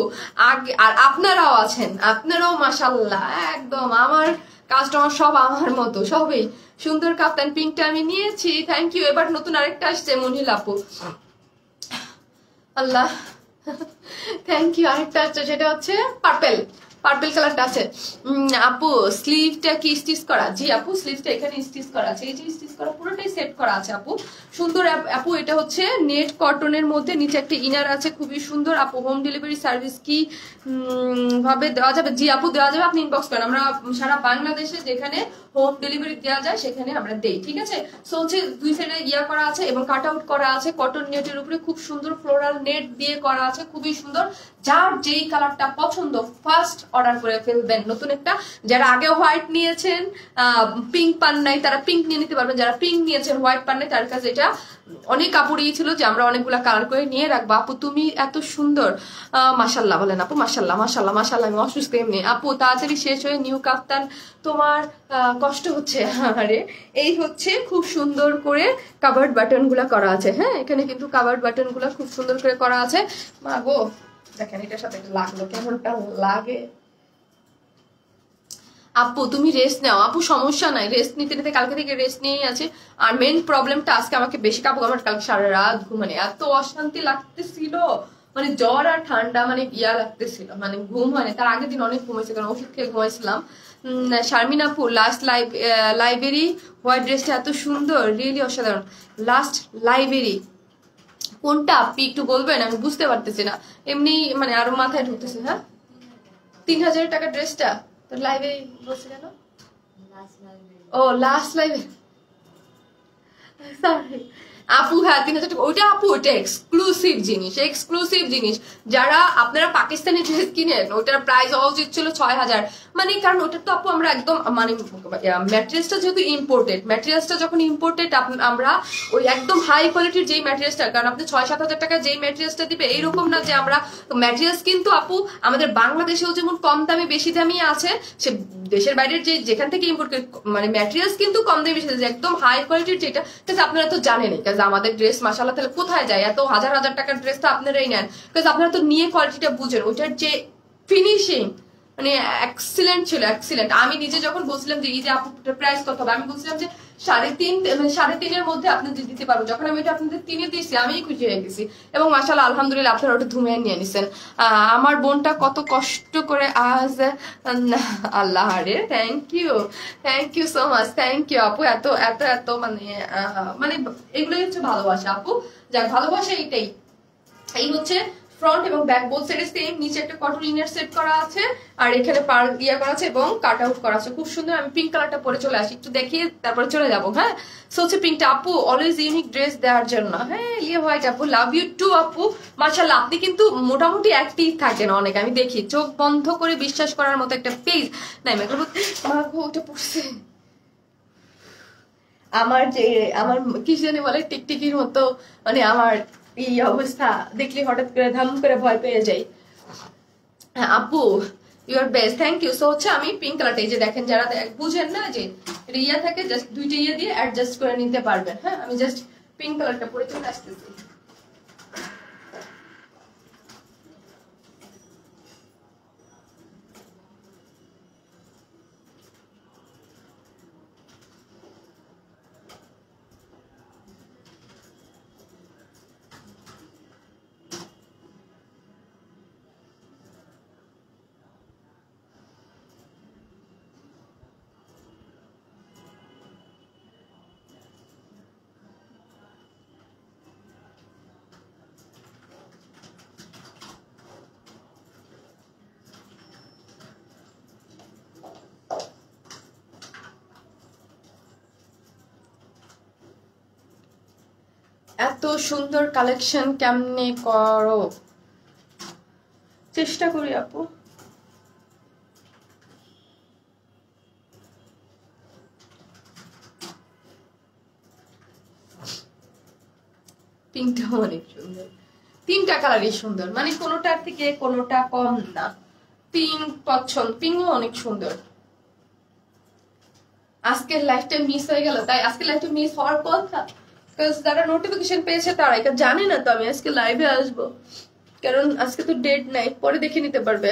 আগে আর আপনারাও আছেন, আপনারাও মাশাআল্লাহ একদম আমার কাস্টমার সব আমার মতো, সবই সুন্দর। কাপ্তান পিঙ্কটা আমি নিয়েছি, থ্যাংক ইউ। এবার নতুন আরেকটা আসছে মনিল আপু, আল্লাহ থ্যাংক ইউ। আরেকটা আসছে সেটা হচ্ছে পার্পেল, পার্পেল কালারটা আছে। আপু স্লিভটা কি স্টিচ করা? জি আপু স্লিভটা এখানে স্টিচ করা আছে, এই যে স্টিচ করা পুরোটাই সেট করা আছে আপু, সুন্দর আপু। এটা হচ্ছে নেট কটনের মধ্যে, নিচে একটা ইনার আছে, খুবই সুন্দর আপু। হোম ডেলিভারি সার্ভিস কি ভাবে দেওয়া যাবে? জি আপু দেওয়া যাবে, আপনি ইনবক্স করেন, আমরা সারা বাংলাদেশে যেখানে হোম ডেলিভারি দেওয়া যায় সেখানে আমরা দেই, ঠিক আছে? সো হচ্ছে দুই সাইডে ইয়া করা আছে এবং কাট আউট করা আছে কটন নেটের উপরে, খুব সুন্দর ফ্লোরাল নেট দিয়ে করা আছে, খুবই সুন্দর। যার যেই কালারটা পছন্দ ফার্স্ট অর্ডার করে ফেলবেন। নতুন একটা, যারা আগে হোয়াইট নিয়েছেন পিঙ্ক পান নাই তারা পিঙ্ক নিয়ে নিতে পারবেন, যারা পিঙ্ক নিয়েছেন হোয়াইট পান নাই তার কাছে এটা অনেক কাপড়ই ছিল যে আমরা অনেকগুলা কালার করে নিয়ে রাখবো। আপু তুমি এত সুন্দর, মাশাল্লাহ বলেন আপু, মাশাল্লাহ মাশাল্লাহ মাশাল্লাহ। আমি অসুস্থ এমনি আপু, তাড়াতাড়ি শেষ হয়ে নিউ কাপ্তান, তোমার কষ্ট হচ্ছে? আরে এই হচ্ছে খুব সুন্দর করে কাভার্ড বাটন গুলা করা আছে। হ্যাঁ এখানে কিন্তু কাভার্ড বাটন গুলা খুব সুন্দর করে করা আছে। মা গো দেখেন এটার সাথে এটা লাগলো, কেমনটা লাগে। আপু তুমি রেস্ট নাও, আপু সমস্যা নাই, রেস্ট নিতে নিতে কালকে থেকে রেস্ট নিয়েই আছে। আর মেন প্রবলেমটা আজকে আমাকে বেশি কাপড়, আমার কালকে সারা রাত ঘুমানে এত অশান্তি লাগতেছিল, মানে জ্বর আর ঠান্ডা মানে ইয়া লাগতেছিল, মানে ঘুম হয়নি। তার আগের দিন অনেক ঘুমাইছে কারণ ওষুধ খেয়ে ঘুমাইছিলাম। শারমিন আপু লাস্ট লাইব্রেরি হোয়াইট ড্রেসটা এত সুন্দর, রিয়েলি অসাধারণ। লাস্ট লাইব্রেরি কোনটা আপনি একটু বলবেন? আমি বুঝতে পারতেছি না, এমনি মানে আরো মাথায় ঢুকতেছে। হ্যাঁ 3000 টাকা ড্রেসটা তো লাইব্রেরি বলছে কেন? ও লাস্ট লাইব্রেরি, সরি আপু হ্যাঁ 3000 টাকা ওইটা আপু, ওইটা এক্সক্লুসিভ জিনিস, এক্সক্লুসিভ জিনিস। যারা আপনারা পাকিস্তানি ড্রেস কিনেন ওটার প্রাইস হওয়া উচিত ছিল 6000, মানে কারণ ওটা তো আপু আমরা একদম মানে ম্যাটেরিয়ালসটা যেহেতু ইম্পোর্টেড, ম্যাটেরিয়ালসটা যখন ইম্পোর্টেড আমরা ওই একদম হাই কোয়ালিটির যেই ম্যাটেরিয়ালসটা, কারণ আপনি 6-7 হাজার টাকা যেই ম্যাটেরিয়ালসটা দিবে এইরকম না যে আমরা ম্যাটেরিয়ালস কিন্তু আপু আমাদের বাংলাদেশেও যেমন কম দামি বেশি দামি আছে, সে দেশের বাইরের যে যেখান থেকে ইম্পোর্ট করে মানে ম্যাটেরিয়ালস কিন্তু কম দামি বেশি আছে, একদম হাই কোয়ালিটির যেটা। কিন্তু আপনারা তো জানেনই কাজ আমাদের ড্রেস মাশাআল্লাহ তাহলে কোথায় যায়, এত হাজার হাজার টাকার ড্রেস তো আপনারাই নেন, কাজ আপনারা তো নিয়ে কোয়ালিটিটা বুঝেন, ওইটার যে ফিনিশিং মানে এক্সিলেন্ট ছিল, এক্সিলেন্ট। আমি নিজে যখন বলছিলাম যে এই যে আপুটার প্রাইস কত হবে, আমি বলছিলাম যে 3.5 মানে 3.5-এর মধ্যে আপনাদের দিতে পারবো। যখন আমি এটা আপনাদের 3-এ দিয়েছি আমি খুশি হয়ে গেছি, এবং মাশাআল্লাহ আলহামদুলিল্লাহ আপনারা ওটা ধুমে নিয়ে নিছেন। আমার বোনটা কত কষ্ট করে আজ, আল্লাহ রে, thank you so much, thank you আপু, এত এত এত মানে মানে এগুলোই হচ্ছে ভালোবাসা আপু। যাক ভালোবাসা এইটাই। এই হচ্ছে ফ্রন্ট এবং ব্যাক বোথ সাইডে সেম, নিচে একটা কটন ইনার সেট করা আছে আর এখানে পার ইয়া করা আছে এবং কাট আউট করা আছে, খুব সুন্দর। আমি পিঙ্ক কালারটা পরে চলে আসি, একটু দেখিয়ে তারপরে চলে যাবো। হ্যাঁ সো হচ্ছে পিঙ্কটা আপু অলওয়েজ ইউনিক ড্রেস দেওয়ার জন্য। হ্যাঁ ইয়ে হোয়াইট আপু, লাভ ইউ টু আপু। মাশাআল্লাহ আপনি কিন্তু মোটামুটি অ্যাক্টিভ থাকেন অনেক, আমি দেখি চোখ বন্ধ করে বিশ্বাস করার মতো একটা পেজ নাই। ওটা পড়ছে আমার যে আমার কি জানি বলে টিকটিকির মতো, মানে আমার এই অবস্থা দেখলে হঠাৎ করে ধাম করে ভয় পেয়ে যাই। আপু your best, thank you. So হচ্ছে আমি পিঙ্ক কালারটা, এই যে দেখেন যারা বুঝেন না যে ইয়া থাকে জাস্ট দুইটা ইয়ে দিয়ে অ্যাডজাস্ট করে নিতে পারবেন। হ্যাঁ আমি জাস্ট পিঙ্ক কালারটা পরে চলে আসতেছি। এত সুন্দর কালেকশন কেমনে করো? চেষ্টা করি আপু। পিঙ্কটা অনেক সুন্দর, 3টা কালারই সুন্দর, মানে কোনোটার থেকে কোনোটা কম না। পিঙ্ক পছন্দ, পিঙ্কও অনেক সুন্দর। আজকের লাইফটা মিস হয়ে গেল, তাই আজকের লাইফটা মিস হওয়ার কথা, যারা নোটিফিকেশন পেয়েছে তারা এটা জানে না তো আমি আজকে লাইভে আসবো, কারণ আজকে তো ডেট নাই, পরে দেখে নিতে পারবে।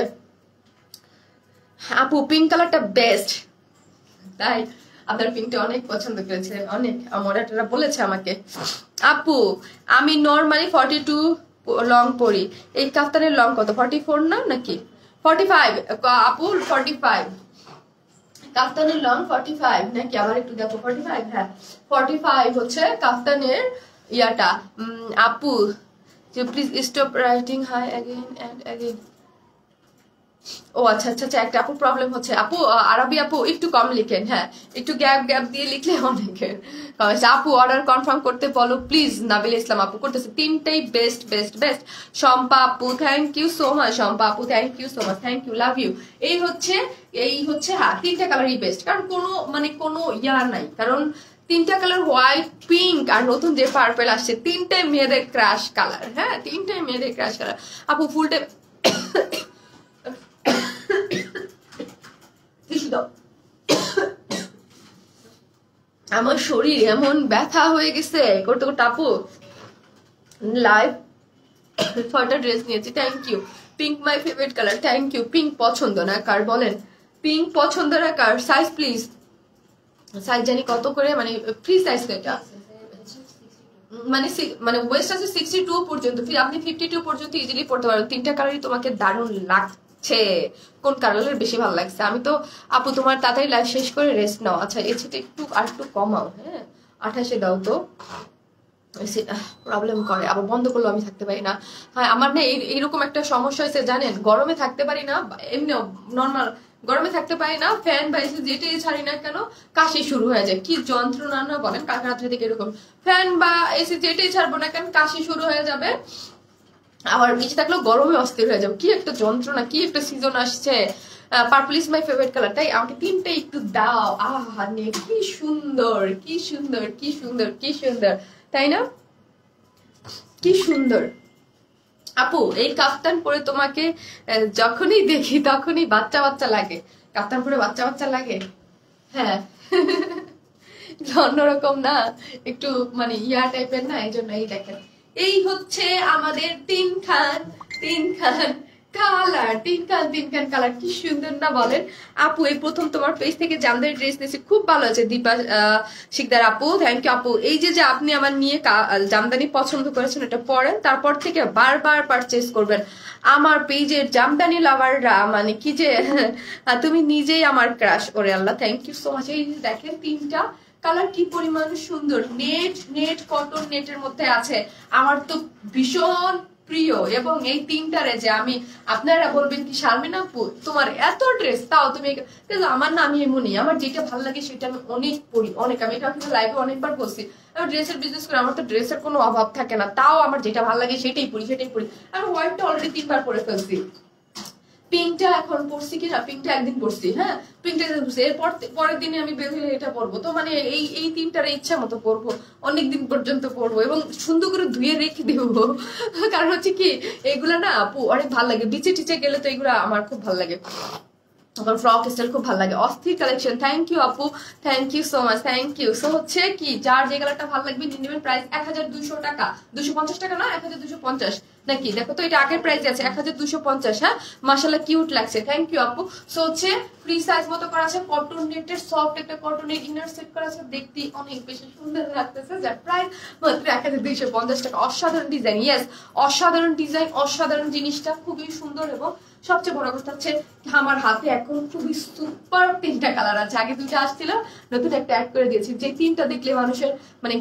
আপু পিঙ্ক কালারটা বেস্ট, তাই আপনার পিঙ্কটা অনেক পছন্দ করেছে, অনেক আমার এটা বলেছে আমাকে। আপু আমি নর্মালি 42 লং পরি, এই কাফতানের লং কত? 44 না নাকি 45? আপু 45 কাফতানের লং 45 নাকি? আবার একটু দেখো 45, হ্যাঁ 45 হচ্ছে কাফতানের ইয়াটা। আপু please stop writing hi again and again. ও আচ্ছা আচ্ছা আচ্ছা, একটা আপু প্রবলেম হচ্ছে। আপু আরবি আপু একটু কম লিখেন, হ্যাঁ একটু গ্যাপ গ্যাপ দিয়ে লিখলে অনেকের। আপু অর্ডার কনফার্ম করতে বলো প্লিজ। নাবিল ইসলাম আপু করতেছে। 3টাই বেস্ট বেস্ট বেস্ট। শম্পা আপু thank you so much. Shampa আপু thank you so much, thank you, love you. এই হচ্ছে হ্যাঁ 3টা কালারই বেস্ট, কারণ কোনো ইয়া নাই, কারণ 3টা কালার হোয়াইট, পিঙ্ক আর নতুন যে পার্পেল আসছে, 3টাই মেয়েদের ক্রাশ কালার। হ্যাঁ 3টাই মেয়েদের ক্রাশ কালার। আপু ফুলটা আমার শরীর এমন ব্যথা হয়ে গেছে করতে করতে। আপু লাইভ 6টা ড্রেস নিয়েছি, thank you. Pink my favourite colour, thank you. Pink পছন্দ না কার বলেন? পিঙ্ক পছন্দ না কার? সাইজ প্লিজ, সাইজ জানি কত করে, মানে ফ্রি সাইজ তো এটা, মানে ওয়েস্ট আছে 62 পর্যন্ত, আপনি 52 পর্যন্ত ইজিলি পড়তে পারেন। 3টা কালারই তোমাকে দারুণ লাগছে। কোন কালারের বেশি ভালো লাগছে? আমি তো আপু তোমার তাড়াতাড়ি লাইভ শেষ করে রেস্ট নাও। আচ্ছা এর সাথে একটু কমাও, হ্যাঁ 28 দাও তো, প্রবলেম করে আবার বন্ধ করলো আমি থাকতে পারি না। হ্যাঁ আমার না এইরকম একটা সমস্যা হয়েছে জানেন, গরমে থাকতে পারি না, এমনি নর্মাল গরমে থাকতে পারি না, ফ্যান বা এসি যেটাই ছাড়ি না কেন কাশি শুরু হয়ে যায়। কি যন্ত্রণা না বলেন, কালকে রাত্রে থেকে এরকম ফ্যান বা এসি যেটাই ছাড়বো না কেন কাশি শুরু হয়ে যাবে, আবার নিচে থাকলেও গরমে অস্থির হয়ে যাবে। কি একটা যন্ত্রণা, কি একটা সিজন আসছে। Purple is my favourite colour, তাই আমাকে তিনটে একটু দাও। আহা নে কি সুন্দর, কি সুন্দর, কি সুন্দর, কি সুন্দর, তাই না? কি সুন্দর আপু। এই কাফতান পরে তোমাকে যখনই দেখি তখনই বাচ্চা বাচ্চা লাগে। কাফতান পরে বাচ্চা বাচ্চা লাগে, হ্যাঁ। অন্যরকম না, একটু মানে ইয়া টাইপের না, এই জন্য। এই দেখেন, এই হচ্ছে আমাদের তিনখান কালার, তিনখান কালার। কি সুন্দর না বলেন আপু? এই প্রথম তোমার পেজ থেকে জামদানি ড্রেস নিয়েছি, খুব ভালো আছে। দীপা শিকদার আপু, থ্যাংক ইউ আপু। এই যে আপনি আমার নিয়ে জামদানি পছন্দ করেছেন, এটা পরেন, তারপর থেকে বারবার পারচেজ করবেন। আমার পেজের জামদানি লাভাররা মানে কি যে তুমি নিজেই আমার ক্রাশ। ওরে আল্লাহ, থ্যাংক ইউ সো মাচ। এই যে দেখেন তিনটা কালার কি পরিমাণ সুন্দর, নেট কটন নেটের মধ্যে আছে। আমার তো ভীষণ প্রিয়। এবং এই তিনটারে যে আমি, আপনারা বলবেন কি শারমিন আপু তোমার এত ড্রেস, তাও তুমি, আমার না আমি এমনই, আমার যেটা ভালো লাগে সেটা আমি অনেক পরি, অনেক। আমি এটা কিন্তু লাইভে অনেকবার বলছি, আমি ড্রেসের বিজনেস করি, আমার তো ড্রেসের কোনো অভাব থাকে না, তাও আমার যেটা ভালো লাগে সেটাই পরি। আমি হোয়াইটটা অলরেডি 3বার পরে ফেলছি, পিঙ্কটা এখন পরছি কিনা, পিঙ্কটা একদিন পরছি, হ্যাঁ পিঙ্কটা একদিন পরছি, এরপর পরের দিনে আমি বের হয়ে এটা পরবো। তো মানে এই তিনটার ইচ্ছা মতো পরবো, অনেকদিন পর্যন্ত পরবো এবং সুন্দর করে ধুয়ে রেখে দেবো। কারণ হচ্ছে কি এগুলা না আপু অনেক ভালো লাগে, বিচে টিচে গেলে তো এগুলা আমার খুব ভালো লাগে। ফ্রক স্টাইল খুব ভালো লাগে, অস্থির কালেকশন। থ্যাংক ইউ আপু, thank you so much, thank you. So হচ্ছে কি যার যে কালারটা ভালো লাগবে নিয়ে নেবেন। প্রাইস 1200 টাকা, 250 টাকা না, 1250 নাকি? দেখো তো এটা আগের প্রাইস আছে 1250। হ্যাঁ মাশাআল্লাহ কিউট লাগছে, থ্যাংক ইউ আপু। সো হচ্ছে ফ্রি সাইজ মতো করা আছে, কটন নেটের সফট একটা কটনের ইনার সেট করা আছে, দেখতে অনেক বেশি সুন্দর লাগতেছে। যার প্রাইস মাত্র 1250 টাকা। অসাধারণ ডিজাইন, ইয়েস অসাধারণ ডিজাইন, অসাধারণ জিনিসটা খুবই সুন্দর। এবং সবচেয়ে বড় কথা হচ্ছে আমার হাতে এখন খুবই সুপার 3টা কালার আছে, আগে 2টা আসছিল, নতুন একটা অ্যাড করে দিয়েছি। যে 3টা দেখলে মানুষের মানে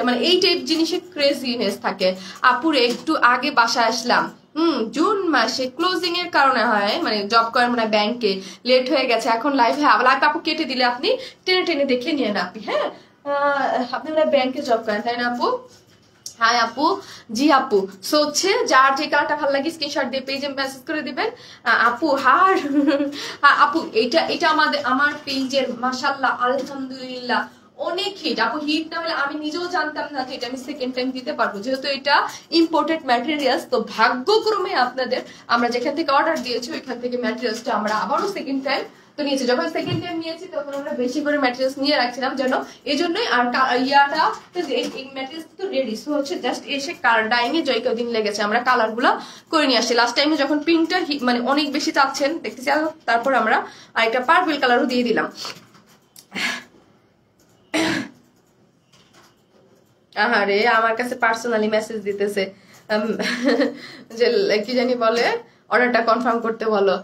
মানে এই টাইপ জিনিসের ক্রেজিনেস থাকে। আপুরে একটু আগে বাসায় আসলাম, জুন মাসে ক্লোজিং এর কারণে হয়, মানে জব করেন মানে ব্যাংকে, লেট হয়ে গেছে। এখন লাইভ আপু কেটে দিলে আপনি টেনে টেনে দেখে নিয়ে না আপনি, হ্যাঁ আপনি ব্যাংকে জব করেন তাই না আপু? হ্যাঁ আপু, জি আপু। সো হচ্ছে যার যে কালারটা ভালো লাগে স্ক্রিনশট দিয়ে পেজে মেসেজ করে দিবেন। আপু হার আপু এটা আমার পেজের মাশাআল্লাহ আলহামদুলিল্লাহ অনেক হিট আপু। হিট না হলে আমি নিজেও জানতাম না যে এটা আমি সেকেন্ড টাইম দিতে পারবো, যেহেতু এটা ইম্পোর্টেড ম্যাটেরিয়ালস। তো ভাগ্যক্রমে আপনাদের আমরা যেখান থেকে অর্ডার দিয়েছি ওইখান থেকে ম্যাটেরিয়ালসটা আমরা আবারও সেকেন্ড টাইম তো নিয়েছি। যখন সেকেন্ড টাইম নিয়েছি তখন আমরা বেশি করে ম্যাটেরিয়ালস নিয়ে রাখছিলাম যেন, এই জন্যই। আর ইয়াটা এই ম্যাটেরিয়ালস তো রেডি, সো হচ্ছে জাস্ট এসে ডাইংয়ে জয় কদিন লেগেছে, আমরা কালার গুলা করে নিয়ে আসছি। লাস্ট টাইমে যখন পিঙ্কটা মানে অনেক বেশি চাচ্ছেন দেখতেছি, তারপর আমরা আরেকটা পার্পল কালারও দিয়ে দিলাম। আহারে আমার কাছে পার্সোনালি মেসেজ দিতেছে যে কি জানি বলে, অর্ডারটা কনফার্ম করতে বলো,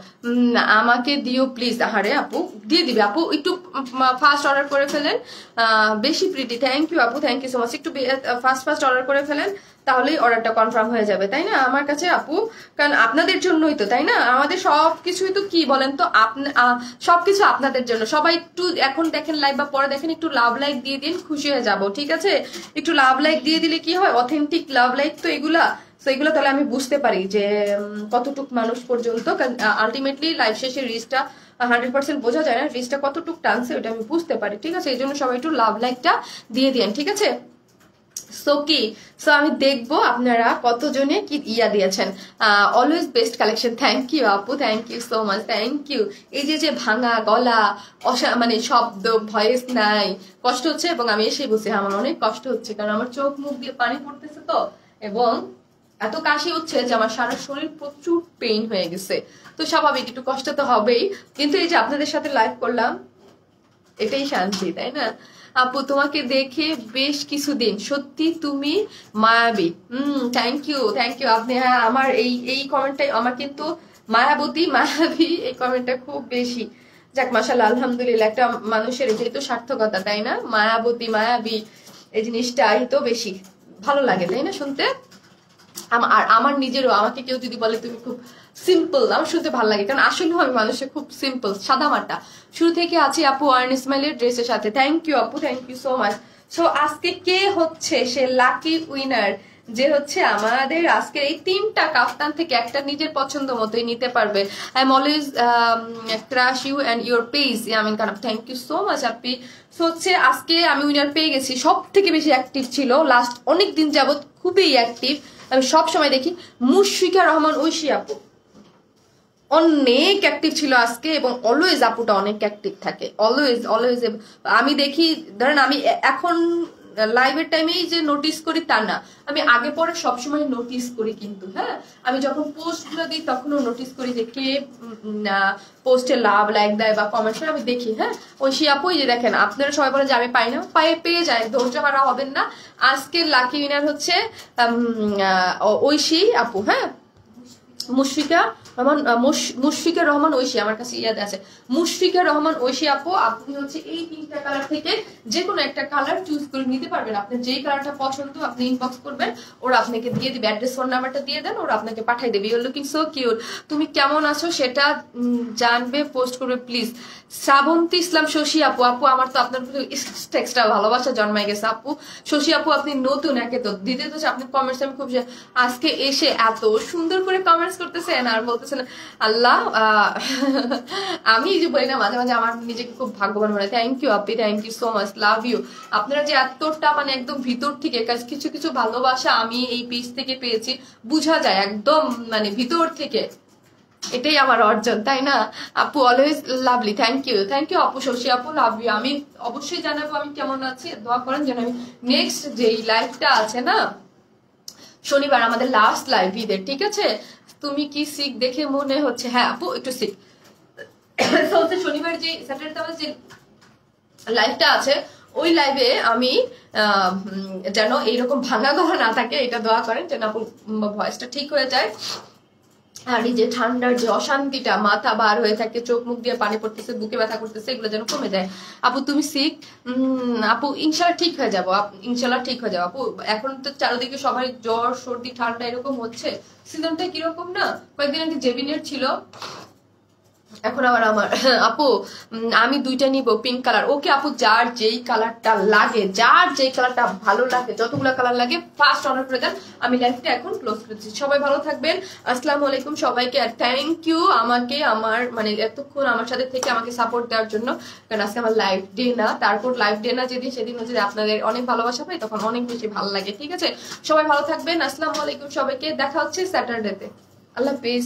আমাকে দিও প্লিজ। আহারে আপু দিয়ে দিবে আপু, একটু ফাস্ট অর্ডার করে ফেলেন, বেশি প্রিটি। থ্যাংক ইউ আপু, থ্যাংক ইউ সো মাচ। একটু ফাস্ট অর্ডার করে ফেলেন, তাহলেই অর্ডারটা কনফার্ম হয়ে যাবে তাই না আমার কাছে আপু? কারণ আপনাদের জন্যই তো তাই না, আমাদের সবকিছুই তো কি বলেন তো, সবকিছু আপনাদের জন্য। সবাই একটু এখন দেখেন লাইভ বা পরে দেখেন, একটু লাভ লাইক দিয়ে দিন, খুশি হয়ে যাব, ঠিক আছে? একটু লাভ লাইক দিয়ে দিলে কি হয়, অথেন্টিক লাভ লাইক তো এগুলা, সেগুলো তাহলে আমি বুঝতে পারি যে কতটুক মানুষ পর্যন্ত। আলটিমেটলি লাইভ শেষে রিচটা 100% বোঝা যায় না, রিচটা কতটুক টানছে ওটা আমি বুঝতে পারি, ঠিক আছে? এই জন্য সবাই একটু লাভ লাইকটা দিয়ে দিন, ঠিক আছে? সো আমি দেখবো আপনারা কতজনে কি ইয়া দিয়েছেন। Always best collection, thank you আপু, thank you so much, thank you. এই যে ভাঙা গলা, মানে শব্দ, ভয়েস নাই, কষ্ট হচ্ছে। এবং আমি এসে বসে আমার অনেক কষ্ট হচ্ছে, কারণ আমার চোখ মুখ দিয়ে পানি পড়তেছে তো, এবং এত কাশি হচ্ছে যে আমার সারা শরীর প্রচুর পেইন হয়ে গেছে। তো স্বাভাবিক একটু কষ্ট তো হবেই, কিন্তু এই যে আপনাদের সাথে লাইভ করলাম এটাই শান্তি, তাই না? আপু তোমাকে দেখে বেশ কিছুদিন, সত্যি তুমি মায়াবী। থ্যাংক ইউ আপনি। হ্যাঁ আমার এই কমেন্টটাই আমার কিন্তু মায়াবতী মায়াবী এই কমেন্টটা খুব বেশি। যাক মাশাআল্লাহ আলহামদুলিল্লাহ, একটা মানুষের এটাই তো সার্থকতা তাই না, মায়াবতী মায়াবী এই জিনিসটাই তো বেশি ভালো লাগে তাই না শুনতে। আর আমার নিজেরও, আমাকে কেউ যদি বলে তুমি খুব সিম্পল, আমার শুনতে ভালো লাগে, কারণ আসলে আমি মানুষের খুব সিম্পল, সাদামাটা। শুরু থেকে আছি আপু আর্ন ইসমাইলের ড্রেসের সাথে। থ্যাংক ইউ আপু, thank you so much. So আজকে কে হচ্ছে সে লাকি উইনার যে হচ্ছে আমাদের আজকে এই 3টা কাফতান থেকে একটা নিজের পছন্দ মতোই নিতে পারবে। I am always crush you and your page Yamin কানাপ, থ্যাংক ইউ সো মাচ আপি। সো হচ্ছে আজকে আমি উইনার পেয়ে গেছি। সব থেকে বেশি অ্যাক্টিভ ছিল লাস্ট অনেক দিন যাবত, খুবই অ্যাক্টিভ, আমি সব সময় দেখি মুশফিকা রহমান ঐশী আপু অনেক অ্যাক্টিভ ছিল আজকে, এবং অলওয়েজ আপুটা অনেক অ্যাক্টিভ থাকে, অলওয়েজ অলওয়েজ। আমি দেখি, ধরেন আমি এখন লাইভের টাইমেই যে নোটিস করি তা না, আমি আগে পরে সবসময় নোটিস করি, কিন্তু হ্যাঁ আমি যখন পোস্ট গুলো দিই তখনও নোটিস করি যে কে পোস্টে লাভ লাইক দেয় বা কমেন্ট করে, আমি দেখি। হ্যাঁ ঐশী আপু, এই যে দেখেন আপনারা সবাই বলেন যে আমি পাই না, পেয়ে যায়, ধৈর্য হারা হবেন না। আজকের লাকি উইনার হচ্ছে ঐশী আপু, হ্যাঁ মুশফিকা রহমান, মুশফিকা রহমান ঐশী, আমার কাছে ইয়াদ আছে, মুশফিকা রহমান ঐশী আপু। আপনি হচ্ছে এই 3টা কালার থেকে যে কোনো একটা কালার চুজ করে নিতে পারবেন। আপনার যেই কালারটা পছন্দ আপনি ইনবক্স করবেন, ওরা আপনাকে দিয়ে দিবে, অ্যাড্রেস ফোন নাম্বারটা দিয়ে দেন, ওরা আপনাকে পাঠিয়ে দেবে। ইউর লুকিং সো কিউট, তুমি কেমন আছো সেটা জানবে, পোস্ট করবে প্লিজ। শ্রাবন্তী ইসলাম শশী আপু, আপু আমার তো আপনার প্রতি এক্সট্রা ভালোবাসা জন্মায় গেছে আপু। শশী আপু আপনি নতুন, একে তো দিতে তো আপনি কমেন্টস, আমি খুব আজকে এসে এত সুন্দর করে কমেন্টস করতেছেন আর বলতেছেন আল্লাহ, আমি যে বলি না মাঝে মাঝে আমার নিজেকে খুব ভাগ্যবান মনে হয়। থ্যাংক ইউ আপি, thank you so much, love you. আপনারা যে এতটা মানে একদম ভিতর থেকে কিছু কিছু ভালোবাসা আমি এই পেজ থেকে পেয়েছি, বুঝা যায় একদম মানে ভিতর থেকে, এটাই আমার অর্জন, তাই না আপু? অলওয়েজ লাভলি, থ্যাংক ইউ আপু, শশী আপু, লাভ ইউ। আমি অবশ্যই জানাবো আমি কেমন আছি, দোয়া করেন যেন আমি নেক্সট যেই লাইভটা আছে না শনিবার, আমাদের লাস্ট লাইভ ঈদের, ঠিক আছে? তুমি কি সিক দেখে মনে হচ্ছে? হ্যাঁ আপু একটু সিক। শনিবার যে স্যাটারডে আমাদের যে লাইভটা আছে, ওই লাইভে আমি যেন এইরকম ভাঙা গলা না থাকে, এটা দোয়া করেন যেন আপু ভয়েসটা ঠিক হয়ে যায়। আর এই যে ঠান্ডার যে অশান্তিটা, মাথা বার হয়ে থাকে, চোখ মুখ দিয়ে পানি পড়তেছে, বুকে ব্যথা করতেছে, এগুলো যেন কমে যায়। আপু তুমি সিক? আপু ইনশাল্লাহ ঠিক হয়ে যাবো, ইনশাল্লাহ ঠিক হয়ে যাবো আপু। এখন তো চারিদিকে সবাই জ্বর সর্দি ঠান্ডা এরকম হচ্ছে, সিজনটা কিরকম না, কয়েকদিন আগে জেবিনের ছিল, এখন আবার আমার। আপু আমি 2টা নিব, পিঙ্ক কালার। ওকে আপু, যার যেই কালারটা লাগে, যার যেই কালারটা ভালো লাগে, যতগুলো কালার লাগে ফার্স্ট অর্ডার করে দেন। আমি লাইভটা এখন ক্লোজ করেছি। সবাই ভালো থাকবেন, আসসালামু আলাইকুম সবাইকে। আর থ্যাংক ইউ আমাকে, আমার মানে এতক্ষণ আমার সাথে থেকে আমাকে সাপোর্ট দেওয়ার জন্য, কারণ আজকে আমার লাইভ ডে না, তারপর লাইভ ডে না যেদিন, সেদিন হচ্ছে আপনাদের অনেক ভালোবাসা পাই, তখন অনেক বেশি ভালো লাগে। ঠিক আছে, সবাই ভালো থাকবেন, আসসালামু আলাইকুম সবাইকে, দেখা হচ্ছে স্যাটারডেতে, আল্লাহ হাফেজ।